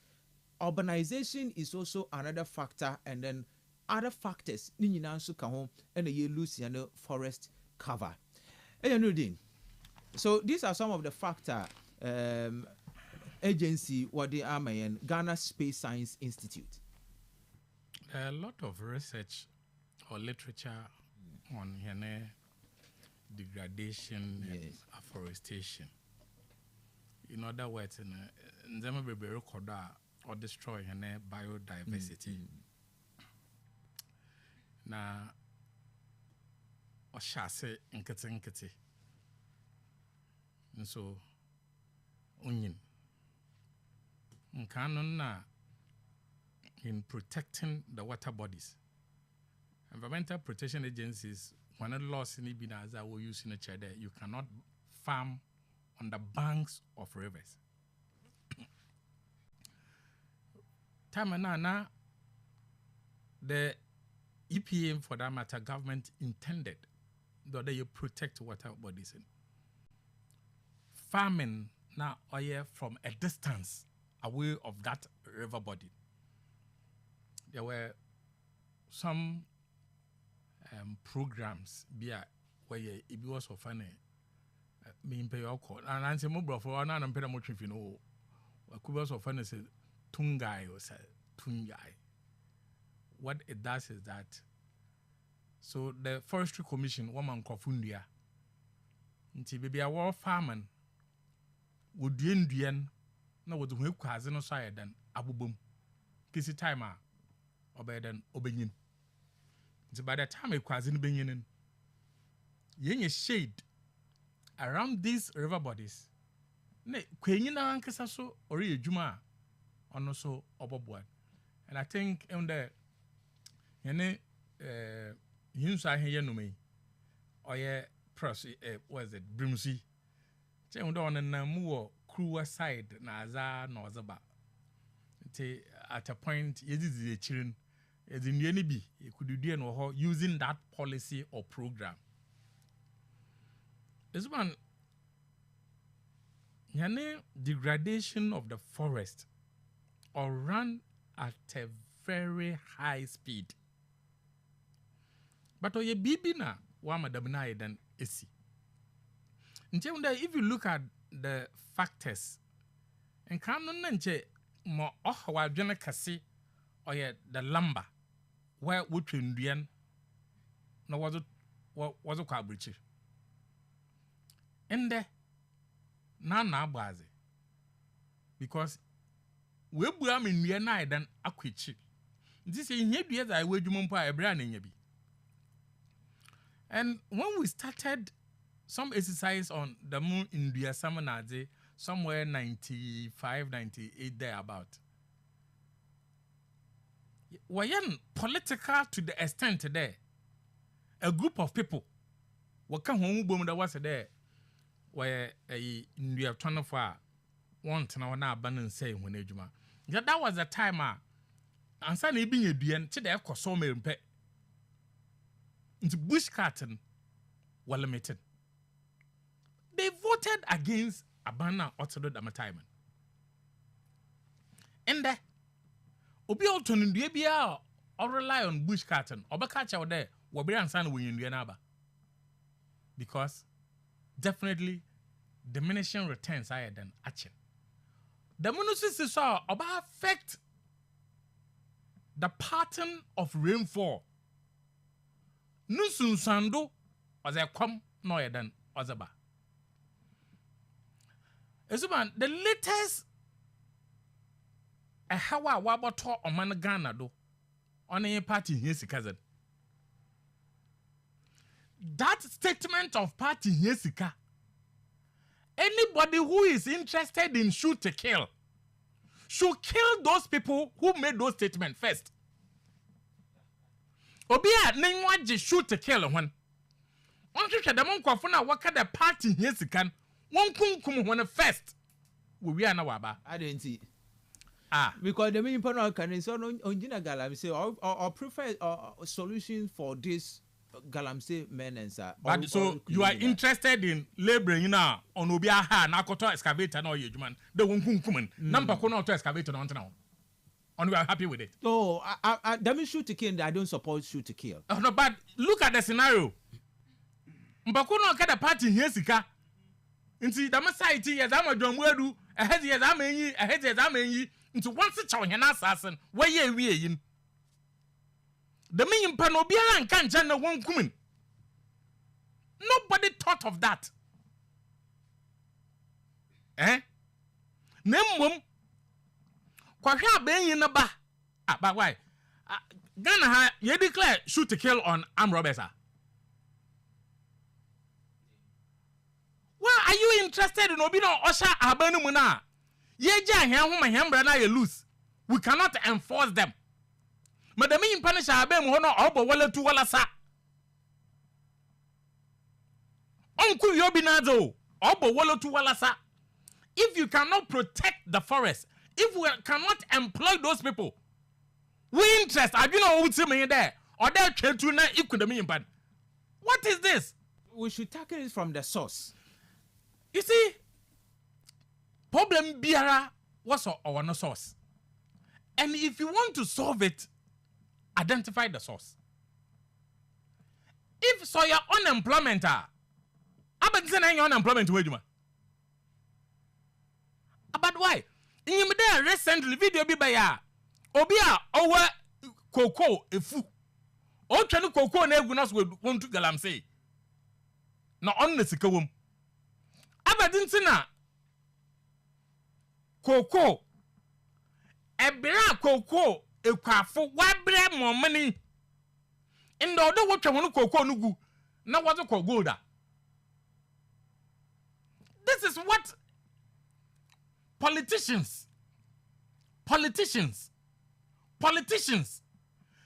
urbanization is also another factor, and then other factors and you lose forest cover. So these are some of the factors agency what they are in Ghana Space Science Institute. A lot of research or literature on degradation and afforestation. In other words, them be record or destroy biodiversity. Na or shall say nkete. And so onion. Nkanon in protecting the water bodies. Environmental protection agencies, when a loss in Ibinaza will use in a chair there, you cannot farm on the banks of rivers. Tamanana, the EPA, for that matter, government intended that they protect water bodies. Farming now from a distance away of that river body. There were some programs where it was of funny. Being pay your call and answer more for an unpedamotri, you know, a kubas of funny said Tungai or said Tungai. What it does is that so the Forestry Commission, woman Kofundia, until baby a war farmer would the Indian no would who has no side than Abubum. Kissy timer or better than Obenin. So by the time it was in Benin, yen shade around these river bodies. Ne kwenyina ankasa so ori ejuma ono so oboboa. And I think in the hinsa here no me oye pros was it brimsi. Che ndo on na mu crew side na aza na ozaba. At a point yezi the children as in any be you could do no using that policy or program. This one degradation of the forest or run at a very high speed. But oye bibi na wa madam na then esi. If you look at the factors and can no nche mo wa dwene kase oye the lumber where would Indian no was it kwa bridge. And there na bazi because we buam in Indian than akwichi. This is here years I wage mumpa a brand in yabi. And when we started some exercise on the moon in India Samanade, somewhere 95, 98 there about. Wayan political to the extent there. A group of people were come home boom that was there where a India 24 want now na abandon say when ejuma. That was the time and son being a bien to the ekosome mpe. Into bush carton were limited. They voted against Abana Ottodo Damataiman. And there Obi Alton in the ABR or rely on bush carton or catch out there, Wabi and San Win in Yanaba. Because definitely diminishing returns higher than action. The monosis saw about affect the pattern of rainfall. Nusun Sando was a come no than Ozaba. The latest a hawa wabato o man Ghana do on a party here cousin. That statement of party here anybody who is interested in shoot to kill should kill those people who made those statements first. Obia nengwaje shoot to kill one. One should the monk of na waka the party here can one kunkum one first. We are now waba. I didn't see. Because the main panel can so on galam say or prefer solution for this galamsey men and sir. But so you are interested in laboring now on Obia ha na koto excavator no yejuman. The one kunkum number kono to excavator no now. And we are happy with it. Oh, I don't shoot to kill. I don't support shoot to kill. No, but look at the scenario. Mbakuno kada party here sika. Inti the society yes I'm a drum wedu. Ahead yes I'm yi. Into once a chow hena assassin. Where ye we yin. The main panobia and can't jana one kumin. Nobody thought of that. Name Kwahya ben in a ba. But why? Ghana ha ye declare shoot to kill on armed robbers. Why are you interested in Obino Osha Abanu Muna? Ye ja here whom hembra na ye loose. We cannot enforce them. Madam in punish Abem hono obo wala tu wala sa. Uncle Yobinazo obo wala tu wala sa. If you cannot protect the forest, if we cannot employ those people, we interest. I do not want to there or they're trying to not equal the million. What is this? We should tackle it from the source. You see, problem biara was our no source, and if you want to solve it, identify the source. If so, your unemployment but say unemployment wage man. But why? In there recently video be by ya obia over cocoa efu o twenu cocoa na egu nas we want to galamsey na on na sika wom abadin na cocoa ebra cocoa ekwafo wabre momani ndo do wo twenu cocoa nugu na wazo ko golda. This is what politicians,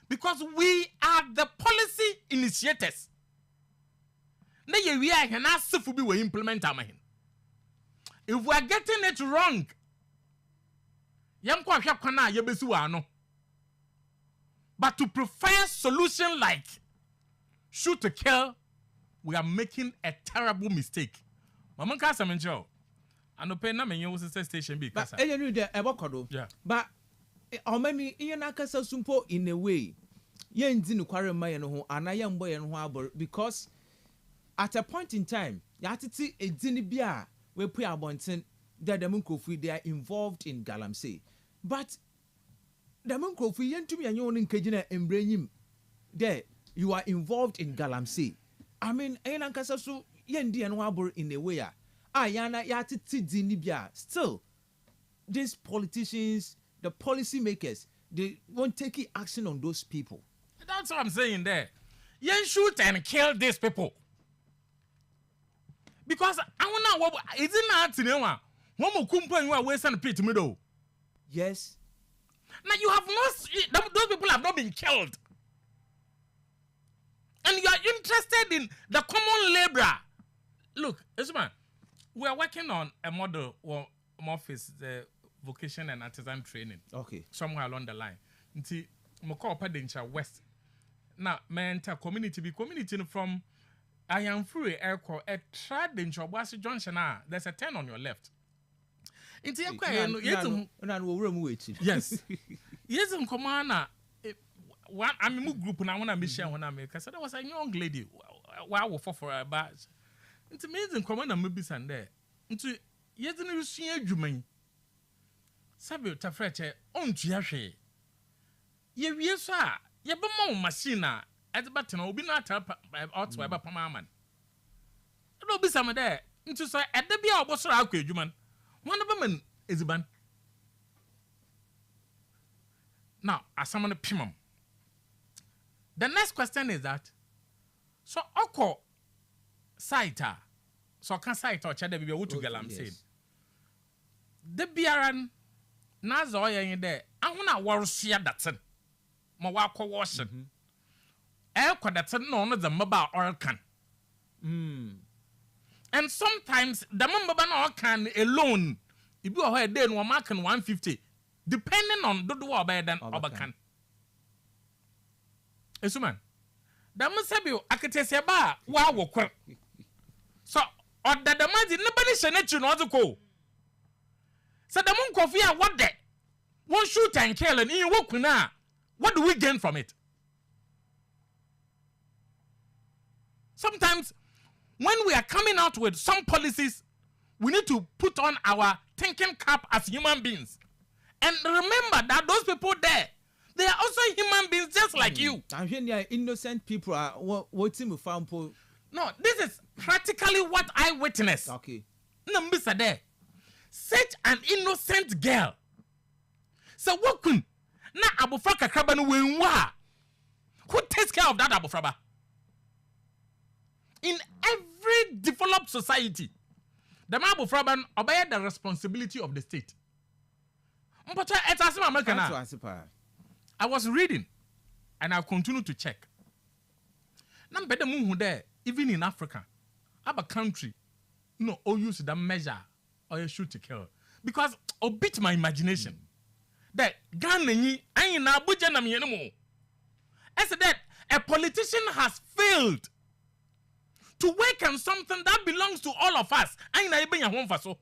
because we are the policy initiators. Na ye we are na sifu bi we implement amahin. If we are getting it wrong, yam kwa hwa kwana ye besi wa no. But to prefer solution like shoot to kill, we are making a terrible mistake. Mama kasa menjo. And open na menyo was station be kasa. But you the ebokodo. Yeah. But how many na kasa sumpo in a way. Ye ndi no kware ma ye no ho anaya mbo ye no ho abor because at a point in time ya titi edini bia we pu abonten that the munkofu they are involved in galamsey. But the munkofu ye ntumi anye won nkagina embrenyim there you are involved in galamsey. I mean na kasa so ye ndi no abor in a way yana yatiti dinibia. Still, these politicians, the policy makers, they won't take action on those people. That's what I'm saying there. You shoot and kill these people. Because I wanna what is it not in one more kumpa you are wasting pit middle. Yes. Now you have not those people have not been killed. And you are interested in the common laborer. Look, man. We are working on a model or office, the vocation and artisan training. Okay. Somewhere along the line. Nti moko Padincha West. Now, mental community from I am free aircraft a trad in Chobasi Junction. There's a 10 on your left. Nti yes. Yes, in Commander. One I mean group and I want to be sharing when I make. I said there was a young lady. Wow, for a badge. It's amazing command and maybe Sunday. Into yet in the senior Juman. Sabio Tafreche on Chiashe. Ye, sir, ye bemo machina at the button will be not up out to a man. It'll be some there. Into say at the beer was so okay, Juman. One of them is a ban. Now, as someone a pimum. The next question is that so Oko Saita So can site or chade be to galamsey. The biaran nazo yen there. I wanna warshia that's ma wako washing. That's no the mobile oil can. And sometimes the mobile oil can alone. If you are then one mark and 150, depending on the do better than other can. Esuman. That must have you. I can tell you about wow. So, or that the man did nobody send you not to go. So the monk of here, what that? One shoot and kill and you walk now. What do we gain from it? Sometimes, when we are coming out with some policies, we need to put on our thinking cap as human beings. And remember that those people there, they are also human beings just like you. I'm hearing innocent people are waiting for example. No, this is practically what I witnessed. Okay. Mr. There. Such an innocent girl. So what can na abofra kakraba no wenwa? Who takes care of that abofraba? In every developed society, the abofraba obey the responsibility of the state. But I was reading and I continue to check. Now better move there, even in Africa, have a country, no, or use that measure or you shoot to kill. Because or beat my imagination. That Ghana ain't na Abuja na mienemo. As that a politician has failed to work on something that belongs to all of us. Ain't na even your home for so.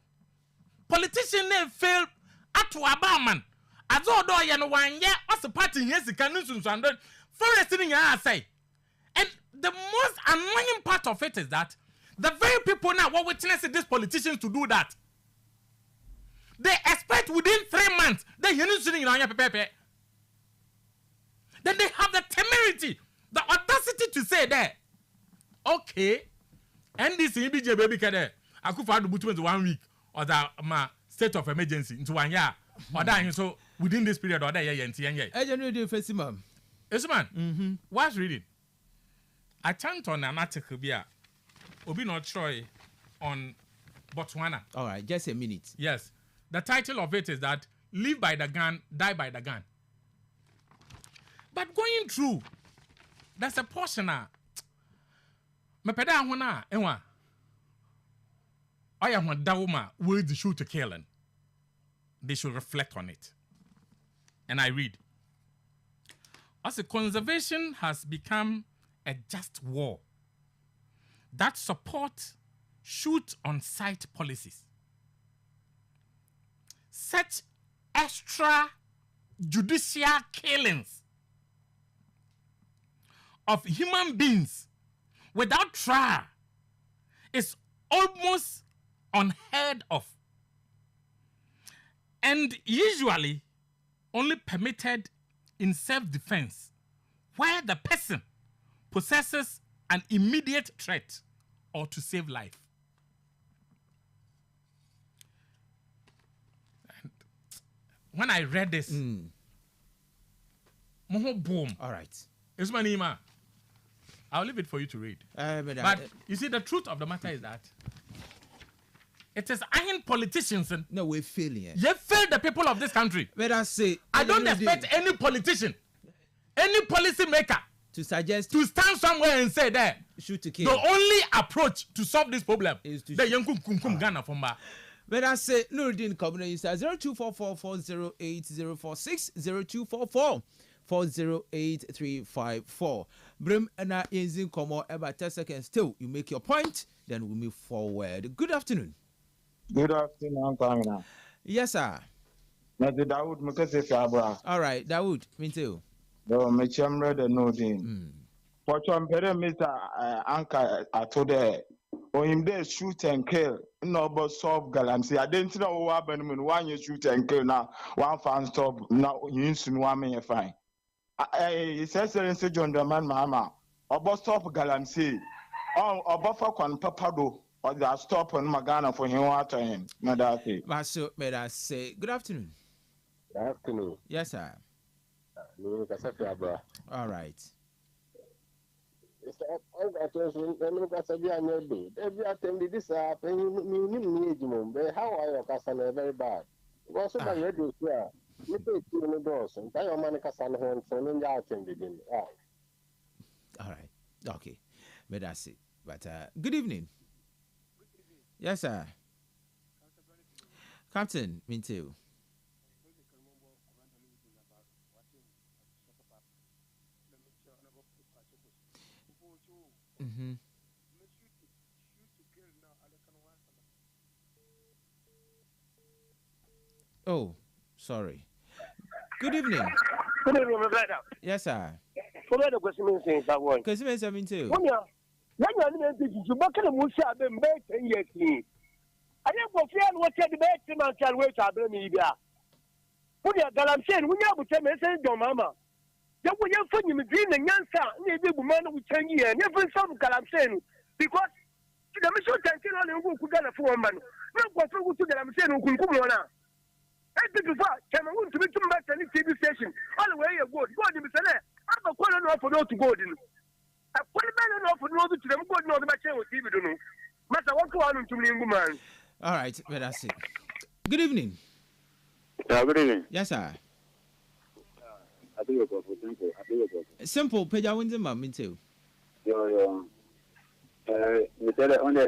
Politician they failed at Wabaman. As all do you know one year, what's the party yes, the canoes and forest in your say. And the most annoying part of it is that the very people now what witnessing these politicians to do that. They expect within 3 months they sitting in your paper. Then they have the temerity, the audacity to say that, okay, and this BJ baby kade, I could find the button 1 week or the state of emergency into 1 year. Or that so within this period or that year and I don't know the first man. Yes, man. What's reading? I turned on an article here. Obi not Troy on Botswana. All right, just a minute. Yes. The title of it is that live by the gun, die by the gun. But going through, there's a portion now. Me peda hona enwa. I am one dawuma where the shoot to killing. They should reflect on it. And I read. As a conservation has become a just war that supports shoot on sight policies. Such extra judicial killings of human beings without trial is almost unheard of and usually only permitted in self-defense where the person possesses an immediate threat or to save life. And when I read this, boom. All right. It's my name. I'll leave it for you to read. But you see, the truth of the matter is that it is iron politicians. No, we're failing. You fail the people of this country. Let us say, I don't expect any politician, any policy maker to suggest to stand somewhere and say that shoot to kill. The only approach to solve this problem is to Ghana from back. When I say Nuruddin Community is 0244408046 0244408354. Brim and I is in Como about 10 seconds still. You make your point, then we move forward. Good afternoon. Good afternoon, Kamina. Yes, sir. Mr. Dawood Mukase Fabra. All right, Dawood, me too. No, Mechamre the Nodin. For Champere, Mr. Anka, I told her, or him there shoot and kill. No, but solve galamsey. I didn't know what happened when 1 year shoot and kill now. One fan stop now. You soon 1 minute fine. He says, John the man, Mama, about stop galamsey. Oh, about for one papado. Or they stop on Magana for him water him. Madati. Maso, may I say, good afternoon. Good afternoon. Yes, sir. All right. I told you, I'm going to be a new day. Every attended this, how are your customer very bad? Because by radio, yeah, you pay 2 dollars, and tell your money customer home, so then you attended in. All right. Okay. But that's it. But good evening. Yes, sir. Captain, me too. Mm-hmm. Oh, sorry. Good evening. Good evening, my brother. Yes, sir. Follow the question saying that one. Because me 17. When you're you back in the Musha, I've been 10 years. I didn't go fear what the best man can wait to blame me. Put your galam saying, when you have to say, your mama. Then when you're funny, me dream and Yansa, maybe woman with 10 years, never some galam saying, because the mission can kill only who could get a 4 man. Not what to galam saying who could come on. I think can I want to be too much any TV station. All the way you go, in the Senate. I'm a quarter off for no to go in. I put a man off for no to them, go no, the machine with TV. Master, what go on to me, woman? All right, but that's it. Good evening. Good evening. Yes, sir. I do it for simple. Simple, Peja Windsor, me too. Yo. You said only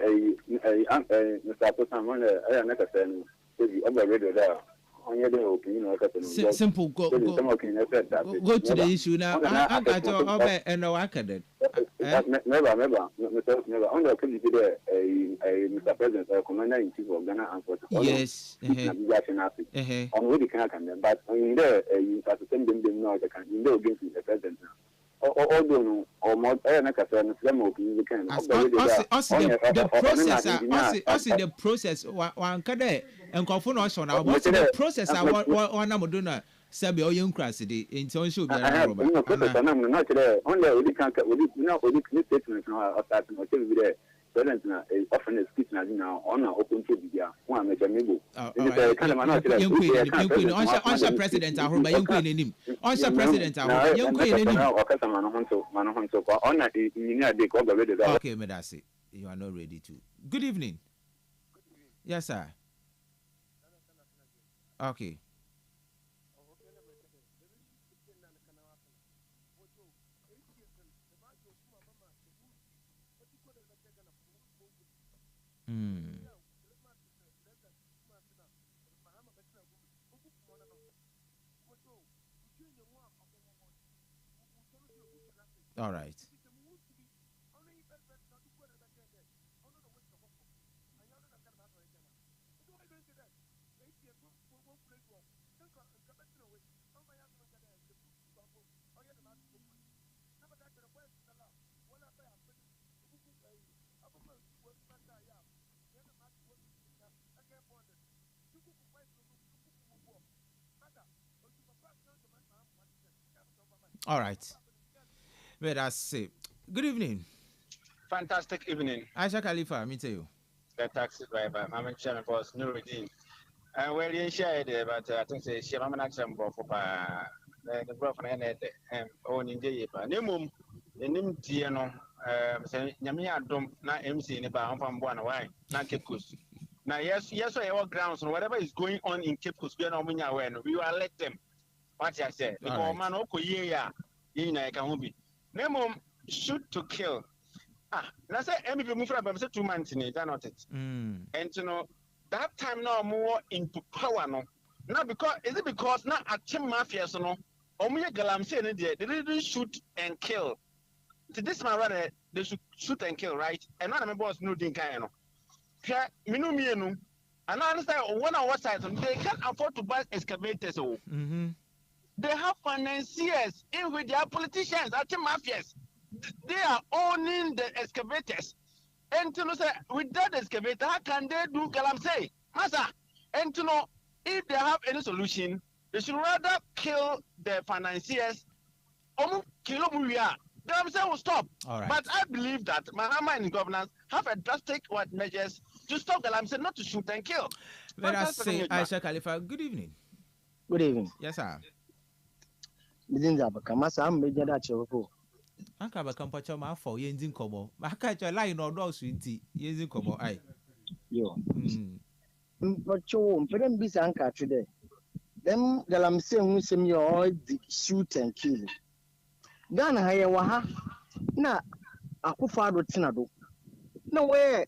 Mr. Potam on the next time. I'm ready there. Simple, go to the issue now. I got to and no academic. Never. On the committee, Mr. President, Commander in Chief of Ghana and for yes, on what the can, but in there, you have to send them know the can in the against the president. Although, or more, I can you can. The process, one cadet and confirmation. What's the process? I want to do now. Sabi or young crassy in Ton should be not today. Only we can't statement of that there. President is often a speech now on open to the one make a amigo. On president, I hope young queen in him. On president, I hope young queen in him. Okay, Medasi, you are not ready to. Good evening. Yes, sir. Okay. All right. All right. Well, that's it. Good evening. Fantastic evening. Aisha Khalifa, me too. The taxi driver, I'm chairman for Nuruddin. Well, you shared it, but I think say she I'm not chairman for the girlfriend and own in the Nemum, the Nimtiano, Yamia Dom, not MC in the bar from Buana, not Kipkus. Now, yes, I all grounds and whatever is going on in Kipkus, we are not when we will let them. What I said, because man, in a can Nemum shoot to kill. Now say MVP move from 2 months in it, not it. And you know that time now more into power no. Now because now at team mafia so no. Omuye galam say they didn't shoot and kill. To this man rather they should shoot and kill, right? And one of my boss no din kind no. Minu mienu. And I understand one of our sides they can't afford to buy excavators. They have financiers in with their politicians, at mafias. They are owning the excavators. And to know, with that excavator, how can they do galamsey? Masa, and to know if they have any solution, they should rather kill the financiers. Galamsey will stop. Right. But I believe that Mahama and governance have a drastic measures to stop galamsey, not to shoot and kill. Let us say, Aisha Khalifa, good evening. Good evening. Yes, sir. Masa, I'm major that you Anka ba kampacho ma for yenzin komo. Ma ka cho line no do so nti yenzin komo ai. Yo. Mpacho mpere mbisa anka today. Them galamse hu sem yo shoot and kill. Ghana ha ye wa ha na akufo ado tena do. Na we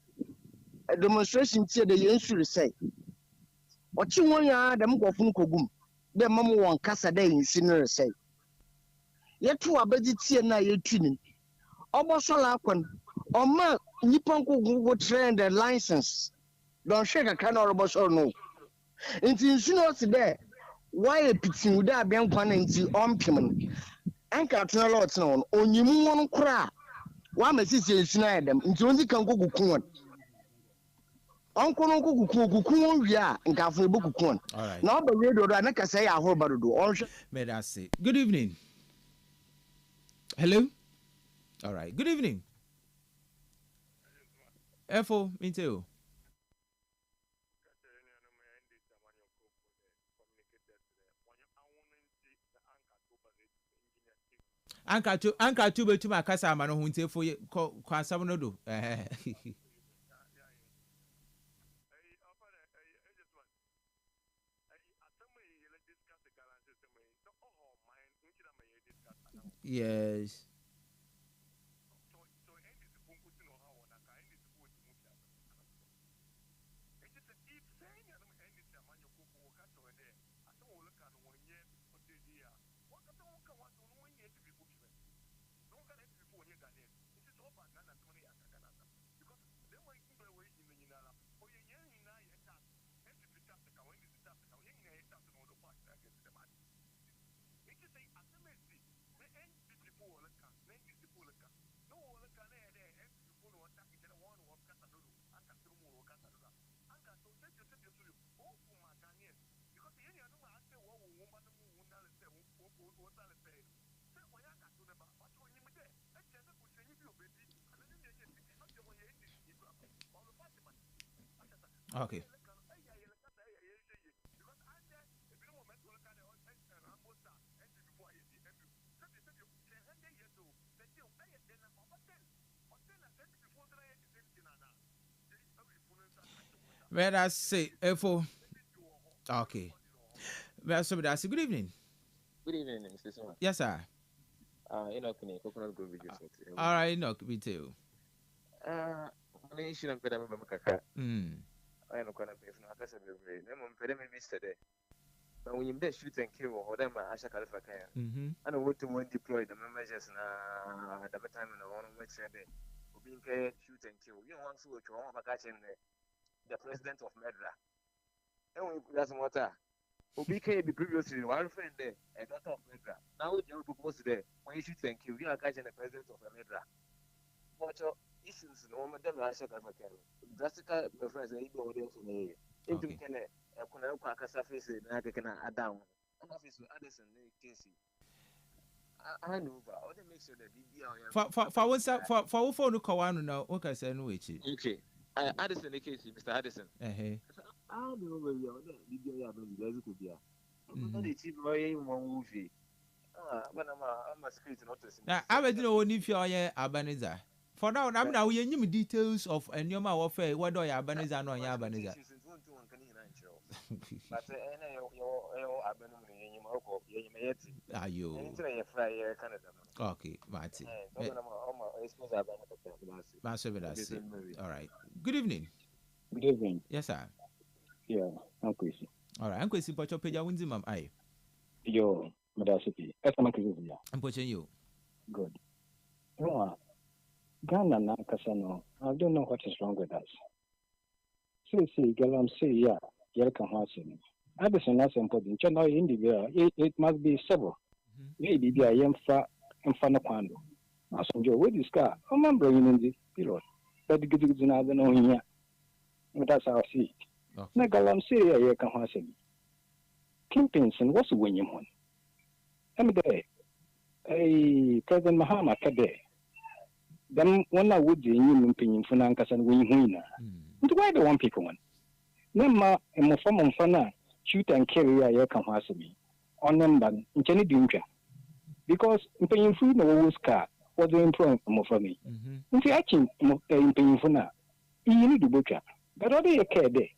demonstration tie de yensu say. Ochi won ya dem gofun kogum. De mamu won kasa de insinere say. Yetu abedi tie na yetuni. Obo sola akwan. Oma nipon kogu trend the license. Don't shake a can or obo so no. Inti insuno si there. Why pitin uda abian kwan nti ompim. Anka tena lot no. Onyimu won kra. Wa mesisi insuna dem. Nti onzi kan kogu kun. Onkono kukun wia nkafo ebo kukun. Na oba radio do na kasa ya ahoro badodo. Onhwe. May that say. Good evening. Hello. All right. Good evening. Efo Inteo. Anka tu betuma kasa amano hu nte fo kwa asam no do. Yes. Okay. Where I say, Efo. Okay. Well, so that's good evening. Good evening, Mr. Sima. Yes, sir. Enoch, Coconut Grove video. All right, Enoch, me too. Malaysia and Pedam Kaka. I know kind of place. No, I guess I'm very. Them on Pedam yesterday. But when you shoot and kill or them, I shall call for care. I know what to want deploy the measures na at the time in the one which said being shoot and kill. You want to watch one of the president of Medra. And we got some water. OBK be previously one friend there, a daughter of Medra. Now you propose there when you shoot and kill, you are catching the president of Medra. But issues no more than I said as a can. Drastically, my friends, they go there for me. Into can a Kunaka surface and I can add down. I'm office with Addison, Casey. I know, but I want to make sure that for phone Kawano now, okay, say no which. Okay. Addison, Casey, Mr. Addison. I don't know where you are. Video could be. I'm not a cheap lawyer in one movie. But I'm a script notice. I don't know if you are Abaniza. For now, I'm now hearing details of a new warfare. What do you Abaniza or Yabaniza? But are you? Okay, Marty. All right. Good evening. Good evening. Yes, sir. Yeah, I'm Kwesi. All right, I'm Kwesi, but your page, I win, ma'am. Aye. Yo, Madasiki. I'm pushing you. Good. No, Ghana na Kasano. I don't know what is wrong with us. See, Galam say, yeah, Yerka Hasen. Addison has important. Channel India, it must be several. Maybe be a young fa and Fanapando. As enjoy with this car. I'm bringing in the pilot. But the good is another no here. But that's how I see it. Nagalam say, yeah, Yerka Hasen. Kimpinson was a winning one. I'm there. President Mahama Kade. Then one I would the new opinion for Nankas and winner. Why do one pick one? Nema and my form of fana shoot and carry a year can me on them in Jenny Dunka. Because in paying food no car, what the improve more for me. If you actually paying for now, you need to book up. But what do you care there?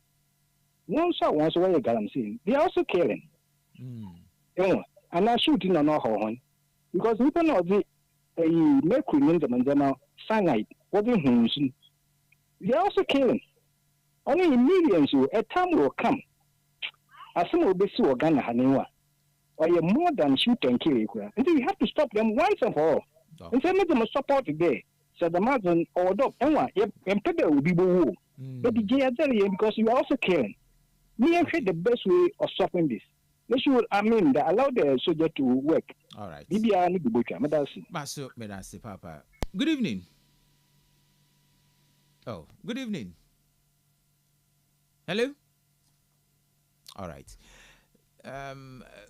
Once where you got them seeing, they are also killing. And I shooting on our horn because we can not the mercury in the cyanide, what they are also killing. Only in millions, a time will come. As soon as they see Ghana Haniwa, or you're more than shoot and kill. And you have to stop them once and for all. And say, make them support today. So the Martin or dog, and what, and Peter will be boo. But the Jay because you are also killing. Me and the best way of stopping this. They should, allow the soldier to work. All right. Maybe I need to book him. Maso, Medasi, Papa. Good evening. Oh, good evening. Hello? All right.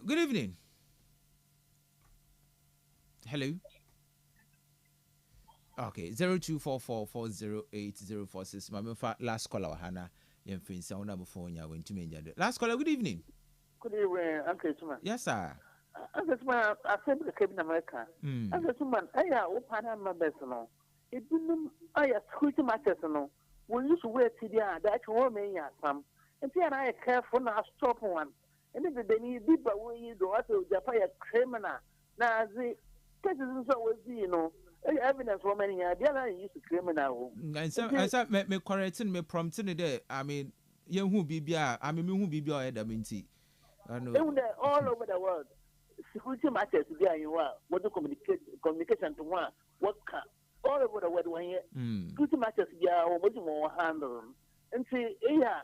Good evening. Hello? Okay, 0244408046. My last caller, Hannah. Last caller, good evening. Good evening, Uncle Tuma. Yes, sir. Uncle Tuma, I said the Cabin America. Uncle Tuma, I open my best. It didn't, I screwed my test. We used to wait till that woman, some. And then I careful now, stop one. And if they need deeper, we go out to Japan criminal. Now, the citizens always, evidence for many years, they are used to criminal. And so, me correcting, me prompting there. I mean, you who be beer, I mean, who be beer, I mean, all over the world. Security matters to be in what to communication to one, what can all over the world when here. Security matters to be what more handle. And say,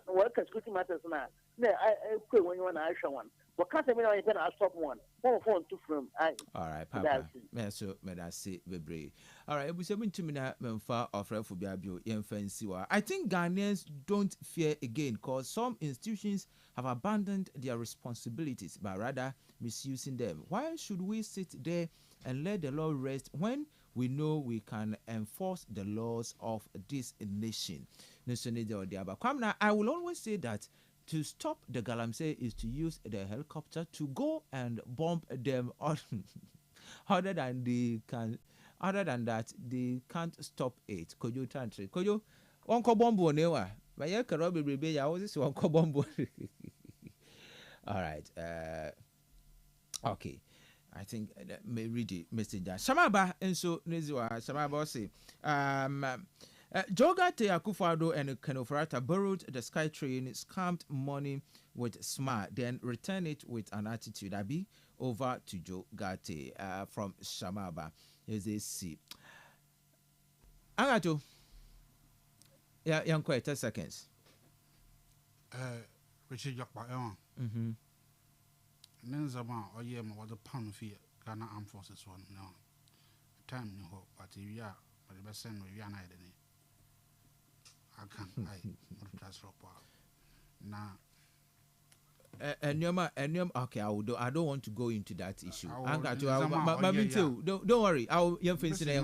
what can security matters now? I quit when you want to action one. But can't I mean I can stop one? One phone to from I. All right, Papa. So may I say Bebre. All right, we 7 minutes memfa of Refubia Bio Yenfensiwa. I think Ghanaians don't fear again because some institutions have abandoned their responsibilities but rather misusing them. Why should we sit there and let the law rest when we know we can enforce the laws of this nation? I will always say that to stop the Galamsey is to use the helicopter to go and bomb them. Other than that, they can't stop it. Koyo Tantri. Koyo, Uncle Bombo Newa. My Yakarobi Rebe, I was Uncle Bombo. All right. Okay. I think may read the message that Shamaba and so Nizwa Shamaba say Joga Te Akufo-Addo and Kenofrata borrowed the SkyTrain, scammed money with smart, then returned it with an attitude. Abi over to Jogate from Shamaba. Here's a C. Agato. Yeah, young 10 seconds. Richard Yokba. Nenzama or yem was a pound fee, Ghana Armed Forces one now. Time you hope, but if you are, but the best send with you and I. I can't. That's rock. Now, okay, I don't want to go into that issue. Don't worry. I'll face it. Yeah.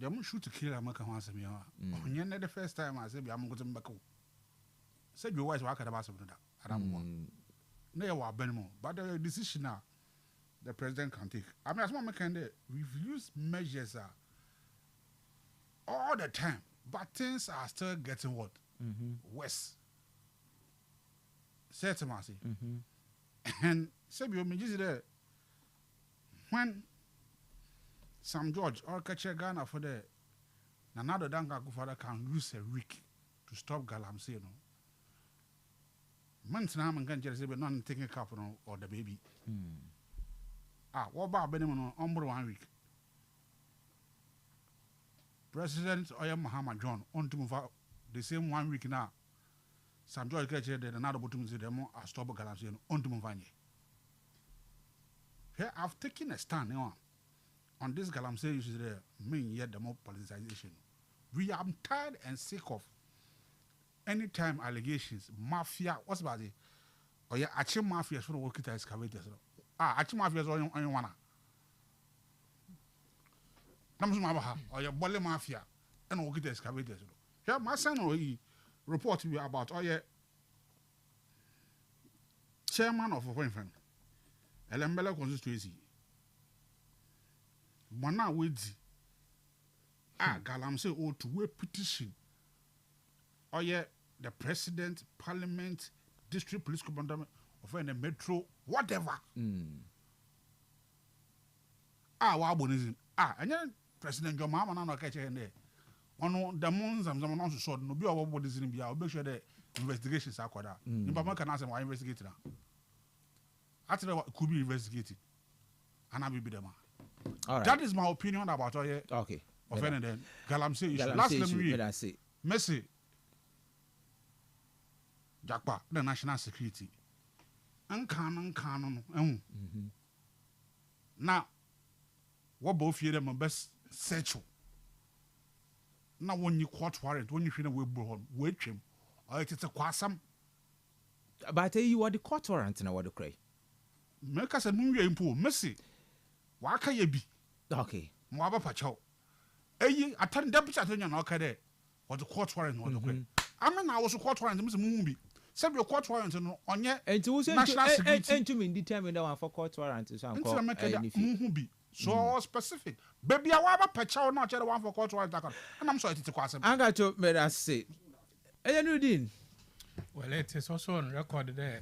They won't shoot to kill America once a year. The first time I said, I'm going to back. Said your wife, work at the bus of that. I don't want. They were Benmo, but the decision now the president can take. I mean, as one can we've used measures all the time, but things are still getting what? Worse. Say to Marcy. And say, you mean, there when Sam George or catch Ghana for the another Danga father can use a week to stop Galamsey, you know. Months now, I'm going to say, but not taking a couple or the baby. What about Benjamin on 1 week? President Oya Muhammad John on to move out the same 1 week now. Sam George catch it, another bottom is the more stop Galamsey on to move on. Here, I've taken a stand on this Galamsey issues there, mean yet the more politicization. We are tired and sick of anytime allegations, mafia, what's about it? Or yeah, actually mafia for working to excavators. Actually mafia is on one. Or your bully mafia and working to excavators. Here, my son or he report to you about, oh yeah, chairman of Wenfen, Elembele constituency. Mwana wedi. Galam say to a petition. Oh yeah, the president, parliament, district police commander of any metro, whatever. Wabonizim. And then President John Mama no catch here there. On the moons and some announced so no be our bodies in Bia, make sure the investigations are quite. Nipama can ask why investigate now. After what could be investigated. And I will be the man. All right. That is my opinion about it. Okay. Of any then Galamsey issue. Last let me read. Messi. Jakpa, the national security. Canon. Now, what both of them best search. Now, when you court warrant, when you feel we wait him, or it is a quasam. But I tell you what the court warrant and what the cray. Make us a new impo, Messi. Why can you be? Okay. Mwaba Pacho. Attend deputy attorney on Okade, or the court warrant on the way. I mean, I was a court warrant, Mr. Mumbi. Send your court warrant on your national security. And to me, determine the one for court warrant is so specific. Baby, I want a Pacho, not the one for court warrant. And I'm sorry to question. I got to make us say. Well, it is also on record there.